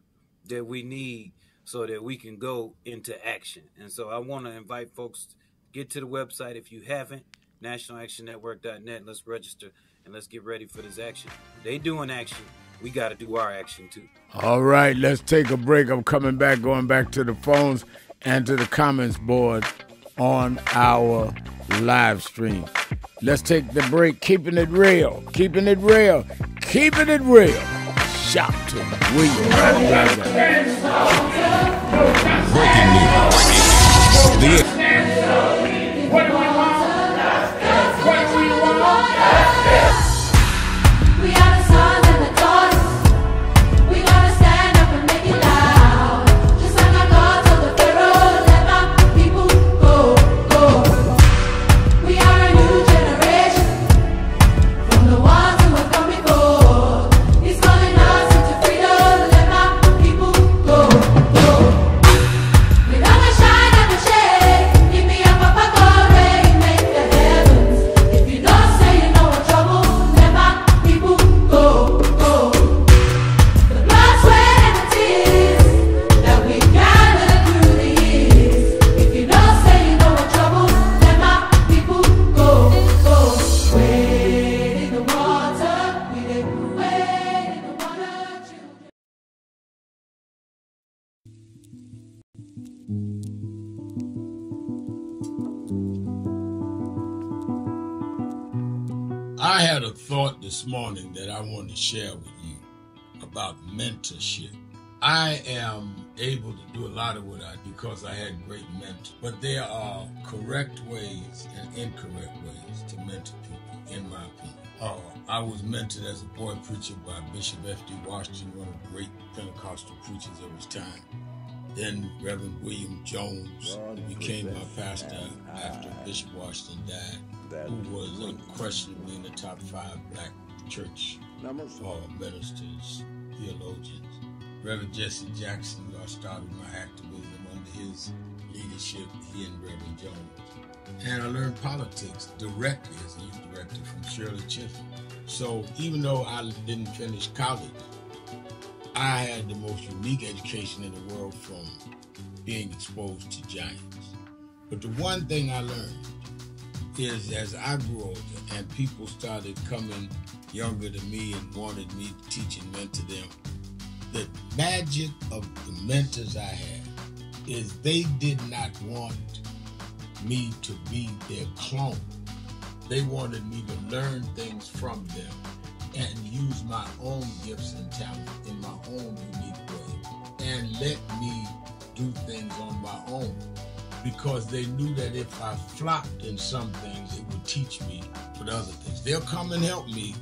that we need so that we can go into action. And so I want to invite folks to get to the website if you haven't, nationalactionnetwork.net. Let's register and let's get ready for this action. They doing action. We got to do our action too. All right, let's take a break. I'm coming back, going back to the phones and to the comments board on our live stream. Let's take the break. Keeping it real. Keeping it real. Keeping it real. Sharpton Williams. Breaking news. What do we want? What do we want? We are the sons and the daughters. We gotta stand up and make it loud. Just like our God told the Pharaoh, let my people go, go. We are a new generation from the ones who have come before. He's calling us into freedom. Let my people go, go. We gonna shine and shade. Give me a papa God rain, make the heavens. If you don't say you know what trouble, let my people go, go. The blood, sweat, and the tears that we gathered through the years. If you don't say you know what trouble, let my people go, go. Wade in the water, we did wade in the water, children. I had a thought this morning that I want to share with you about mentorship. I am able to do a lot of what I do because I had great mentors, but there are correct ways and incorrect ways to mentor people, in my opinion. I was mentored as a boy preacher by Bishop F.D. Washington, one of the great Pentecostal preachers of his time. Then Reverend William Jones, who became my pastor after Bishop Washington died, who was unquestionably in the top 5 black church ministers, theologians. Reverend Jesse Jackson, who I started my activism under his leadership, he and Reverend Jones. And I learned politics directly as a youth director from Shirley Chisholm. So even though I didn't finish college, I had the most unique education in the world from being exposed to giants. But the one thing I learned is as I grew older and people started coming younger than me and wanted me to teach and mentor them, the magic of the mentors I had is they did not want me to be their clone. They wanted me to learn things from them and use my own gifts and talent in my own unique way and let me do things on my own, because they knew that if I flopped in some things, it would teach me for the other things. They'll come and help me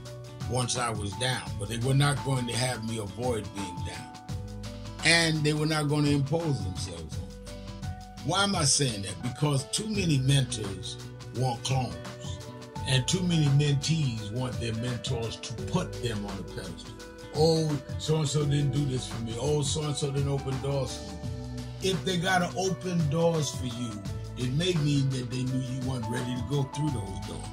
once I was down, but they were not going to have me avoid being down. And they were not going to impose themselves on me. Why am I saying that? Because too many mentors want clones. And too many mentees want their mentors to put them on a pedestal. Oh, so-and-so didn't do this for me. Oh, so-and-so didn't open doors for me. If they got to open doors for you, it may mean that they knew you weren't ready to go through those doors.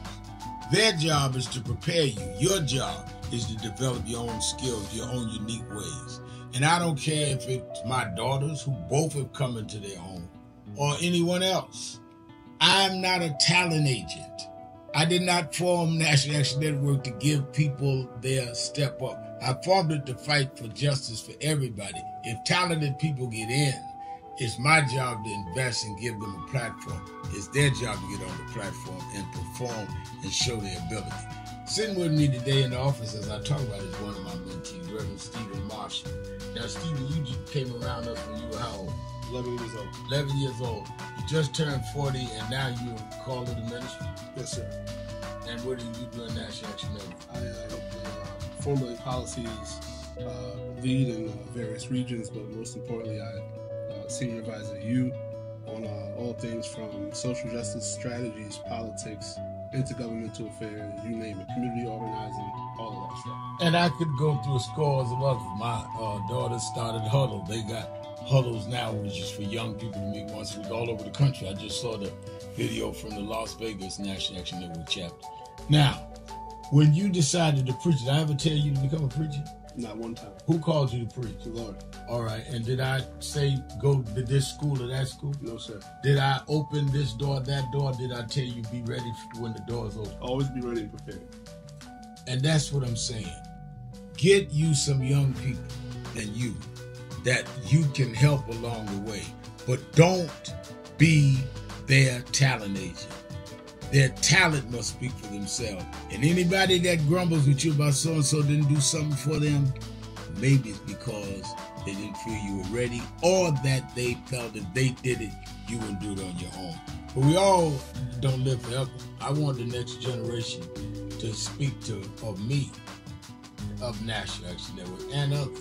Their job is to prepare you. Your job is to develop your own skills, your own unique ways. And I don't care if it's my daughters, who both have come into their own, or anyone else. I'm not a talent agent. I did not form National Action Network to give people their step up. I formed it to fight for justice for everybody. If talented people get in, it's my job to invest and give them a platform. It's their job to get on the platform and perform and show their ability. Sitting with me today in the office as I talk about is one of my mentees, Reverend Stephen Marshall. Now, Stephen, you just came around us when you were how old? 11 years old. 11 years old. You just turned 40 and now you're called to the ministry? Yes, sir. And what do you do in National Action Network? I help formulate policies lead in various regions, but most importantly, I senior advisor to you on all things from social justice strategies, politics, intergovernmental affairs, you name it, community organizing, all of that stuff. And I could go through scores of others. My daughter started Huddle. They got Huddles now, which is for young people to meet once a week all over the country. I just saw the video from the Las Vegas National Action Network chapter. Now, when you decided to preach, did I ever tell you to become a preacher? Not one time. Who called you to preach? The Lord. All right. And did I say go to this school or that school? No, sir. Did I open this door, that door? Did I tell you be ready when the doors open? Always be ready and prepared. And that's what I'm saying. Get you some young people and you that you can help along the way. But don't be their talent agent. Their talent must speak for themselves. And anybody that grumbles with you about so-and-so didn't do something for them, maybe it's because they didn't feel you were ready, or that they felt if they did it, you wouldn't do it on your own. But we all don't live forever. I want the next generation to speak of me, of National Action Network, and others,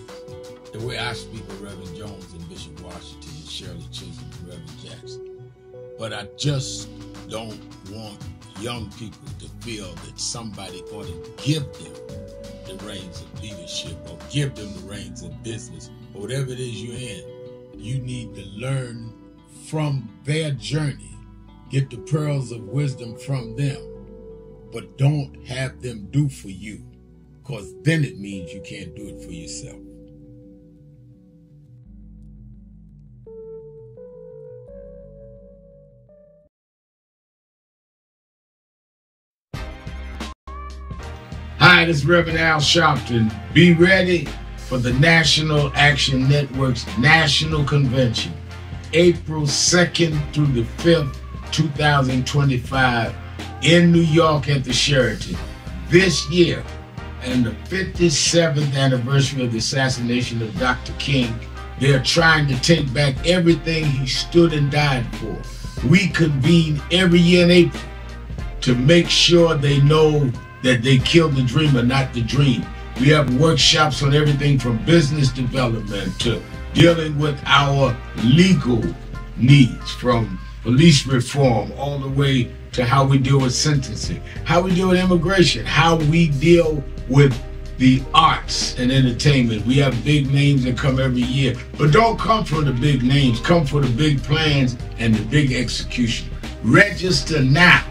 the way I speak of Reverend Jones and Bishop Washington and Shirley Chisholm and Reverend Jackson. But I just don't want young people to feel that somebody ought to give them the reins of leadership or give them the reins of business or whatever it is you're in. You need to learn from their journey, get the pearls of wisdom from them, but don't have them do for you, because then it means you can't do it for yourself. Hi, this is Reverend Al Sharpton. Be ready for the National Action Network's National Convention, April 2nd through the 5th, 2025, in New York at the Sheraton. This year, and the 57th anniversary of the assassination of Dr. King, they're trying to take back everything he stood and died for. We convene every year in April to make sure they know that they killed the dreamer, not the dream. We have workshops on everything from business development to dealing with our legal needs, from police reform all the way to how we deal with sentencing, how we deal with immigration, how we deal with the arts and entertainment. We have big names that come every year, but don't come for the big names, come for the big plans and the big execution. Register now.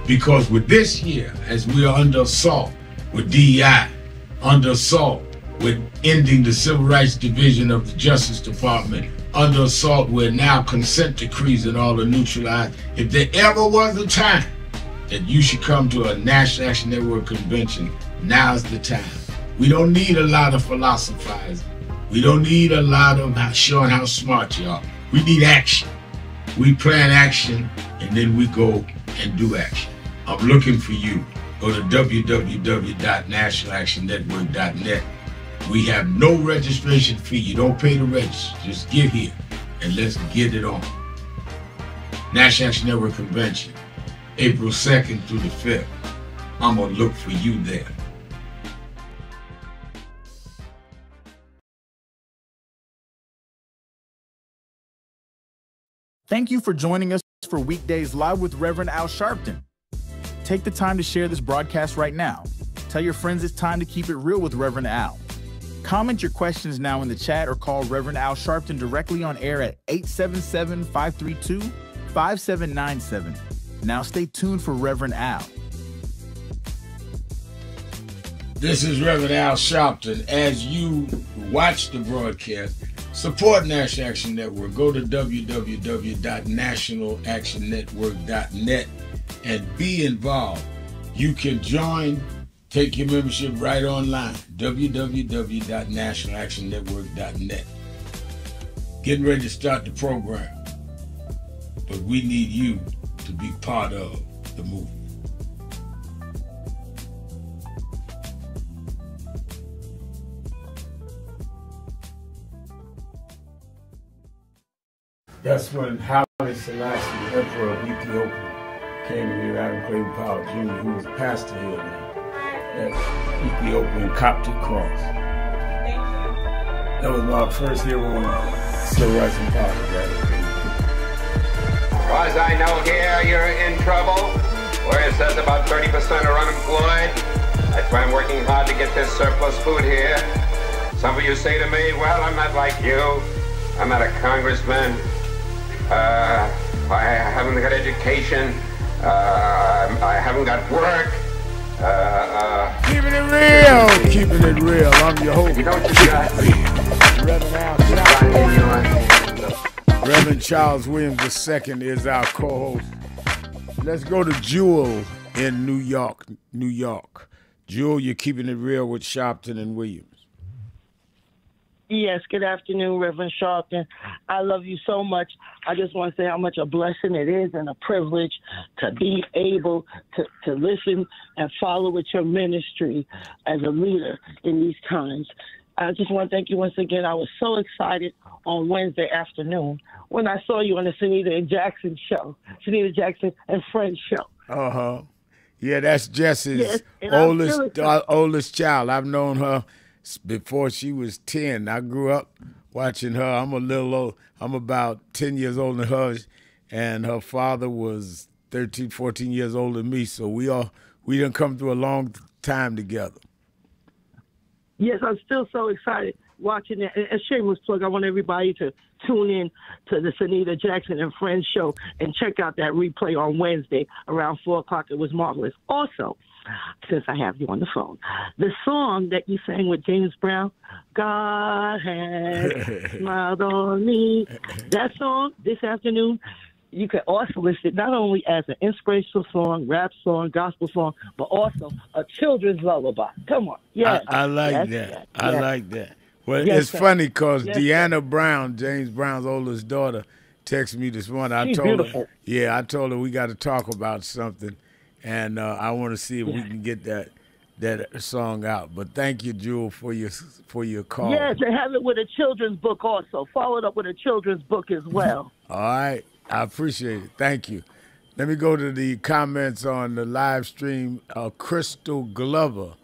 Because with this year, as we are under assault with DEI, under assault with ending the Civil Rights Division of the Justice Department, under assault with now consent decrees and all are neutralized, if there ever was a time that you should come to a National Action Network convention, now's the time. We don't need a lot of philosophizing. We don't need a lot of showing how smart you are. We need action. We plan action and then we go and do action. I'm looking for you. Go to www.nationalactionnetwork.net. We have no registration fee. You don't pay to register. Just get here and let's get it on. National Action Network Convention, April 2nd through the 5th. I'm going to look for you there. Thank you for joining us for Weekdays Live with Reverend Al Sharpton. Take the time to share this broadcast right now. Tell your friends it's time to keep it real with Reverend Al. Comment your questions now in the chat or call Reverend Al Sharpton directly on air at 877-532-5797. Now stay tuned for Reverend Al. This is Reverend Al Sharpton. As you watch the broadcast, support National Action Network. Go to www.nationalactionnetwork.net and be involved. You can join, take your membership right online, www.nationalactionnetwork.net. Getting ready to start the program, but we need you to be part of the movement. That's when Haile Selassie, the Emperor of Ethiopia, came to me, Adam Clayton Powell Jr., who was pastor here now, at Ethiopian Coptic Cross. That was my first year on Civil Rights and Politics. As far as I know here, you're in trouble. Where it says about 30% are unemployed. That's why I'm working hard to get this surplus food here. Some of you say to me, well, I'm not like you. I'm not a congressman. I haven't got education. I haven't got work. Keeping it real. Keeping it real. I'm your host. You know what you got? Reverend Charles Williams II is our co-host. Let's go to Jewel in New York. New York. Jewel, you're keeping it real with Sharpton and Williams. Yes, good afternoon, Reverend Sharpton. I love you so much. I just want to say how much a blessing it is and a privilege to be able to listen and follow with your ministry as a leader in these times. I just want to thank you once again. I was so excited on Wednesday afternoon when I saw you on the Sunita and Jackson show, Sunita Jackson and Friends show. Uh-huh. Yeah, that's Jess's Yes, oldest child. I've known her before she was 10. I grew up watching her. I'm I'm about 10 years older than her, and her father was 13, 14 years older than me. So we done come through a long time together. Yes, I'm still so excited watching it. A shameless plug, I want everybody to tune in to the Sunita Jackson and Friends show and check out that replay on Wednesday around 4 o'clock. It was marvelous. Also, since I have you on the phone, the song that you sang with James Brown, God has smiled on me, that song this afternoon, you can also list it not only as an inspirational song, rap song, gospel song, but also a children's lullaby. Come on. Yes. I like that. I like that. Well, it's funny because Deanna Brown, James Brown's oldest daughter, texted me this morning. She's beautiful. I told her we got to talk about something, and I want to see if we can get that song out. But thank you, Jewel, for your call. Yes, and have it with a children's book also. Follow it up with a children's book as well. All right. I appreciate it. Thank you. Let me go to the comments on the live stream. Crystal Glover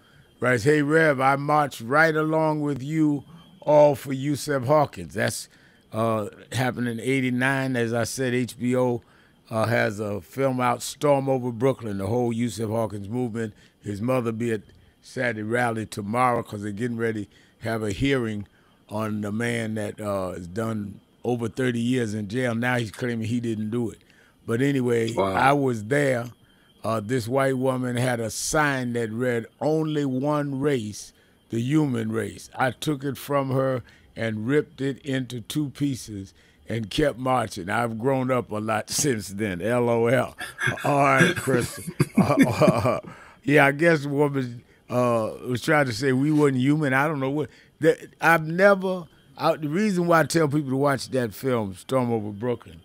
writes, hey, Rev, I marched right along with you all for Yusef Hawkins. That's happened in 89. As I said, HBO has a film out, Storm Over Brooklyn, the whole Yusef Hawkins movement. His mother be at Saturday rally tomorrow because they're getting ready to have a hearing on the man that has done over 30 years in jail. Now he's claiming he didn't do it. But anyway, wow. I was there. This white woman had a sign that read, only one race, the human race. I took it from her and ripped it into 2 pieces and kept marching. I've grown up a lot since then, LOL. All right, Chris. Yeah, I guess the woman was trying to say we wasn't human. I don't know what. The reason why I tell people to watch that film, Storm Over Brooklyn,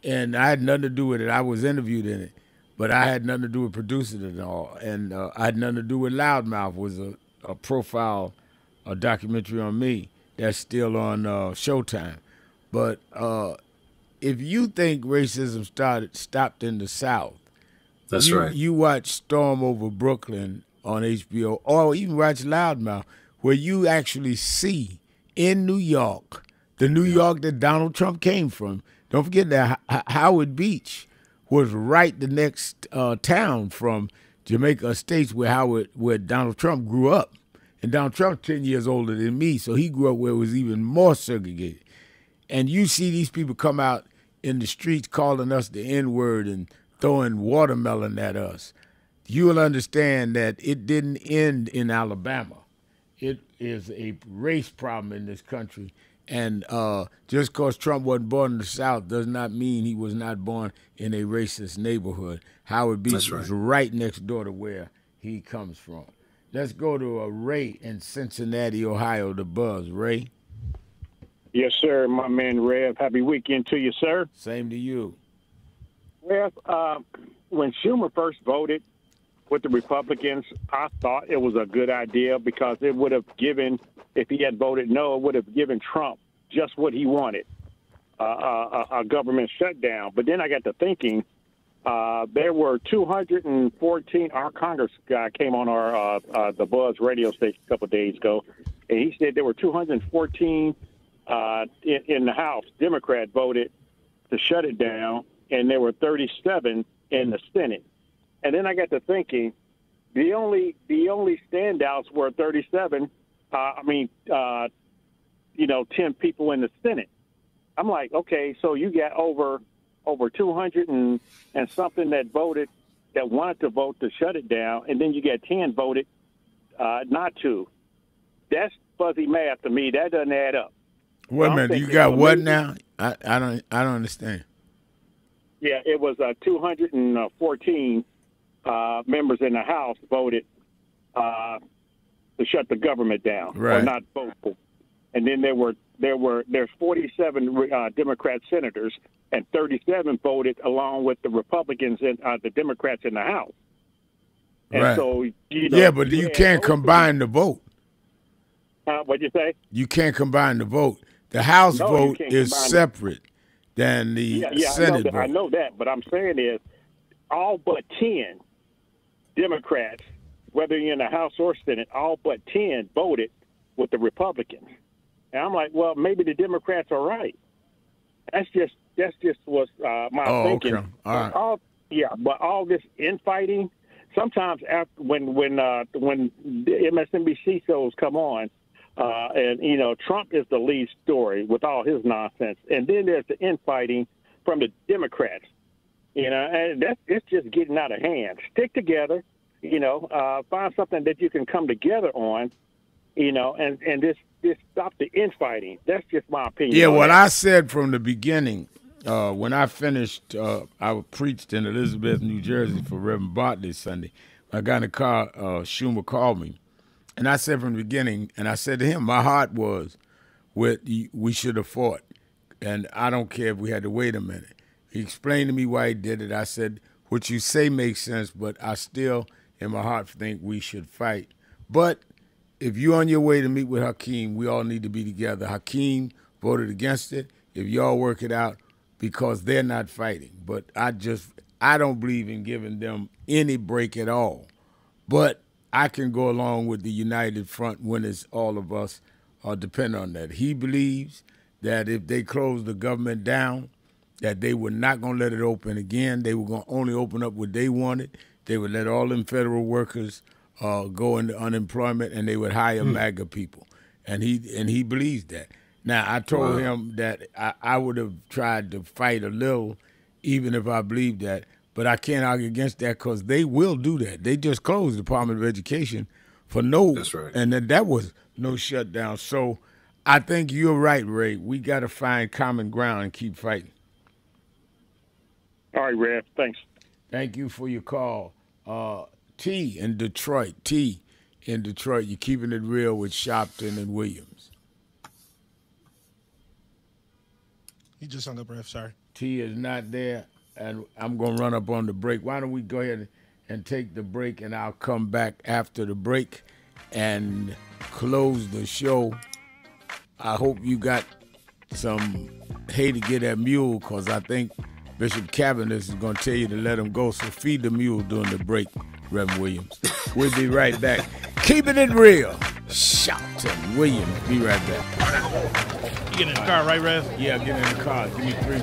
and I had nothing to do with it. I was interviewed in it, but I had nothing to do with producing it at all. And I had nothing to do with Loudmouth. It was a profile, a documentary on me that's still on Showtime. But if you think racism stopped in the South, that's right. You watch Storm Over Brooklyn on HBO, or even watch Loudmouth, where you actually see in New York, the New York that Donald Trump came from. Don't forget that Howard Beach was right the next town from Jamaica Estates where Donald Trump grew up. And Donald Trump's 10 years older than me, so he grew up where it was even more segregated. And you see these people come out in the streets calling us the N-word and throwing watermelon at us. You'll understand that it didn't end in Alabama. It is a race problem in this country. And just because Trump wasn't born in the South does not mean he was not born in a racist neighborhood. Howard Beach was right next door to where he comes from. Let's go to Ray in Cincinnati, Ohio, the Buzz. Ray? Yes, sir, my man Rev. Happy weekend to you, sir. Same to you. Rev, when Schumer first voted with the Republicans, I thought it was a good idea because it would have given, if he had voted no, it would have given Trump just what he wanted, a government shutdown. But then I got to thinking, there were 214, our Congress guy came on our the Buzz radio station a couple of days ago, and he said there were 214 in the House. Democrat voted to shut it down, and there were 37 in the Senate. And then I got to thinking, the only standouts were 37. 10 people in the Senate. I'm like, okay, so you got over 200 and something that voted, that wanted to vote to shut it down, and then you got 10 voted not to. That's fuzzy math to me. That doesn't add up. Wait a minute, you got what now? I don't understand. Yeah, it was 214 members in the House voted to shut the government down, right? Or not vote for. And then there's 47 Democrat senators, and 37 voted along with the Republicans and the Democrats in the House. And right. So but you can't combine the vote. What'd you say? You can't combine the vote. The House vote is separate than the Senate vote. I know that, but I'm saying is all but 10 Democrats, whether you're in the House or Senate, all but 10 voted with the Republicans. And I'm like, well, maybe the Democrats are right. That's just what's my thinking. Okay. All right. But all this infighting, sometimes after when the MSNBC shows come on, and Trump is the lead story with all his nonsense, and then there's the infighting from the Democrats. And it's just getting out of hand. Stick together, find something that you can come together on, and just stop the infighting. That's just my opinion. Yeah, what I said from the beginning, when I finished, I preached in Elizabeth, New Jersey for Reverend Bartley Sunday. I got in the car, Schumer called me, and I said from the beginning, and I said to him, my heart was we should have fought, and I don't care if we had to wait a minute. He explained to me why he did it. I said, what you say makes sense, but I still, in my heart, think we should fight. But if you're on your way to meet with Hakeem, we all need to be together. Hakeem voted against it. If y'all work it out, because they're not fighting. But I don't believe in giving them any break at all. But I can go along with the united front when it's all of us depend on that. He believes that if they close the government down, that they were not going to let it open again. They were going to only open up what they wanted. They would let all them federal workers go into unemployment, and they would hire MAGA people. And he believes that. Now, I told him that I would have tried to fight a little, even if I believed that. But I can't argue against that because they will do that. They just closed the Department of Education for That's right. And that was no shutdown. So I think you're right, Ray. We got to find common ground and keep fighting. All right, Rev. Thanks. Thank you for your call. T in Detroit. You're keeping it real with Sharpton and Williams. He just hung up, Rev. Sorry. T is not there, and I'm going to run up on the break. Why don't we go ahead and take the break, and I'll come back after the break and close the show. I hope you got some hay to get that mule, because I think Bishop Cavendish is going to tell you to let him go. So feed the mule during the break, Reverend Williams. We'll be right back. Keeping it real. Sharpton Williams. Be right back. You get in the car, right, Rev? Yeah, get in the car. Give me 3.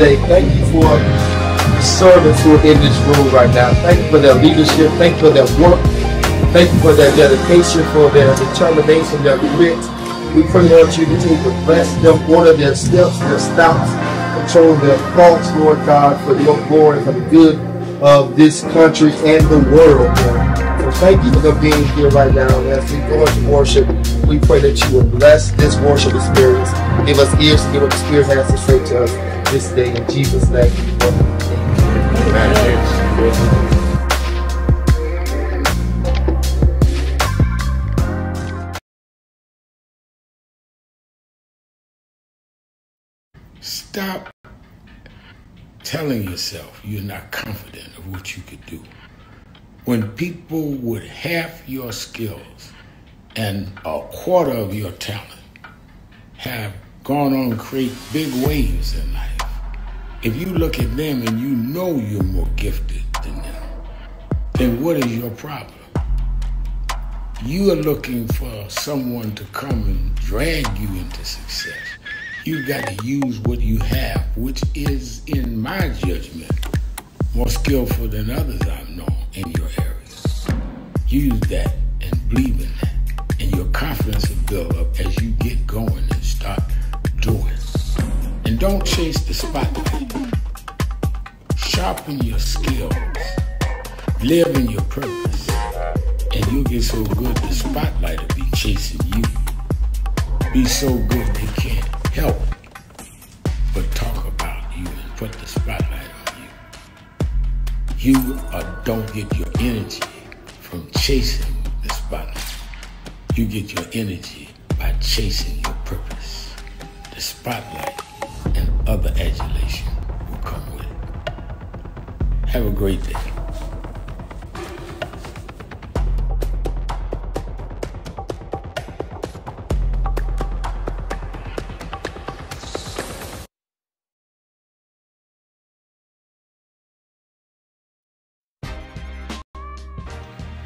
day. Thank you for the servants who are in this room right now. Thank you for their leadership. Thank you for their work. Thank you for their dedication, for their determination, their grit. We pray, Lord, you continue to bless them, order their steps, their stops, control their thoughts, Lord God, for your glory, for the good of this country and the world, Lord. So thank you for them being here right now. As we go into worship, we pray that you will bless this worship experience. Give us ears to hear what the Spirit has to say to us this day. In Jesus' name. Amen. Stop telling yourself you're not confident of what you could do. When people with half your skills and a quarter of your talent have gone on to create big waves in life, if you look at them and you know you're more gifted than them, then what is your problem? You are looking for someone to come and drag you into success. You've got to use what you have, which is, in my judgment, more skillful than others I've known in your areas. Use that and believe in that, and your confidence will build up as you get going and start doing. And don't chase the spotlight. Sharpen your skills. Live in your purpose. And you'll get so good the spotlight will be chasing you. Be so good they can't help but talk about you and put the spotlight on you. You don't get your energy from chasing the spotlight. You get your energy by chasing your purpose. The spotlight and other adulation will come with it. Have a great day.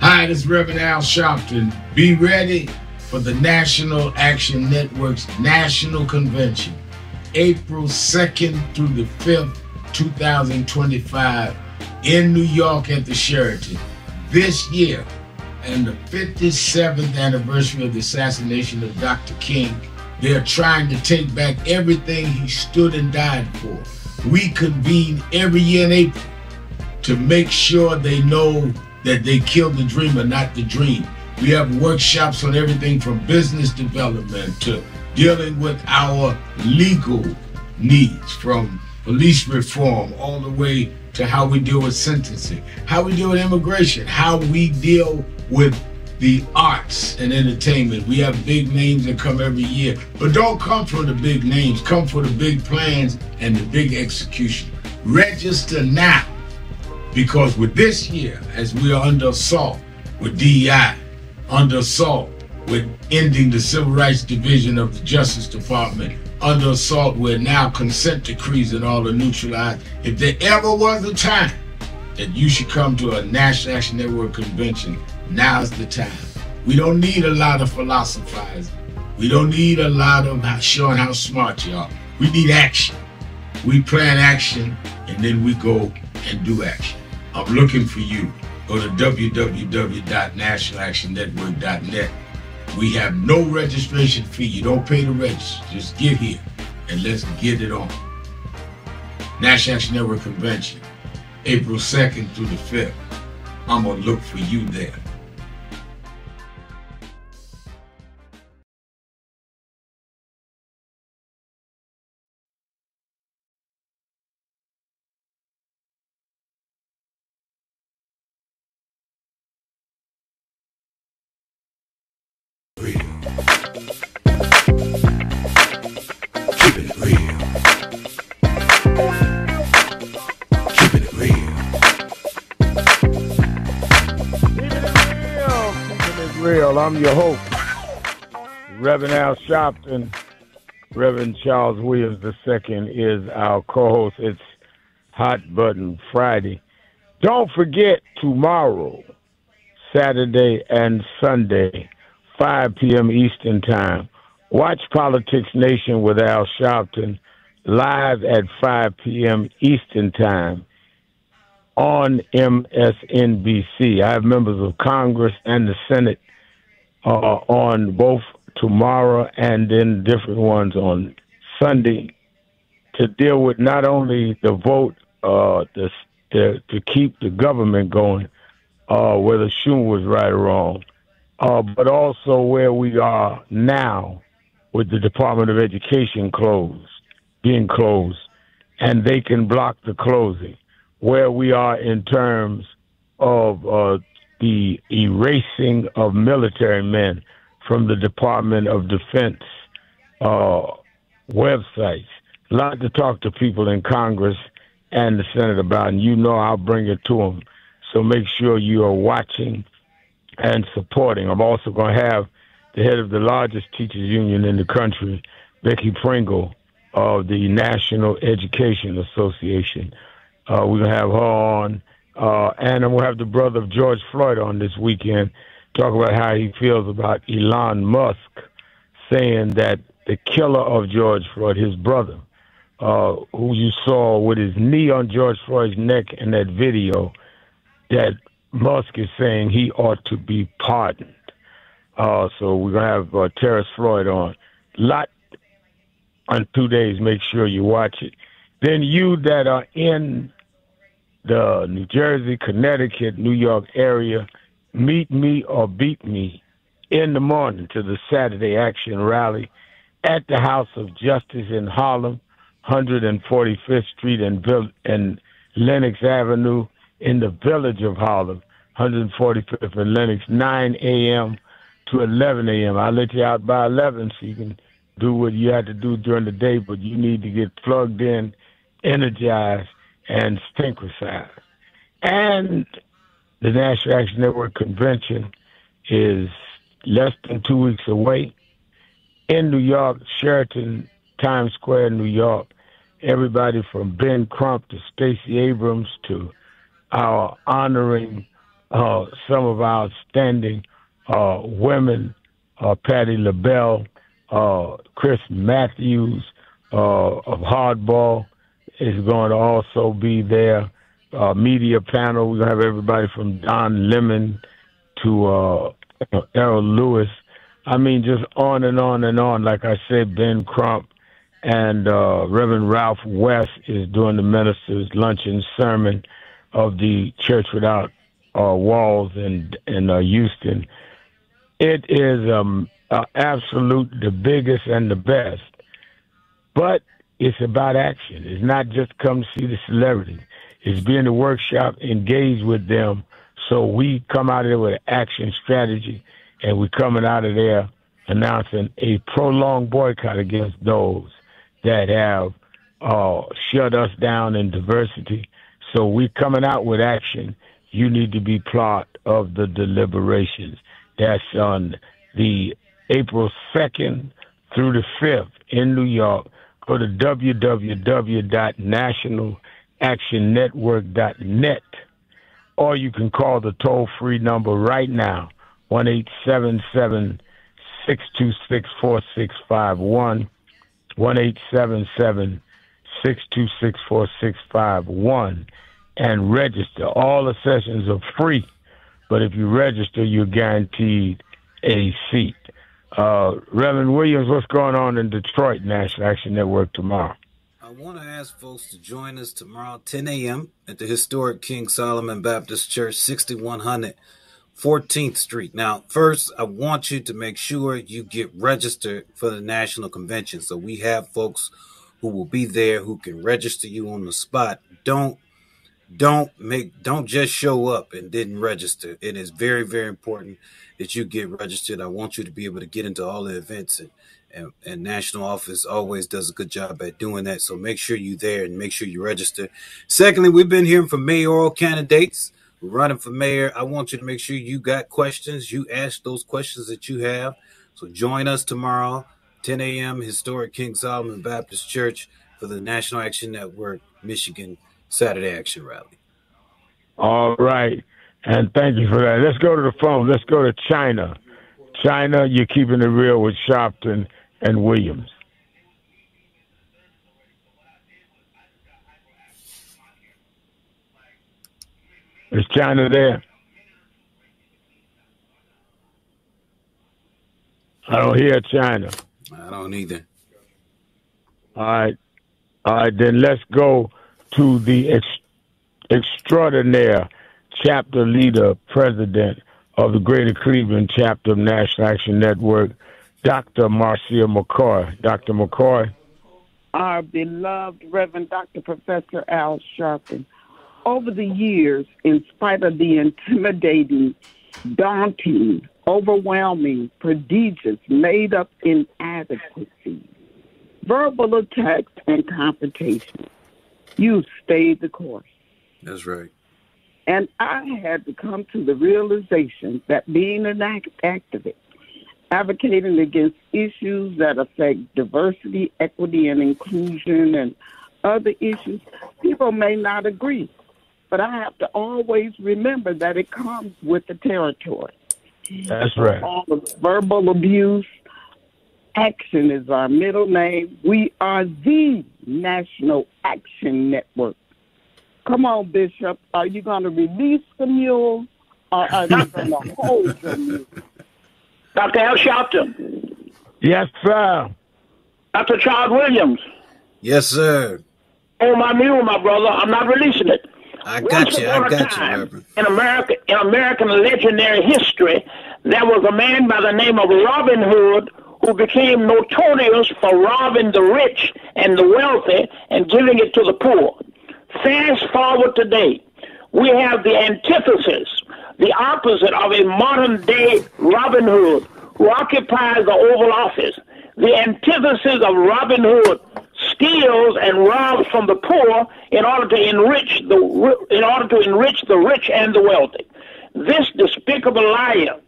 Hi, this is Reverend Al Sharpton. Be ready for the National Action Network's National Convention, April 2nd through the 5th, 2025, in New York at the Sheraton. This year, and the 57th anniversary of the assassination of Dr. King, they're trying to take back everything he stood and died for. We convene every year in April to make sure they know that they killed the dreamer, not the dream. We have workshops on everything from business development to dealing with our legal needs, from police reform all the way to how we deal with sentencing, how we deal with immigration, how we deal with the arts and entertainment. We have big names that come every year, but don't come for the big names, come for the big plans and the big execution. Register now. Because with this year, as we are under assault with DEI, under assault with ending the Civil Rights Division of the Justice Department, under assault with now consent decrees and all are neutralized, if there ever was a time that you should come to a National Action Network convention, now's the time. We don't need a lot of philosophizing. We don't need a lot of showing how smart you are. We need action. We plan action, and then we go and do action. I'm looking for you. Go to www.nationalactionnetwork.net. We have no registration fee. You don't pay to register. Just get here and let's get it on. National Action Network Convention, April 2nd through the 5th. I'm going to look for you there. I'm your host, Reverend Al Sharpton. Reverend Charles Williams II is our co-host. It's Hot Button Friday. Don't forget tomorrow, Saturday and Sunday, 5 p.m. Eastern Time. Watch Politics Nation with Al Sharpton live at 5 p.m. Eastern Time on MSNBC. I have members of Congress and the Senate on both tomorrow and then different ones on Sunday to deal with not only the vote to keep the government going, whether Schumer was right or wrong, but also where we are now with the Department of Education being closed, and they can block the closing, where we are in terms of the erasing of military men from the Department of Defense websites. A lot to talk to people in Congress and the Senate about, and I'll bring it to them. So make sure you are watching and supporting. I'm also going to have the head of the largest teachers union in the country, Becky Pringle of the National Education Association. We're going to have her on, and I'm going to have the brother of George Floyd on this weekend, talk about how he feels about Elon Musk saying that the killer of George Floyd, his brother, who you saw with his knee on George Floyd's neck in that video, that Musk is saying he ought to be pardoned. So we're going to have Terrence Floyd on. Lot on 2 days. Make sure you watch it. Then you that are in the New Jersey, Connecticut, New York area, meet me or beat me in the morning to the Saturday Action Rally at the House of Justice in Harlem, 145th Street and Lenox Avenue in the village of Harlem, 145th and Lenox, 9 a.m. to 11 a.m. I'll let you out by 11 so you can do what you have to do during the day, but you need to get plugged in, energized, and synchronized. And the National Action Network Convention is less than 2 weeks away in New York, Sheraton, Times Square, New York. Everybody from Ben Crump to Stacey Abrams to our honoring some of our outstanding women, Patti LaBelle, Chris Matthews of Hardball is going to also be there. Media panel, we're going to have everybody from Don Lemon to Errol Lewis. I mean, just on and on and on. Like I said, Ben Crump and Reverend Ralph West is doing the minister's luncheon sermon of the Church Without Walls in Houston. It is absolute the biggest and the best, but it's about action. It's not just come to see the celebrities. It's being in the workshop, engage with them, so we come out of there with an action strategy, and we're coming out of there announcing a prolonged boycott against those that have shut us down in diversity. So we're coming out with action. You need to be part of the deliberations. That's on the April 2nd through the 5th in New York. Go to www.nationalactionnetwork.net, or you can call the toll-free number right now, 1-877-626-4651, 1-877-626-4651, and register. All the sessions are free, but if you register, you're guaranteed a seat. Reverend Williams, what's going on in Detroit National Action Network tomorrow? I want to ask folks to join us tomorrow, 10 a.m. at the historic King Solomon Baptist Church, 6100 14th Street. Now, first, I want you to make sure you get registered for the National Convention. So we have folks who will be there who can register you on the spot. Don't just show up and didn't register. It is very, very important that you get registered. I want you to be able to get into all the events, and National Office always does a good job at doing that. So make sure you're there and make sure you register. Secondly, we've been hearing from mayoral candidates running for mayor. I want you to make sure you got questions. You ask those questions that you have. So join us tomorrow, 10 a.m., historic King Solomon Baptist Church for the National Action Network Michigan Saturday Action Rally. All right. And thank you for that. Let's go to the phone. Let's go to China. China, you're keeping it real with Sharpton and Williams. Is China there? I don't hear China. I don't either. All right, then let's go to the extraordinaire chapter leader, president of the Greater Cleveland chapter of National Action Network, Dr. Marcia McCoy. Dr. McCoy. Our beloved Reverend Dr. Professor Al Sharpton. Over the years, in spite of the intimidating, daunting, overwhelming, prodigious, made-up inadequacies, verbal attacks, and confrontation, you stayed the course. That's right. And I had to come to the realization that being an activist, advocating against issues that affect diversity, equity, and inclusion and other issues, people may not agree. But I have to always remember that it comes with the territory. That's right. All the verbal abuse, action is our middle name. We are the National Action Network. Come on, Bishop. Are you going to release the mule or are you going to hold the mule? Dr. Al Sharpton. Yes, sir. Dr. Charles Williams. Yes, sir. Oh, my mule, my brother. I'm not releasing it. I got you, Reverend. In American legendary history, there was a man by the name of Robin Hood who became notorious for robbing the rich and the wealthy and giving it to the poor. Fast forward today, we have the antithesis, the opposite of a modern-day Robin Hood who occupies the Oval Office. The antithesis of Robin Hood steals and robs from the poor in order to enrich the rich and the wealthy. This despicable liar,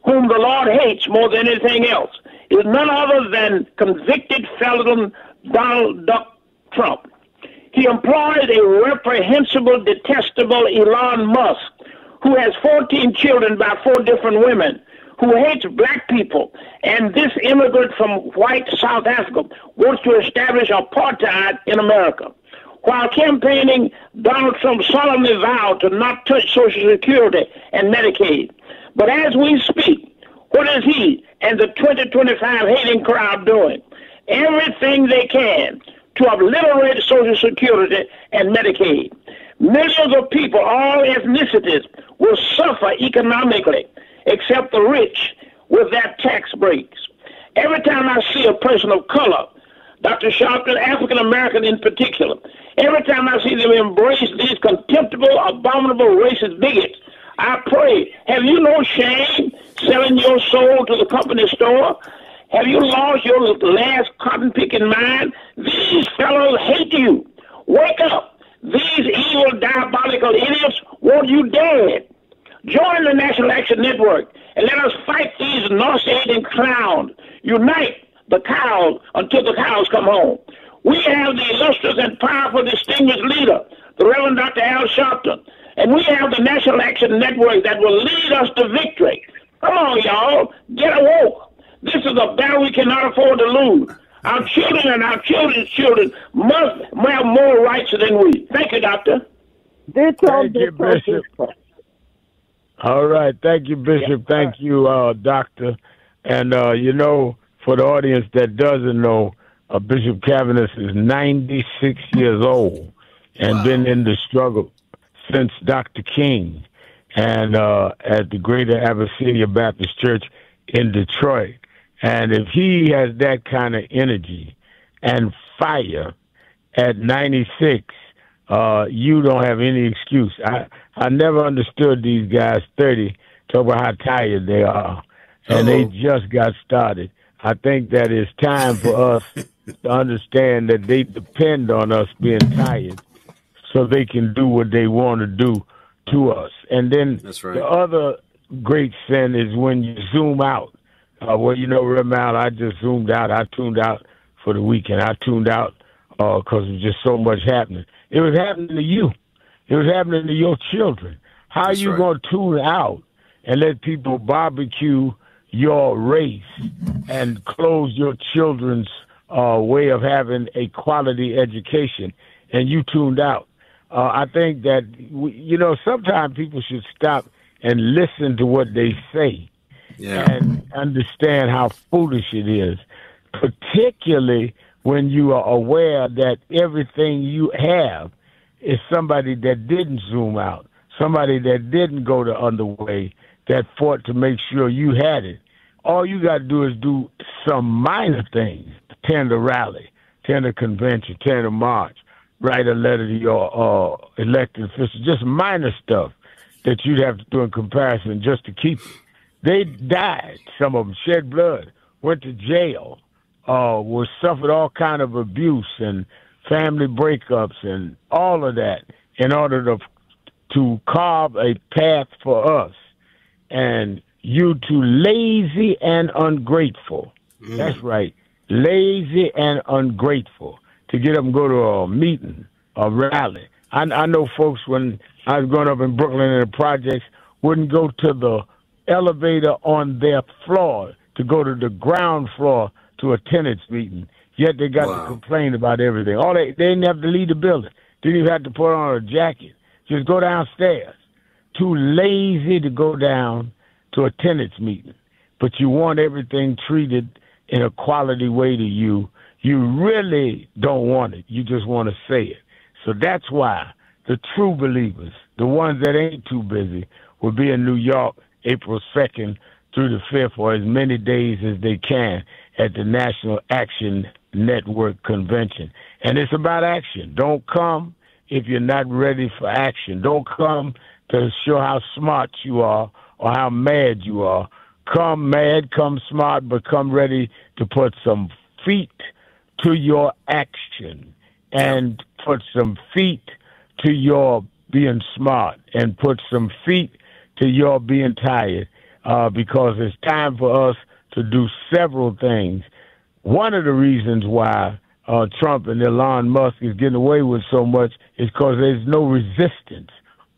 whom the Lord hates more than anything else, is none other than convicted felon Donald Duck Trump. He employs a reprehensible, detestable Elon Musk, who has 14 children by 4 different women, who hates black people, and this immigrant from white South Africa wants to establish apartheid in America. While campaigning, Donald Trump solemnly vowed to not touch Social Security and Medicaid. But as we speak, what is he and the 2025 hating crowd doing? Everything they can to obliterate Social Security and Medicaid. Millions of people, all ethnicities, will suffer economically, except the rich with their tax breaks. Every time I see a person of color, Dr. Sharpton, African American in particular, every time I see them embrace these contemptible, abominable racist bigots, I pray, have you no shame selling your soul to the company store? Have you lost your last cotton picking mind? These fellows hate you. Wake up. These evil, diabolical idiots want you dead. Join the National Action Network and let us fight these nauseating clowns. Unite the cows until the cows come home. We have the illustrious and powerful distinguished leader, the Reverend Dr. Al Sharpton, and we have the National Action Network that will lead us to victory. Come on, y'all. Get awoke. This is a battle we cannot afford to lose. Our children and our children's children must have more rights than we. Thank you, Doctor. Thank you, Bishop. All right. Thank you, Bishop. Thank you, Doctor. And, for the audience that doesn't know, Bishop Kavanaugh is 96 years old and been in the struggle since Dr. King and at the Greater Abyssinia Baptist Church in Detroit. And if he has that kind of energy and fire at 96, you don't have any excuse. I never understood these guys 30 talk about how tired they are, and they just got started. I think that it's time for us to understand that they depend on us being tired so they can do what they want to do to us. And then the other great sin is when you zoom out. Reverend Al, I just zoomed out. I tuned out for the weekend. I tuned out because there was just so much happening. It was happening to you. It was happening to your children. How are you going to tune out and let people barbecue your race and close your children's way of having a quality education, and you tuned out? I think that, sometimes people should stop and listen to what they say and understand how foolish it is, particularly when you are aware that everything you have is somebody that didn't zoom out, somebody that didn't go the underway, that fought to make sure you had it. All you got to do is do some minor things, attend a rally, attend a convention, attend a march, write a letter to your elected officials, just minor stuff that you'd have to do in comparison just to keep it. They died, some of them shed blood, went to jail, suffered all kind of abuse and family breakups and all of that in order to carve a path for us. And you too lazy and ungrateful. That's right, lazy and ungrateful to get up and go to a meeting, a rally. I know folks when I was growing up in Brooklyn in the projects wouldn't go to the elevator on their floor to go to the ground floor to a tenants meeting. Yet they got to complain about everything. They didn't have to leave the building. Didn't even have to put on a jacket. Just go downstairs. Too lazy to go down to a tenants meeting. But you want everything treated in a quality way to you. You really don't want it. You just want to say it. So that's why the true believers, the ones that ain't too busy, will be in New York April 2nd through the 5th, or as many days as they can, at the National Action Network Convention. And it's about action. Don't come if you're not ready for action. Don't come to show how smart you are or how mad you are. Come mad, come smart, but come ready to put some feet to your action and put some feet to your being smart and put some feet to your being tired, because it's time for us to do several things. One of the reasons why Trump and Elon Musk is getting away with so much is because there's no resistance.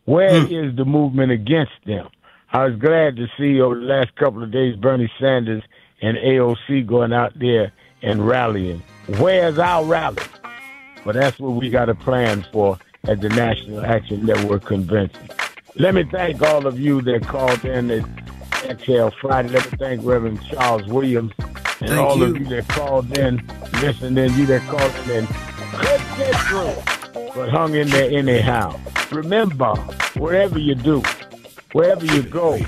Where is the movement against them? I was glad to see over the last couple of days Bernie Sanders and AOC going out there and rallying. Where's our rally? But that's what we got a plan for at the National Action Network Convention. Let me thank all of you that called in at Exhale Friday. Let me thank Reverend Charles Williams and all of you that called in, listening, you that called in and couldn't get through, but hung in there anyhow. Remember, wherever you do, wherever you go,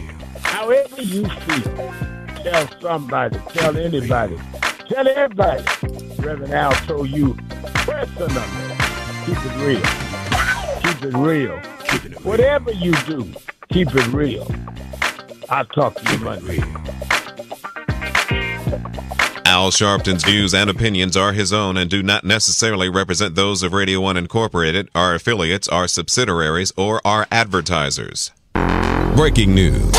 however you feel, tell somebody, tell anybody, tell everybody. Reverend Al told you, press the number. Keep it real. Keep it real. Whatever you do, keep it real. I'll talk to you Monday. Al Sharpton's views and opinions are his own and do not necessarily represent those of Radio 1 Incorporated, our affiliates, our subsidiaries, or our advertisers. Breaking news.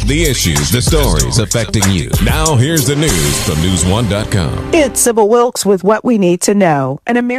The issues, the stories affecting you. Now here's the news from News1.com. It's Sybil Wilkes with what we need to know. An American